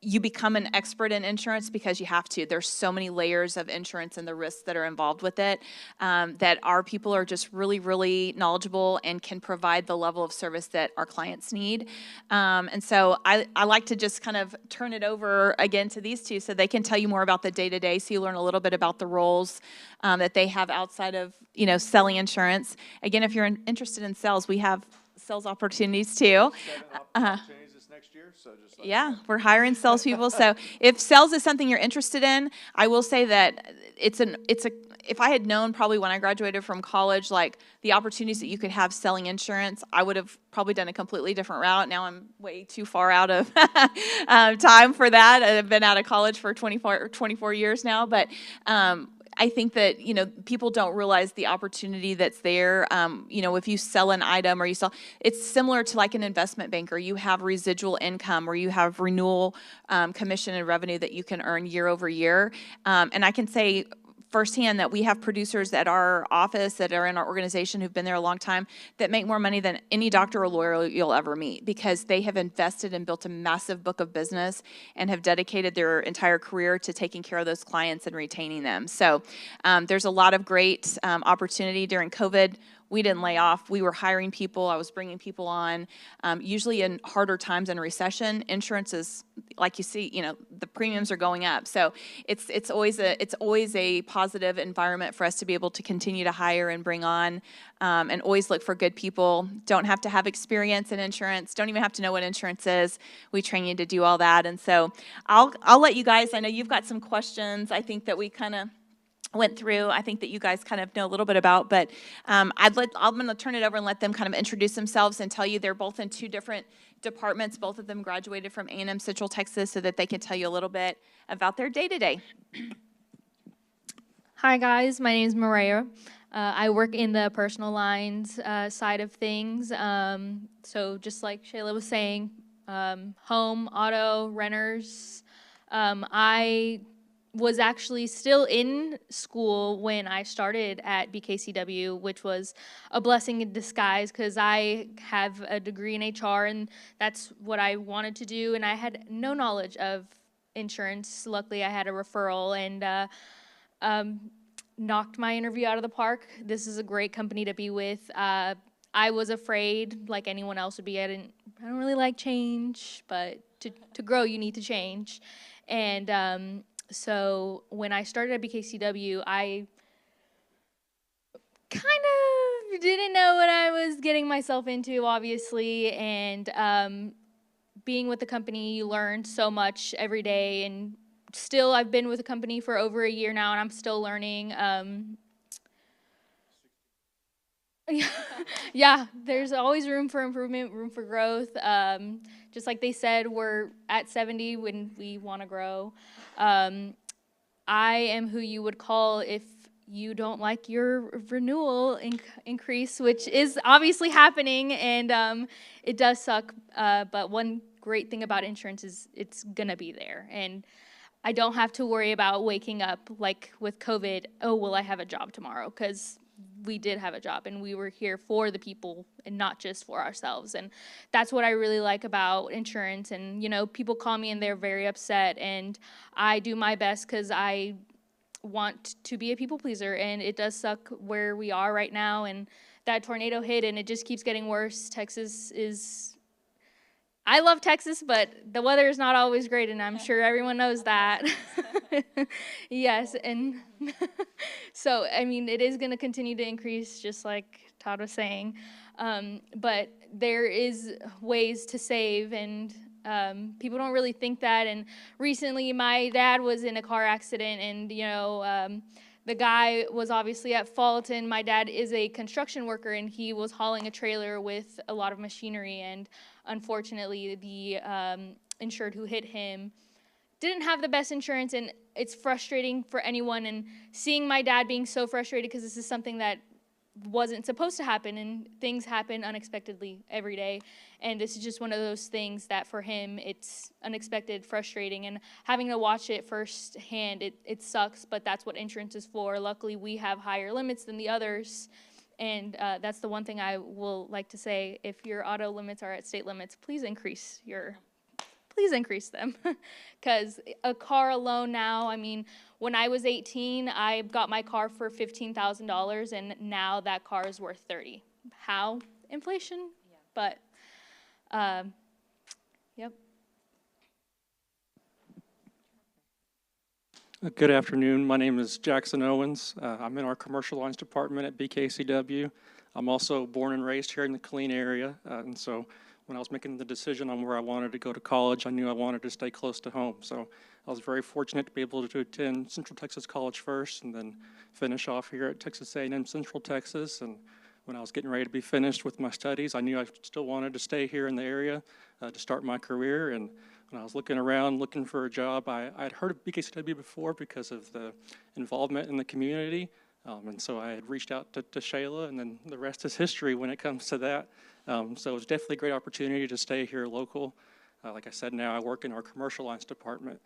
you become an expert in insurance because you have to. There's so many layers of insurance and the risks that are involved with it, that our people are just really, really knowledgeable and can provide the level of service that our clients need. And so I like to just kind of turn it over again to these two so they can tell you more about the day-to-day, so you learn a little bit about the roles that they have outside of selling insurance. Again, if you're interested in sales, we have sales opportunities too. 7 opportunities this next year, so just like Yeah, we're hiring salespeople. So if sales is something you're interested in, I will say that if I had known probably when I graduated from college, like the opportunities that you could have selling insurance, I would have probably done a completely different route. Now I'm way too far out of time for that. I've been out of college for 24 years now, but I think that, people don't realize the opportunity that's there. If you sell an item or it's similar to like an investment banker. You have residual income or you have renewal commission and revenue that you can earn year over year. And I can say firsthand that we have producers at our office that are in our organization who've been there a long time that make more money than any doctor or lawyer you'll ever meet because they have invested and built a massive book of business and have dedicated their entire career to taking care of those clients and retaining them. So there's a lot of great opportunity during COVID. We didn't lay off. We were hiring people. I was bringing people on. Usually in harder times in a recession, insurance is, like you see, the premiums are going up. So it's always a positive environment for us to be able to continue to hire and bring on and always look for good people. Don't have to have experience in insurance. Don't even have to know what insurance is. We train you to do all that. And so I'll let you guys, I know you've got some questions. I think that we kind of went through, I think that you guys kind of know a little bit about, but I'm going to turn it over and let them kind of introduce themselves and tell you they're both in two different departments. Both of them graduated from A&M Central Texas so that they can tell you a little bit about their day-to-day. Hi guys, my name is Maria. I work in the personal lines side of things. So just like Shayla was saying, home, auto, renters. I was actually still in school when I started at BKCW, which was a blessing in disguise because I have a degree in HR and that's what I wanted to do, and I had no knowledge of insurance. Luckily, I had a referral and knocked my interview out of the park. This is a great company to be with. I was afraid, like anyone else would be. I don't really like change, but to grow, you need to change. And so when I started at BKCW, I kind of didn't know what I was getting myself into, obviously, and being with the company, you learn so much every day, and still I've been with the company for over a year now, and I'm still learning. Yeah, there's always room for improvement, room for growth. Just like they said, we're at 70 when we want to grow. I am who you would call if you don't like your renewal increase, which is obviously happening, and it does suck. But one great thing about insurance is it's going to be there. And I don't have to worry about waking up like with COVID, oh, will I have a job tomorrow? Because we did have a job and we were here for the people and not just for ourselves. And that's what I really like about insurance. And, people call me and they're very upset, and I do my best because I want to be a people pleaser, and it does suck where we are right now. And that tornado hit and it just keeps getting worse. I love Texas, but the weather is not always great, and I'm sure everyone knows that. Yes, and so, it is going to continue to increase, just like Todd was saying. But there is ways to save, and people don't really think that. And recently, my dad was in a car accident, and, the guy was obviously at fault, and my dad is a construction worker, and he was hauling a trailer with a lot of machinery, and unfortunately, the insured who hit him didn't have the best insurance, and it's frustrating for anyone. And seeing my dad being so frustrated because this is something that wasn't supposed to happen, and things happen unexpectedly every day. And this is just one of those things that for him, it's unexpected, frustrating, and having to watch it firsthand, it sucks, but that's what insurance is for. Luckily, we have higher limits than the others. And that's the one thing I will like to say. If your auto limits are at state limits, please increase them. Because a car alone now, when I was 18, I got my car for $15,000, and now that car is worth $30,000. How? Inflation. Yeah. But, yep. Good afternoon. My name is Jackson Owens. I'm in our commercial lines department at BKCW. I'm also born and raised here in the Killeen area, and so when I was making the decision on where I wanted to go to college, I knew I wanted to stay close to home. So I was very fortunate to be able to attend Central Texas College first and then finish off here at Texas A&M Central Texas. And when I was getting ready to be finished with my studies, I knew I still wanted to stay here in the area to start my career. And when I was looking around, looking for a job, I'd heard of BKCW before because of the involvement in the community. And so I had reached out to Shayla, and then the rest is history when it comes to that. So it was definitely a great opportunity to stay here local. Like I said, now I work in our commercial lines department.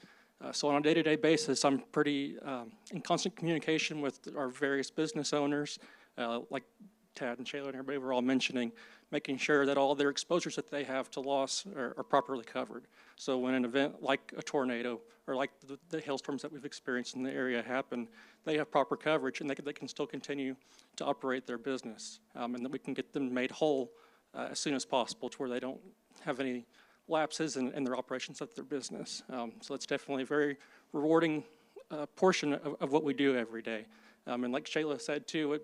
So on a day-to-day basis, I'm pretty in constant communication with our various business owners, like Tad and Shayla and everybody were all mentioning, making sure that all their exposures that they have to loss are properly covered. So when an event like a tornado or like the hailstorms that we've experienced in the area happen, they have proper coverage and they can still continue to operate their business, and that we can get them made whole as soon as possible to where they don't have any lapses in their operations of their business. So it's definitely a very rewarding portion of what we do every day. And like Shayla said too,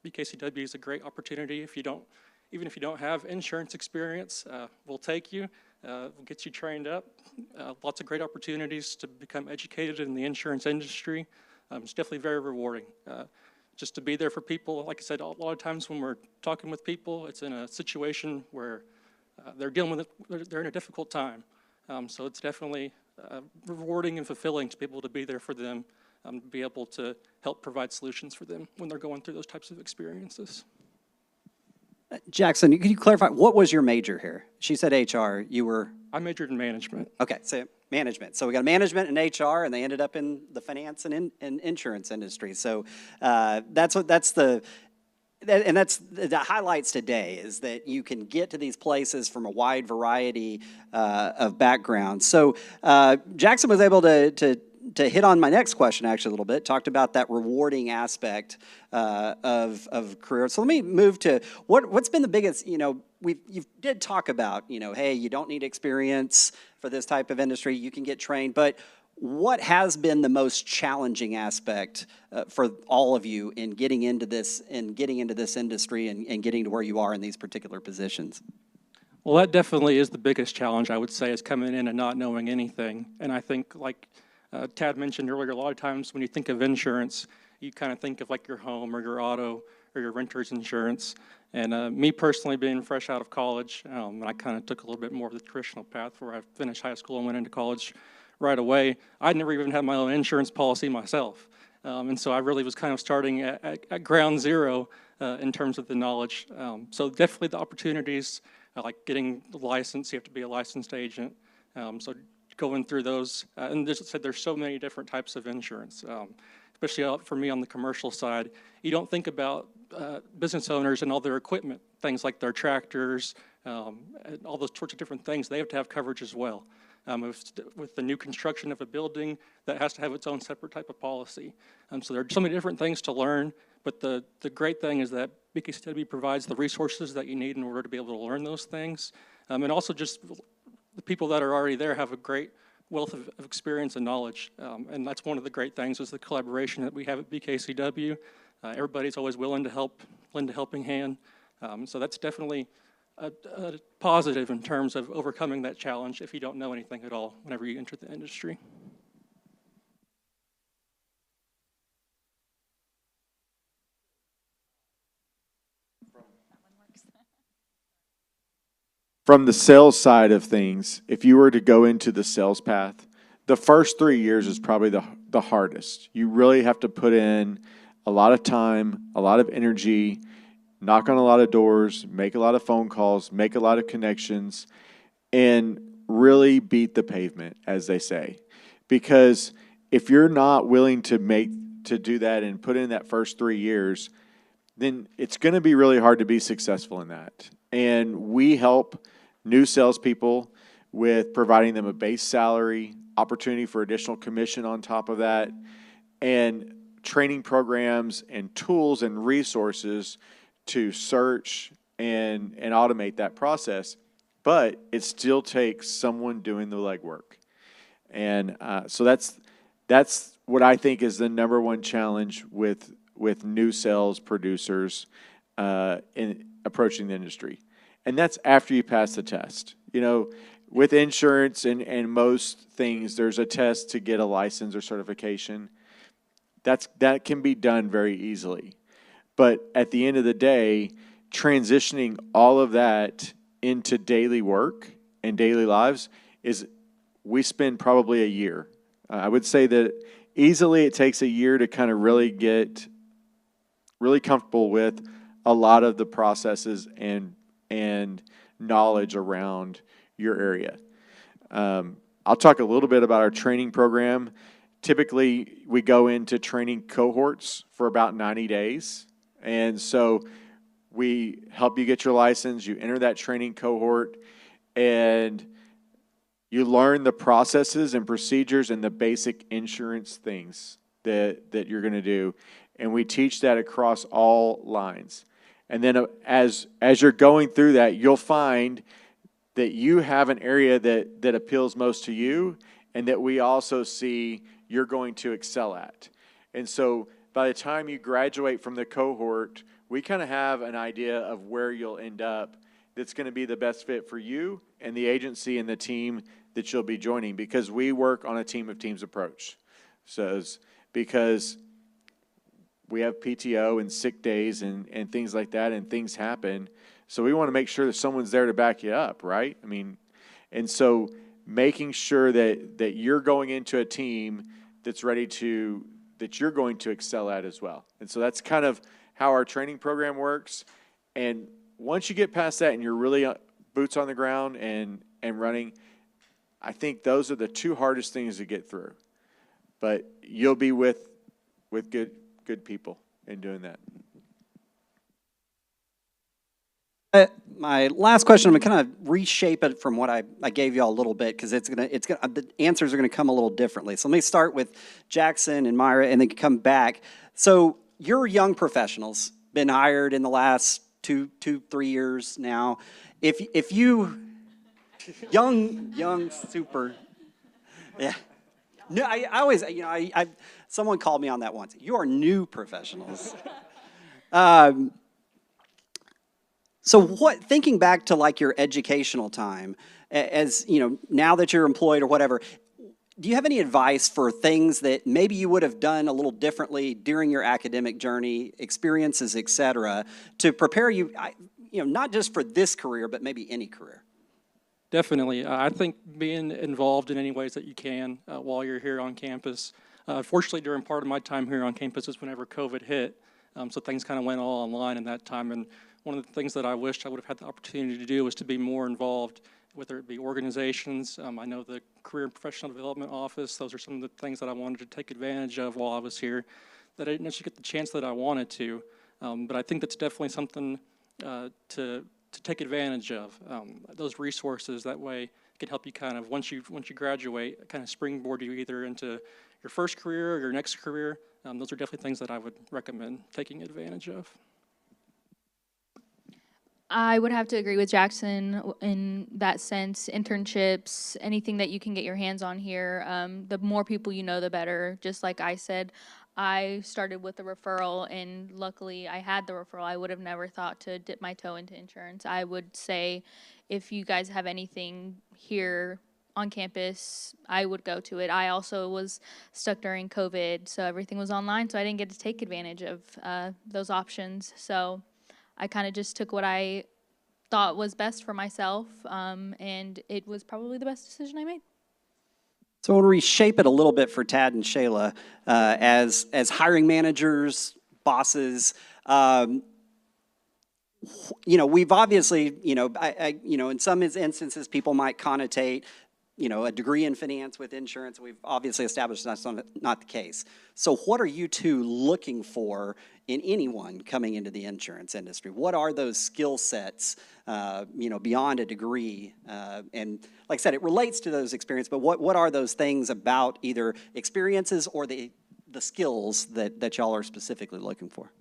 BKCW is a great opportunity. Even if you don't have insurance experience, we'll take you, we'll get you trained up. Lots of great opportunities to become educated in the insurance industry. It's definitely very rewarding. Just to be there for people. Like I said, a lot of times when we're talking with people, it's in a situation where they're dealing with it, they're in a difficult time. So it's definitely rewarding and fulfilling to be able to be there for them, be able to help provide solutions for them when they're going through those types of experiences. Jackson, can you clarify, what was your major here? She said HR, you were? I majored in management. Okay, so management. So we got management and HR, and they ended up in the finance and insurance industry. So that highlights today is that you can get to these places from a wide variety of backgrounds. So Jackson was able to hit on my next question actually a little bit, talked about that rewarding aspect of career. So let me move to what's been the biggest, you did talk about, hey, you don't need experience for this type of industry, you can get trained, but what has been the most challenging aspect for all of you in getting into this industry and getting to where you are in these particular positions? Well, that definitely is the biggest challenge, I would say, is coming in and not knowing anything. And I think, like Tad mentioned earlier, a lot of times when you think of insurance, you kind of think of like your home or your auto or your renter's insurance. And me personally, being fresh out of college, I kind of took a little bit more of the traditional path where I finished high school and went into college right away. I never even had my own insurance policy myself. And so I really was kind of starting at ground zero in terms of the knowledge. So definitely the opportunities, like getting the license, you have to be a licensed agent. So going through those, and as I said, there's so many different types of insurance, especially for me on the commercial side. You don't think about business owners and all their equipment, things like their tractors, and all those sorts of different things. They have to have coverage as well. With the new construction of a building, that has to have its own separate type of policy. So there are so many different things to learn, but the great thing is that BKCW provides the resources that you need in order to be able to learn those things. And also just the people that are already there have a great wealth of experience and knowledge. And that's one of the great things is the collaboration that we have at BKCW. Everybody's always willing to help, lend a helping hand. So that's definitely a positive in terms of overcoming that challenge if you don't know anything at all whenever you enter the industry. From the sales side of things, if you were to go into the sales path, the first 3 years is probably the hardest. You really have to put in a lot of time, a lot of energy, knock on a lot of doors, make a lot of phone calls, make a lot of connections, and really beat the pavement, as they say. Because if you're not willing to do that and put in that first 3 years, then it's going to be really hard to be successful in that. And we help new salespeople with providing them a base salary, opportunity for additional commission on top of that, and training programs and tools and resources to search and automate that process. But it still takes someone doing the legwork. And so that's what I think is the number one challenge with new sales producers in approaching the industry. And that's after you pass the test. You know, with insurance and most things, there's a test to get a license or certification. That can be done very easily. But at the end of the day, transitioning all of that into daily work and daily lives we spend probably a year. I would say that easily it takes a year to kind of really get really comfortable with a lot of the processes and knowledge around your area. I'll talk a little bit about our training program. Typically, we go into training cohorts for about 90 days. And so we help you get your license, you enter that training cohort, and you learn the processes and procedures and the basic insurance things that you're going to do. And we teach that across all lines. And then as you're going through that, you'll find that you have an area that appeals most to you and that we also see you're going to excel at. And so by the time you graduate from the cohort, we kind of have an idea of where you'll end up that's going to be the best fit for you and the agency and the team that you'll be joining, because we work on a team of teams approach. So because we have PTO and sick days and things like that, and things happen. So we want to make sure that someone's there to back you up, right? I mean, and so making sure that you're going into a team that's ready that you're going to excel at as well. And so that's kind of how our training program works. And once you get past that and you're really boots on the ground and running, I think those are the two hardest things to get through. But you'll be with good people in doing that. My last question, I'm gonna kind of reshape it from what I gave you all a little bit, because the answers are gonna come a little differently. So let me start with Jackson and Myra and then come back. So you're young professionals, been hired in the last 3 years now. If you, young, super, yeah. No, I always, someone called me on that once. You are new professionals. So thinking back to like your educational time, as now that you're employed or whatever, do you have any advice for things that maybe you would have done a little differently during your academic journey, experiences, et cetera, to prepare you, not just for this career, but maybe any career? Definitely. I think being involved in any ways that you can while you're here on campus. Fortunately, during part of my time here on campus is whenever COVID hit, so things kind of went all online in that time. And one of the things that I wished I would have had the opportunity to do was to be more involved, whether it be organizations. I know the Career and Professional Development Office. Those are some of the things that I wanted to take advantage of while I was here that I didn't actually get the chance that I wanted to. But I think that's definitely something to take advantage of. Those resources, that way can help you kind of, once you graduate, kind of springboard you either into your first career or your next career. Those are definitely things that I would recommend taking advantage of. I would have to agree with Jackson in that sense. Internships, anything that you can get your hands on here, the more people you know, the better. Just like I said, I started with a referral, and luckily I had the referral. I would have never thought to dip my toe into insurance. I would say if you guys have anything here on campus, I would go to it. I also was stuck during COVID, so everything was online, so I didn't get to take advantage of those options. So I kind of just took what I thought was best for myself, and it was probably the best decision I made. So we'll reshape it a little bit for Tad and Shayla as hiring managers, bosses. We've obviously, in some instances, people might connotate, a degree in finance with insurance. We've obviously established that's not the case. So what are you two looking for in anyone coming into the insurance industry? What are those skill sets, beyond a degree? And like I said, it relates to those experiences, but what are those things about either experiences or the skills that y'all are specifically looking for?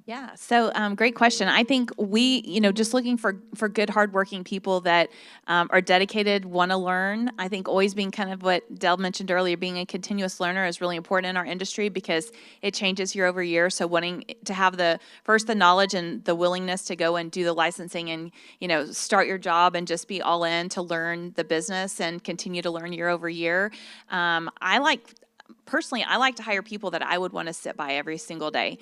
Yeah, so great question. I think we, just looking for good, hardworking people that are dedicated, want to learn. I think always being kind of what Del mentioned earlier, being a continuous learner is really important in our industry because it changes year over year. So wanting to have the knowledge and the willingness to go and do the licensing and, start your job and just be all in to learn the business and continue to learn year over year. Personally, I like to hire people that I would want to sit by every single day.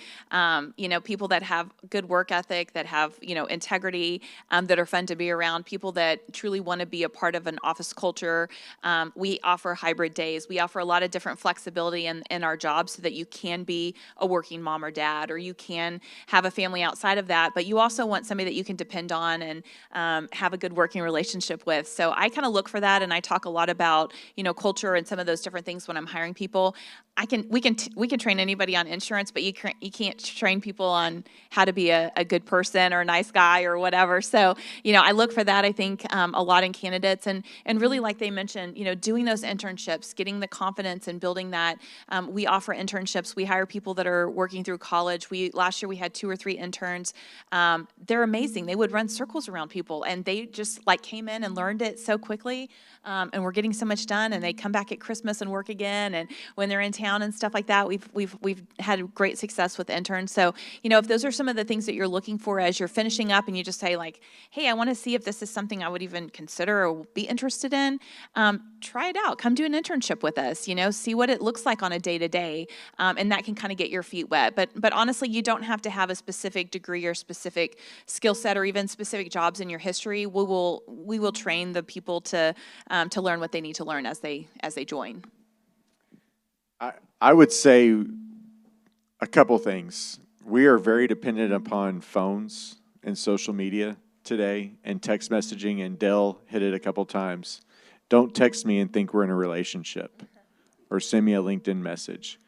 People that have good work ethic, that have, integrity, that are fun to be around, people that truly want to be a part of an office culture. We offer hybrid days. We offer a lot of different flexibility in our jobs so that you can be a working mom or dad, or you can have a family outside of that, but you also want somebody that you can depend on and have a good working relationship with. So I kind of look for that, and I talk a lot about, culture and some of those different things when I'm hiring people. We can train anybody on insurance, but you can't train people on how to be a good person or a nice guy or whatever. So, I look for that, I think, a lot in candidates, and really, like they mentioned, doing those internships, getting the confidence and building that. We offer internships. We hire people that are working through college. Last year we had 2 or 3 interns. They're amazing. They would run circles around people, and they just came in and learned it so quickly. And we're getting so much done, and they come back at Christmas and work again. And when they're in town and stuff like that, we've had great success with interns. So, if those are some of the things that you're looking for as you're finishing up, and you just say hey, I want to see if this is something I would even consider or be interested in, try it out. Come do an internship with us. See what it looks like on a day-to-day, and that can kind of get your feet wet. But honestly, you don't have to have a specific degree or specific skill set or even specific jobs in your history. We will train the people to learn what they need to learn as they join. I would say a couple things. We are very dependent upon phones and social media today and text messaging, and Dell hit it a couple times. Don't text me and think we're in a relationship or send me a LinkedIn message.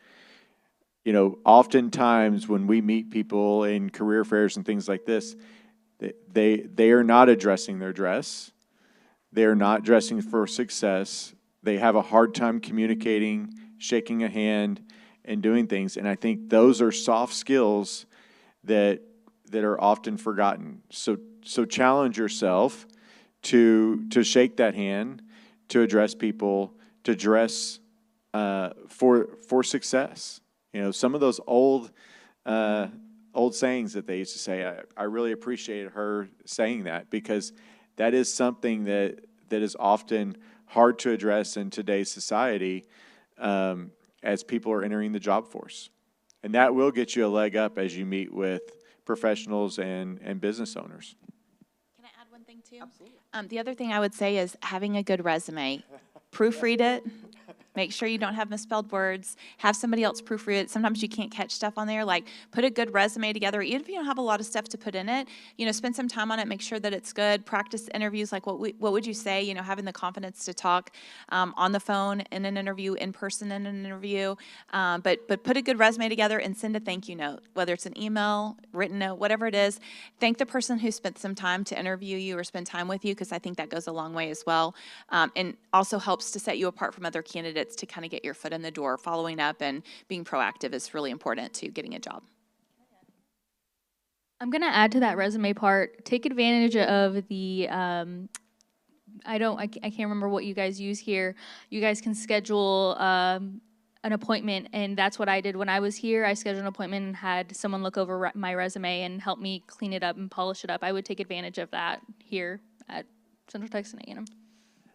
Oftentimes when we meet people in career fairs and things like this, they are not addressing their dress. They are not dressing for success. They have a hard time communicating, shaking a hand, and doing things. And I think those are soft skills that are often forgotten. So challenge yourself to shake that hand, to address people, to dress for success. Some of those old sayings that they used to say, I really appreciated her saying that, because that is something that is often hard to address in today's society as people are entering the job force. And that will get you a leg up as you meet with professionals and business owners. Can I add one thing too? Absolutely. The other thing I would say is having a good resume. Proofread it. Make sure you don't have misspelled words. Have somebody else proofread it. Sometimes you can't catch stuff on there. Put a good resume together. Even if you don't have a lot of stuff to put in it, spend some time on it. Make sure that it's good. Practice interviews. What would you say? Having the confidence to talk on the phone in an interview, in person in an interview. But put a good resume together and send a thank you note, whether it's an email, written note, whatever it is. Thank the person who spent some time to interview you or spend time with you, because I think that goes a long way as well, and also helps to set you apart from other candidates to kind of get your foot in the door. Following up and being proactive is really important to getting a job. I'm going to add to that resume part. Take advantage of the, I can't remember what you guys use here. You guys can schedule an appointment, and that's what I did when I was here. I scheduled an appointment and had someone look over my resume and help me clean it up and polish it up. I would take advantage of that here at Central Texas A&M.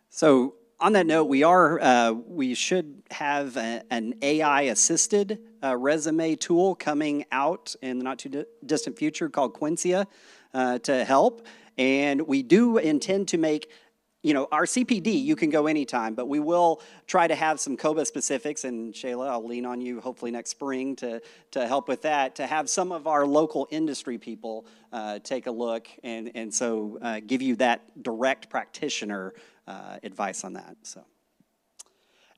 So on that note, we should have an AI-assisted resume tool coming out in the not-too-distant future called Quincia to help. And we do intend to make, our CPD, you can go anytime, but we will try to have some COBA specifics, and Shayla, I'll lean on you hopefully next spring to help with that, to have some of our local industry people take a look and so give you that direct practitioner advice on that. So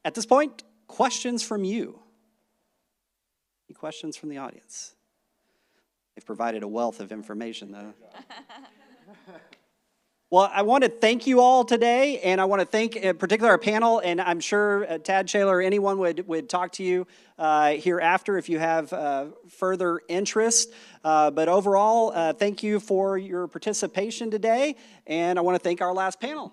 at this point, questions from you? Any questions from the audience? They've provided a wealth of information, though. Well, I want to thank you all today, and I want to thank in particular our panel, and I'm sure Tad Shaler or anyone would talk to you hereafter if you have further interest. But overall, thank you for your participation today, and I want to thank our last panel.